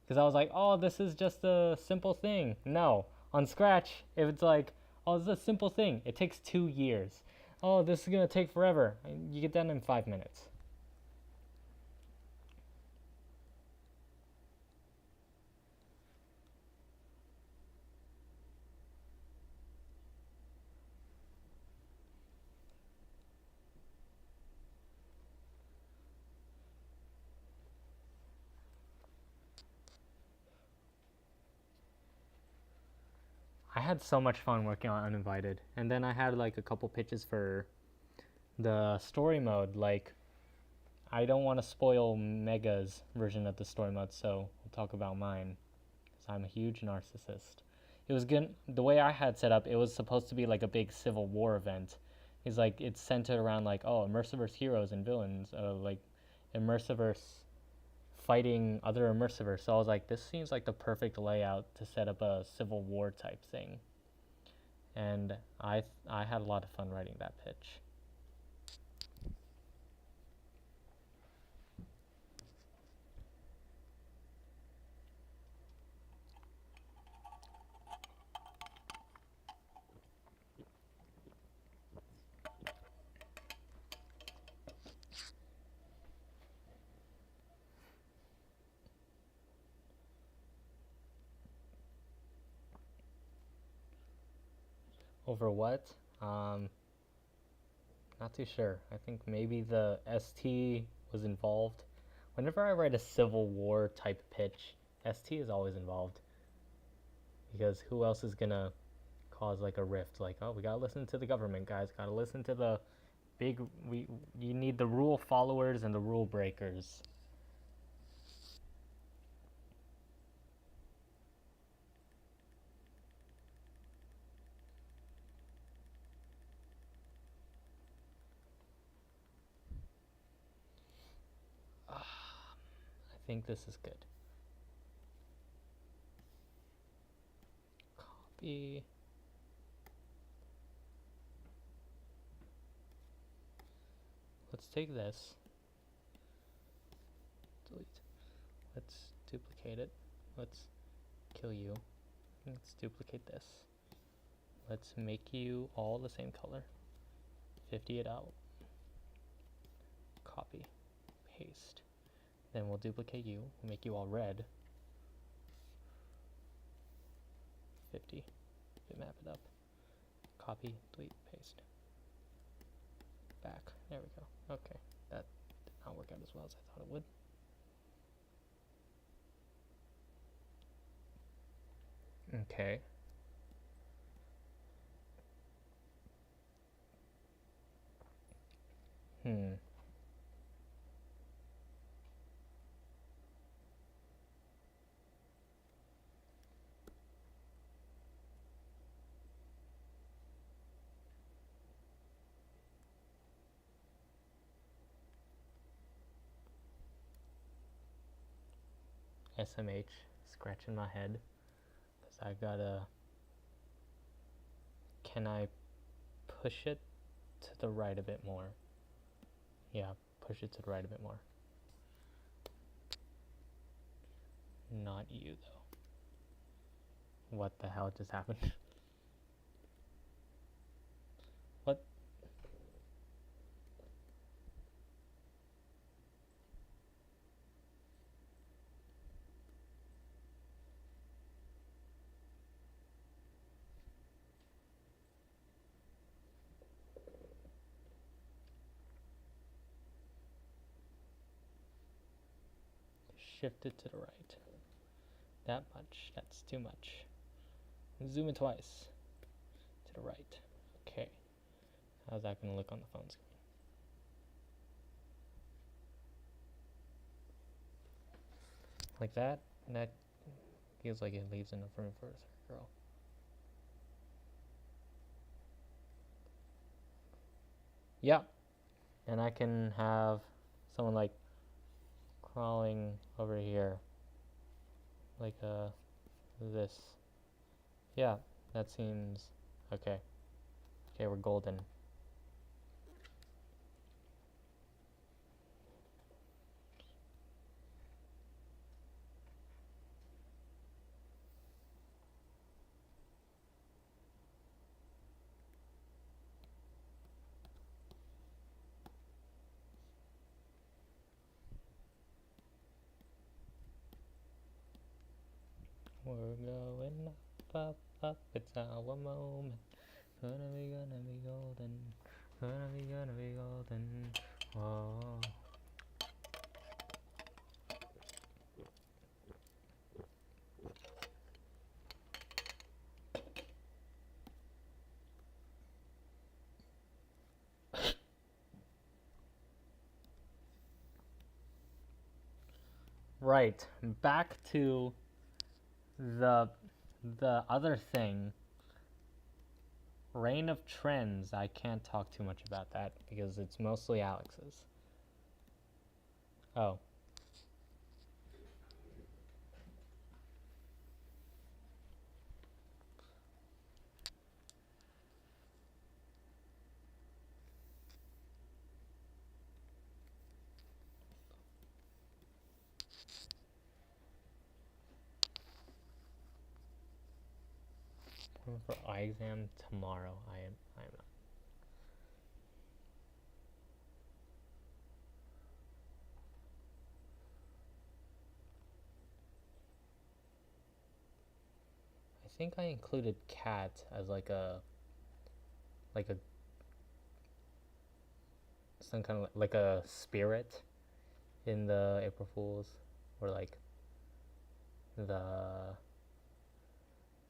because I was like, oh, this is just a simple thing. No, on Scratch, if it's like, oh, this is a simple thing, it takes 2 years. Oh, this is gonna take forever. You get done in 5 minutes. I had so much fun working on Uninvited. And then I had like a couple pitches for the story mode. Like, I don't want to spoil Mega's version of the story mode, so we'll talk about mine. Because I'm a huge narcissist. It was good. The way I had set up, it was supposed to be like a big Civil War event. It's like, it's centered around like, oh, Immersiverse heroes and villains. Like, Immersiverse fighting other Immersiverse. So I was like, this seems like the perfect layout to set up a Civil War type thing. And I had a lot of fun writing that pitch. Over what? Not too sure. I think maybe the ST was involved. Whenever I write a Civil War type pitch, ST is always involved. Because who else is gonna cause like a rift? Like, oh, we gotta listen to the government, guys. Gotta listen to the big. You need the rule followers and the rule breakers. I think this is good. Copy. Let's take this. Delete. Let's duplicate it. Let's kill you. Let's duplicate this. Let's make you all the same color. 50 it out. Copy. Paste. Then we'll duplicate you. We'll make you all red. 50. Bitmap it up. Copy, delete, paste. Back. There we go. Okay. That did not work out as well as I thought it would. Okay. SMH scratching my head because I gotta. Can I push it to the right a bit more? Yeah, push it to the right a bit more. Not you though. What the hell just happened? What? Shift it to the right. That much. That's too much. Zoom it twice. To the right. Okay. How's that going to look on the phone screen? Like that? That feels like it leaves enough room for a circle. Yeah. And I can have someone like crawling over here. Like this. Yeah, that seems okay. Okay, we're golden. We're going up, up, it's our moment. Gonna be golden. Gonna be golden. Oh. Right, back to the other thing. Reign of Trends. I can't talk too much about that because it's mostly Alex's. Oh. For eye exam tomorrow. I am not. I think I included cat as like a some kind of like a spirit in the April Fools, or like the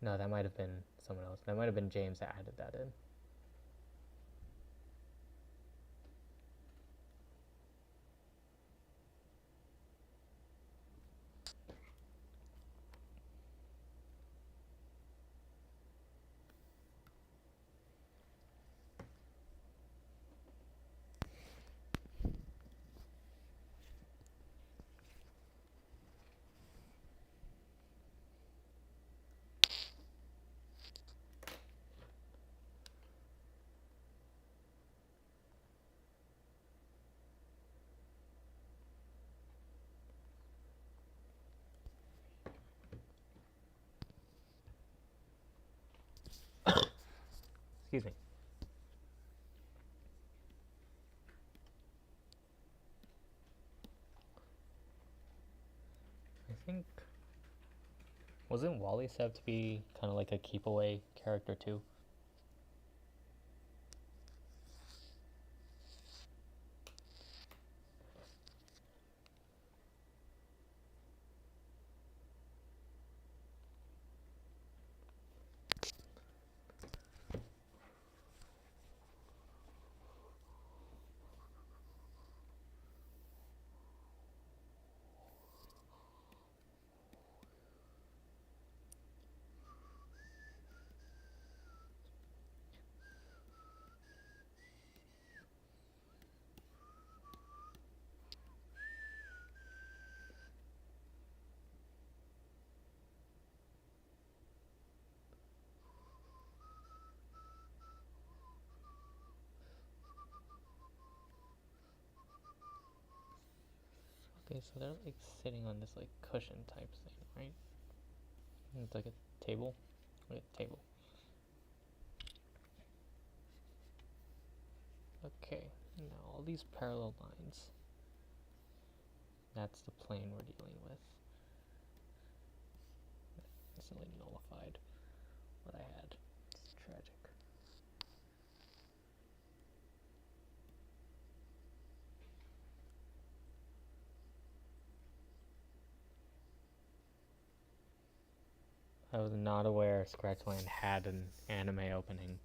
no, that might have been someone else. That might have been James that added that in. Excuse me. I think wasn't Wally set to be kind of like a keep away character too? Okay, so they're like sitting on this like cushion type thing, right? It's like a table. Like a table. Okay, now all these parallel lines. That's the plane we're dealing with. Instantly nullified what I had. It's tragic. I was not aware Scratchland had an anime opening.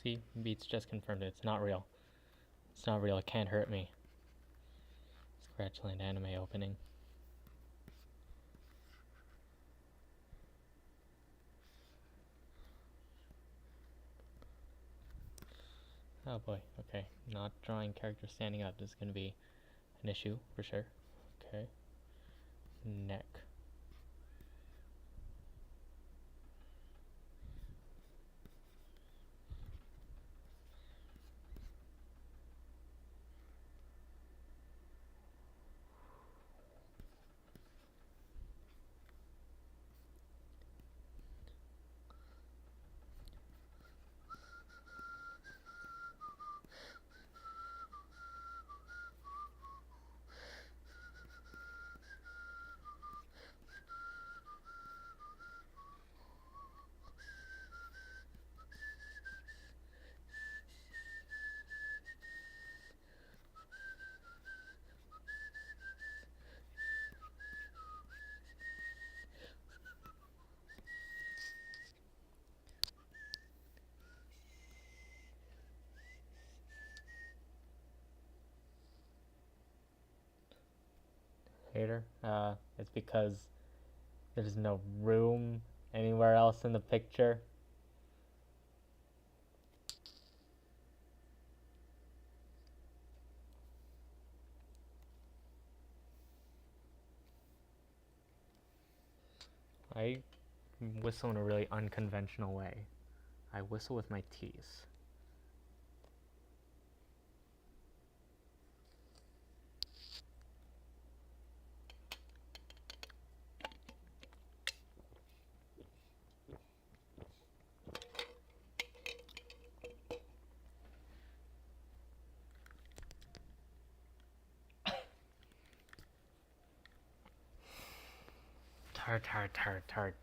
See, Beats just confirmed it. It's not real. It's not real. It can't hurt me. Scratchland anime opening. Oh boy, okay. Not drawing characters standing up. This is going to be an issue for sure. Okay. Neck. Hater. It's because there's no room anywhere else in the picture. I whistle in a really unconventional way. I whistle with my T's.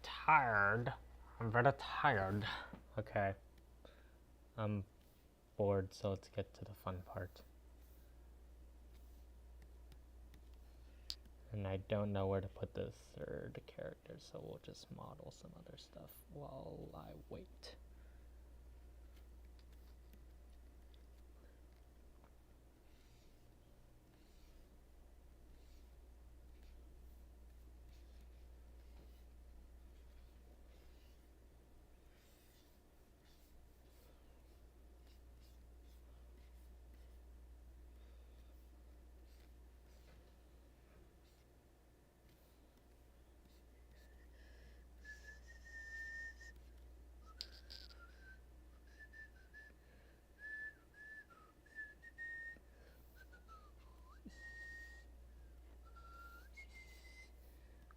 Tired. I'm very tired. Okay. I'm bored, so let's get to the fun part. And I don't know where to put the third character, so we'll just model some other stuff while I wait.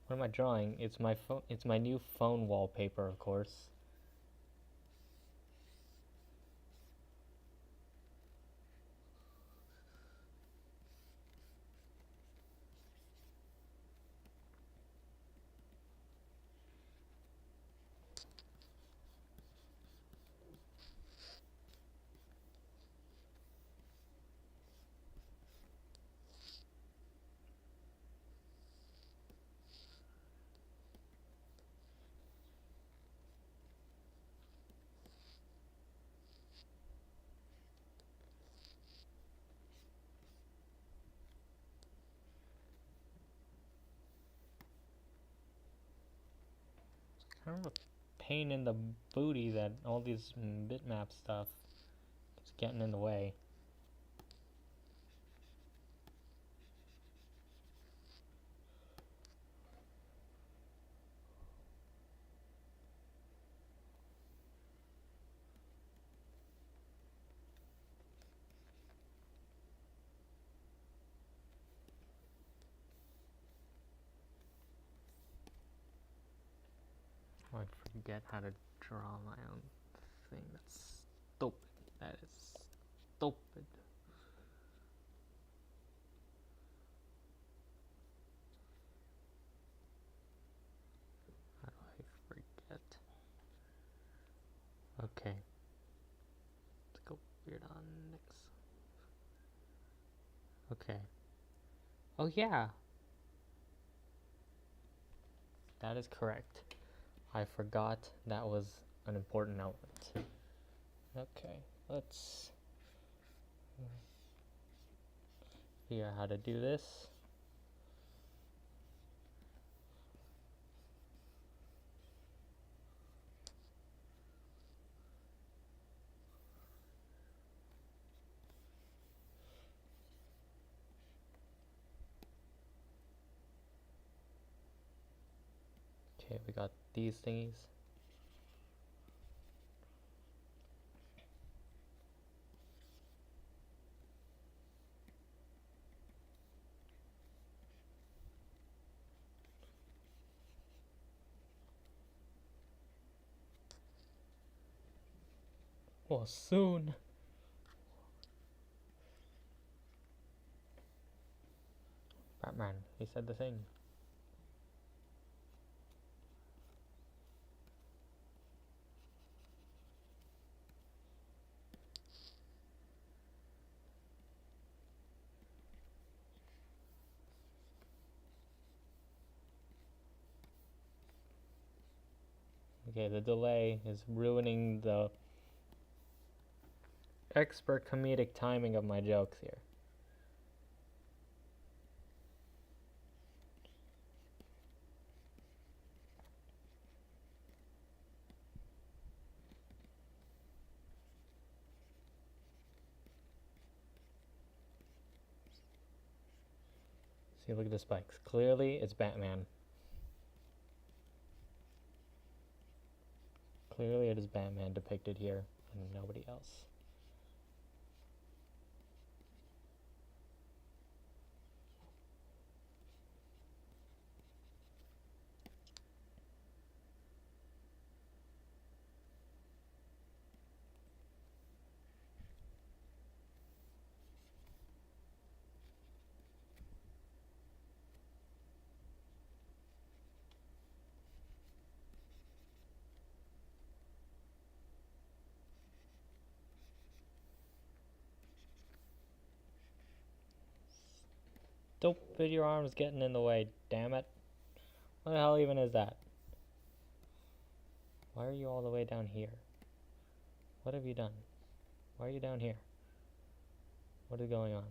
What am I drawing? It's my phone. It's my new phone wallpaper, of course. Kind of a pain in the booty that all these bitmap stuff is getting in the way. I forget how to draw my own thing. That's stupid. That is stupid. How do I forget? Okay. Let's go weird on next. Okay. Oh yeah. That is correct. I forgot that was an important element. Okay, let's figure out how to do this. Okay, we got these thingies. Well, soon. Batman, he said the thing. Okay, the delay is ruining the expert comedic timing of my jokes here. See, look at the spikes. Clearly, it's Batman. Clearly, it is Batman depicted here, and nobody else. Stupid, your arm's getting in the way, damn it. What the hell even is that? Why are you all the way down here? What have you done? Why are you down here? What is going on?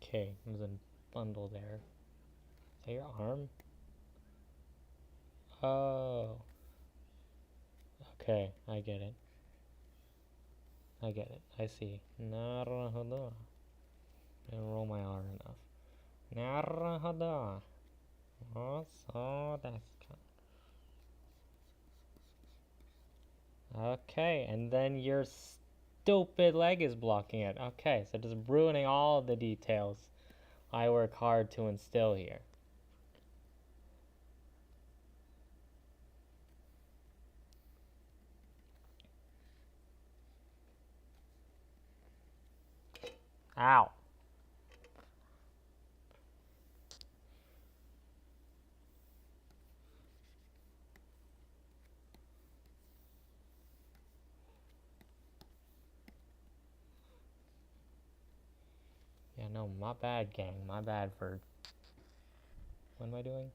Okay, there's a bundle there. Is that your arm? Oh. Okay, I get it. I get it. I see. Naruhodo. I didn't roll my R enough. Naruhodo. Oh, so that's okay, and then your stupid leg is blocking it. Okay, so just ruining all the details I work hard to instill here. Ow. Yeah, no, my bad, gang. My bad for... What am I doing?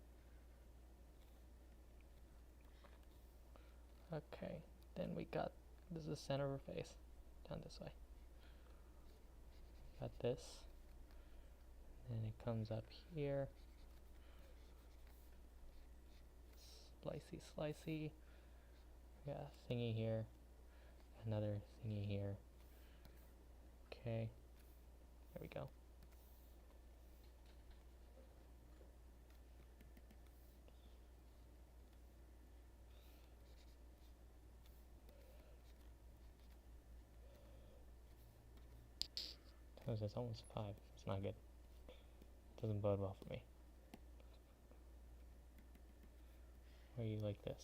Okay, then we got... This is the center of her face. Down this way. Got this. Then it comes up here. Slicey, slicey. Yeah, thingy here. Another thingy here. Okay. There we go. It's almost 5. It's not good. It doesn't bode well for me. Are you like this?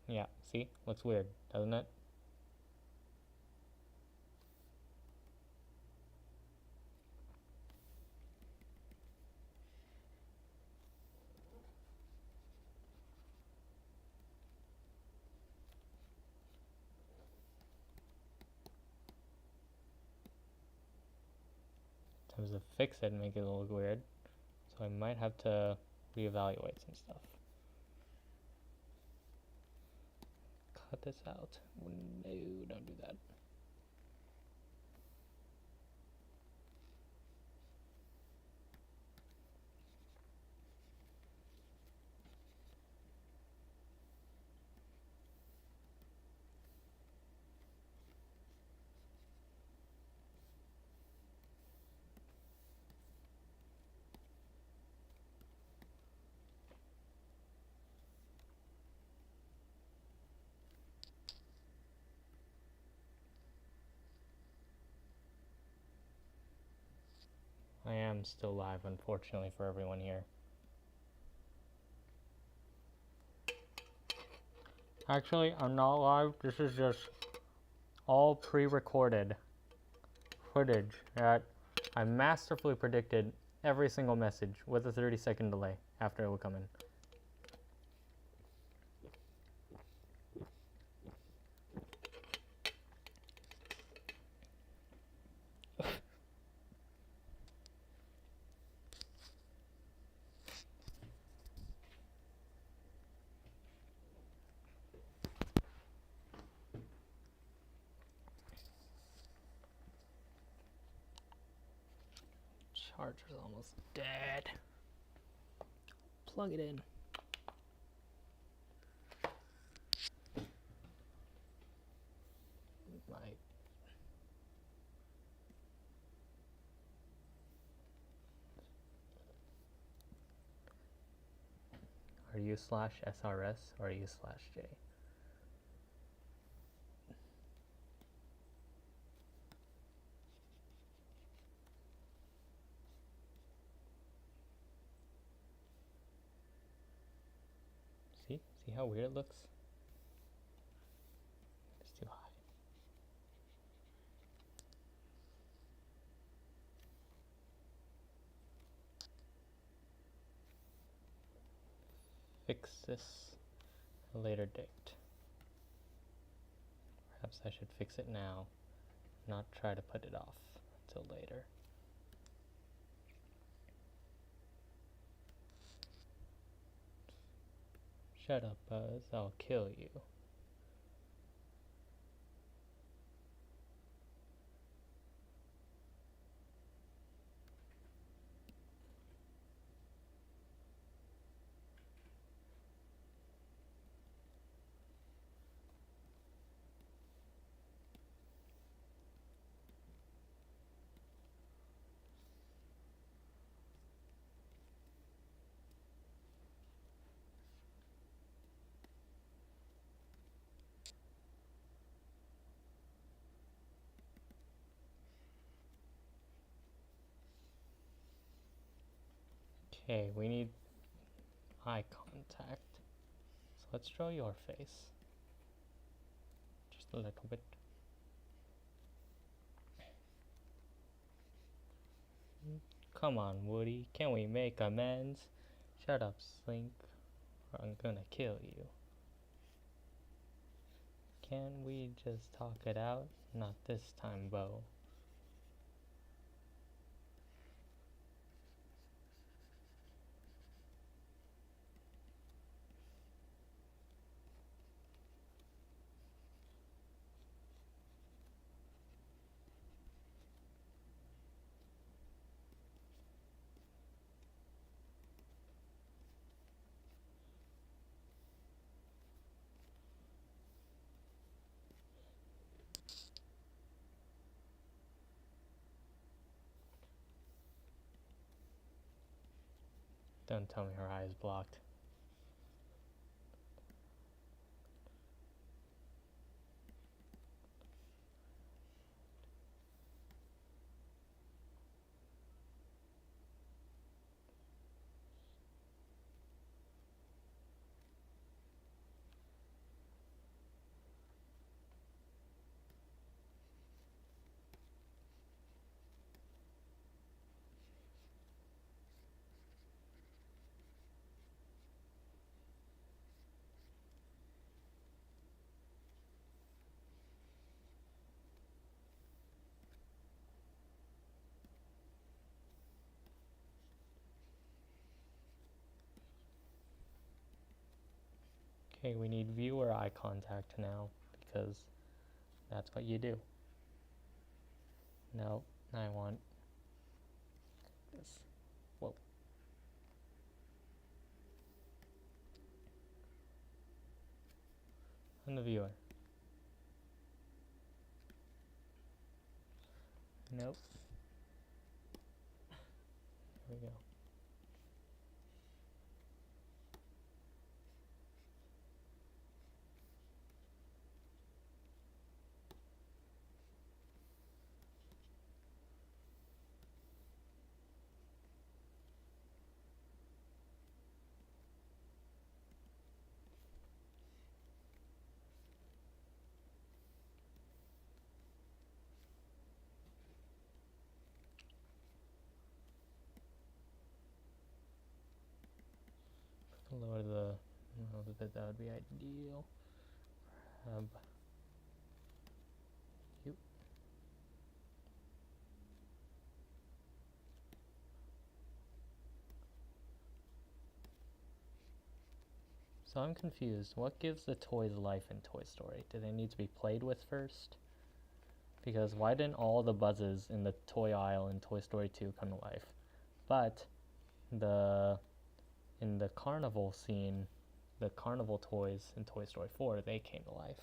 Yeah, see? Looks weird, doesn't it? In terms of fix it and make it look weird. So I might have to reevaluate some stuff. Cut this out. No, don't do that. I am still live, unfortunately, for everyone here. Actually, I'm not live. This is just all pre-recorded footage that I masterfully predicted every single message with a 30-second delay after it would come in. Charger's almost dead. Plug it in. Are you /SRS or are you /J? See how weird it looks? It's too high. Fix this at a later date. Perhaps I should fix it now, not try to put it off until later. Shut up, Buzz, I'll kill you. Okay, we need eye contact. So let's draw your face. Just a little bit. Come on, Woody, can we make amends? Shut up, Slink, or I'm gonna kill you. Can we just talk it out? Not this time, Bo. Don't tell me her eye is blocked. Okay, we need viewer eye contact now, because that's what you do. No, I want this. Whoa. And the viewer. Nope. Here we go. Lower the bit, that would be ideal. You. So I'm confused. What gives the toys life in Toy Story? Do they need to be played with first? Because why didn't all the buzzes in the toy aisle in Toy Story 2 come to life? But in the carnival scene, the carnival toys in Toy Story 4, they came to life.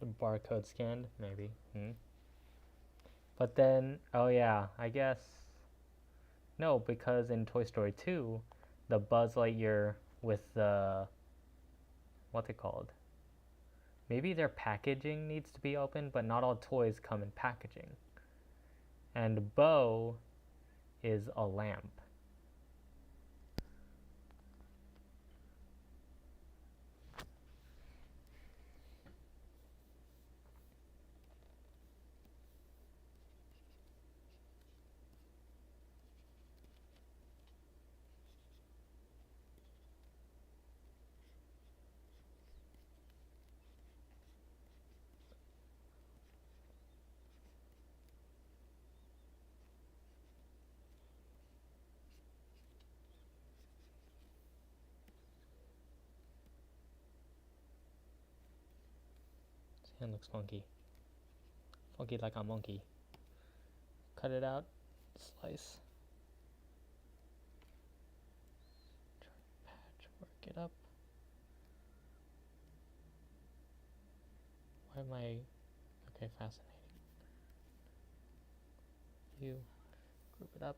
The barcode scanned, maybe. But then, oh yeah, I guess. No, because in Toy Story 2, the Buzz Lightyear with the. What's it called? Maybe their packaging needs to be opened, but not all toys come in packaging. And Bo is a lamp. His hand looks funky. Funky like a monkey. Cut it out. Slice. Work it up. Why am I... Okay, fascinating. You group it up.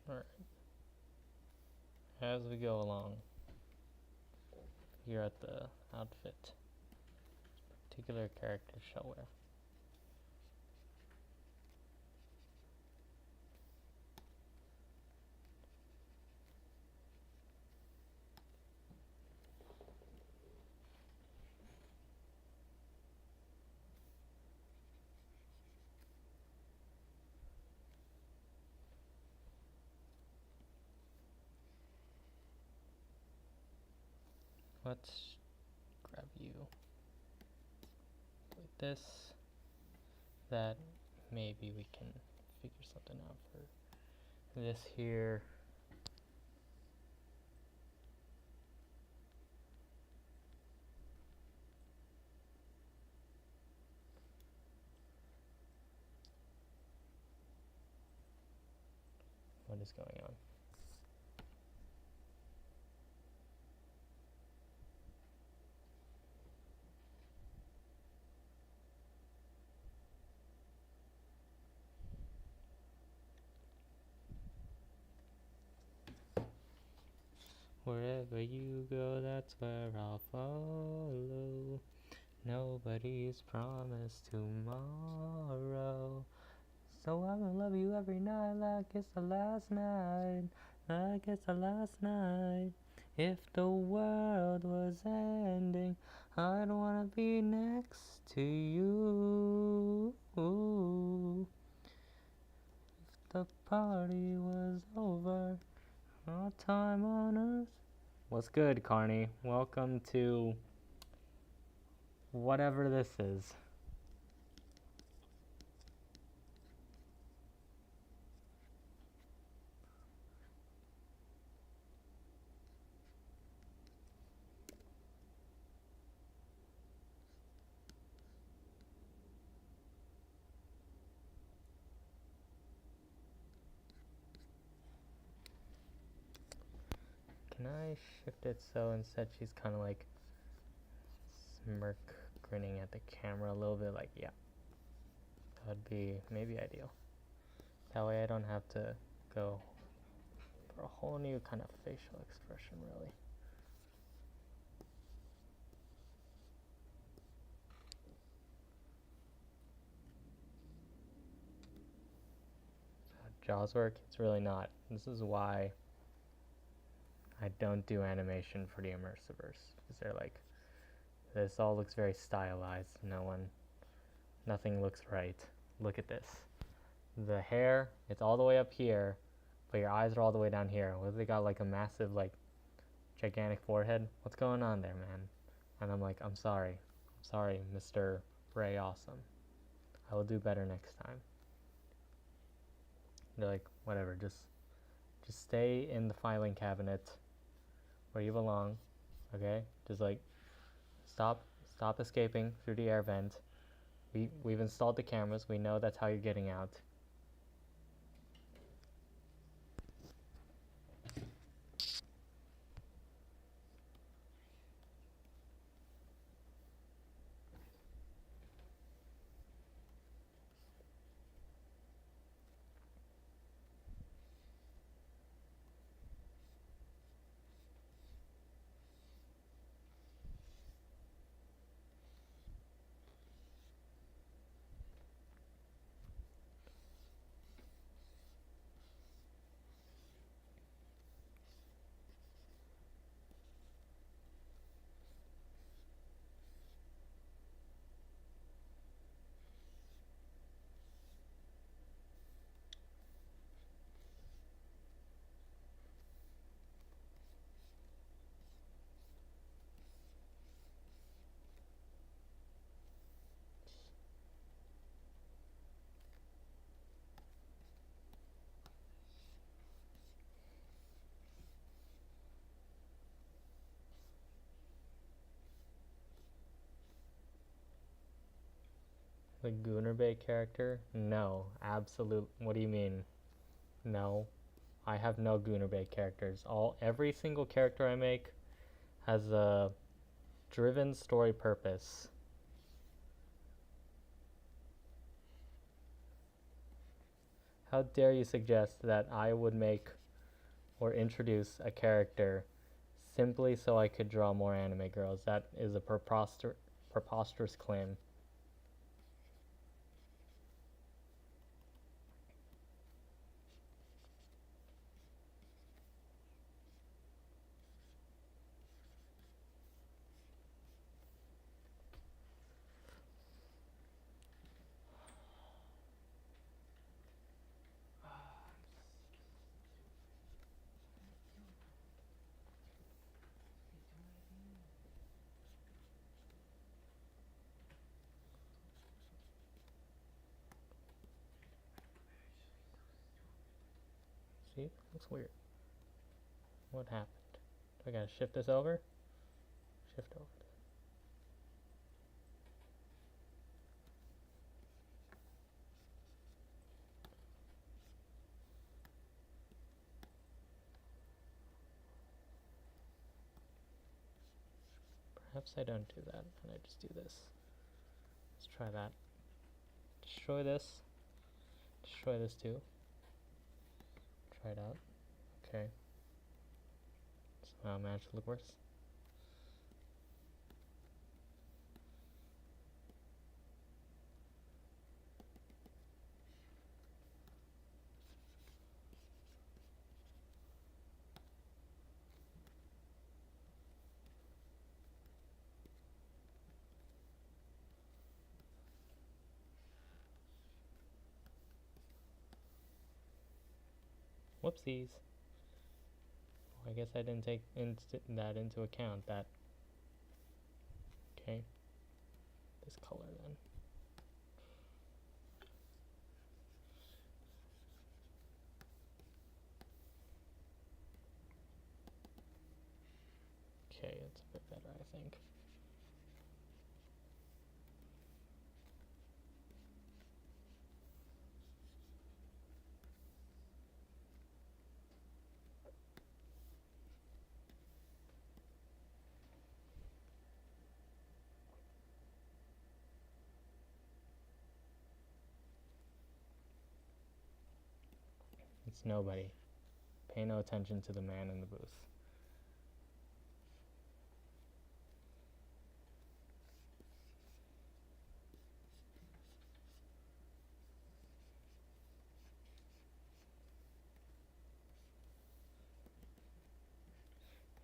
Alright. As we go along, here at the outfit, particular character shall wear. Let's grab you like this. That maybe we can figure something out for this here. What is going on? Wherever you go, that's where I'll follow. Nobody's promised tomorrow. So I will love you every night like it's the last night. Like it's the last night. If the world was ending, I'd wanna be next to you. If the party was over, our time on earth. What's good, Carney? Welcome to whatever this is. Can I shift it so instead she's kind of like smirk grinning at the camera a little bit, like, yeah, that would be maybe ideal. That way I don't have to go for a whole new kind of facial expression, really. Jaws work, it's really not. This is why I don't do animation for the Immersiverse, because they're like, this all looks very stylized. Nothing looks right. Look at this. The hair, it's all the way up here, but your eyes are all the way down here. What, they got like a massive, like, gigantic forehead? What's going on there, man? And I'm like, I'm sorry, Mr. Ray Awesome. I will do better next time. They're like, whatever, just stay in the filing cabinet where you belong, okay? Just like, stop escaping through the air vent. We've installed the cameras. We know that's how you're getting out. The Gunnar Bay character? No, absolute. What do you mean? No, I have no Gunnar Bay characters. Every single character I make has a driven story purpose. How dare you suggest that I would make or introduce a character simply so I could draw more anime girls? That is a preposterous claim. See? Looks weird. What happened? Do I gotta shift this over? Shift over. Perhaps I don't do that, and I just do this. Let's try that. Destroy this. Destroy this too. Try it out. Okay. Somehow I managed to look worse. Whoopsies. I guess I didn't take that into account. That. Okay. This color then. Okay, it's a bit better, I think. It's nobody. Pay no attention to the man in the booth.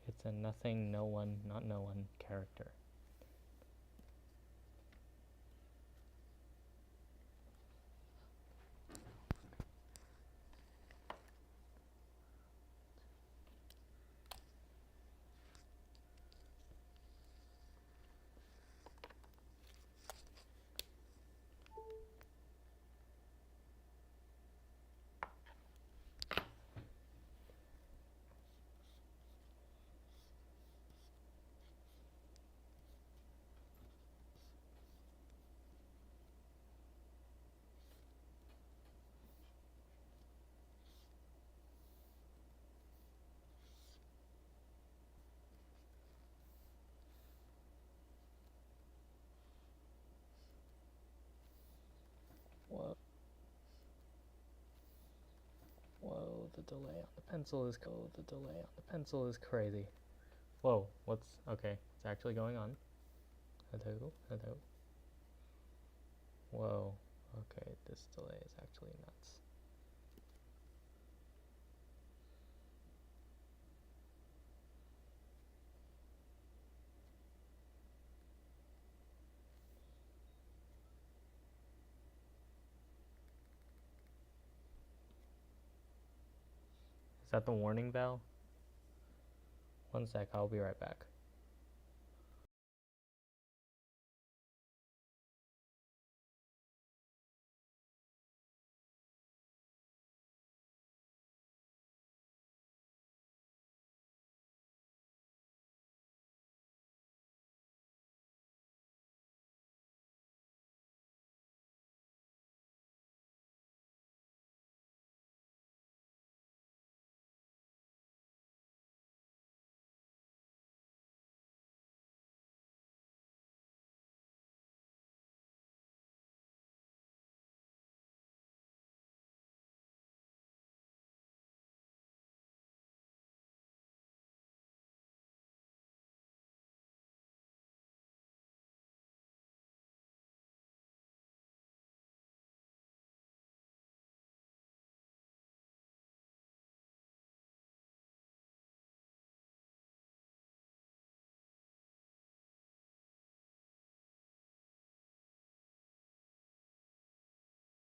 It's a nothing, no one, not no one character. Whoa. Whoa, the delay on the pencil is crazy. Whoa, what's okay, it's actually going on. Hello, hello. Whoa, okay, this delay is actually nuts. Is that the warning bell? One sec, I'll be right back.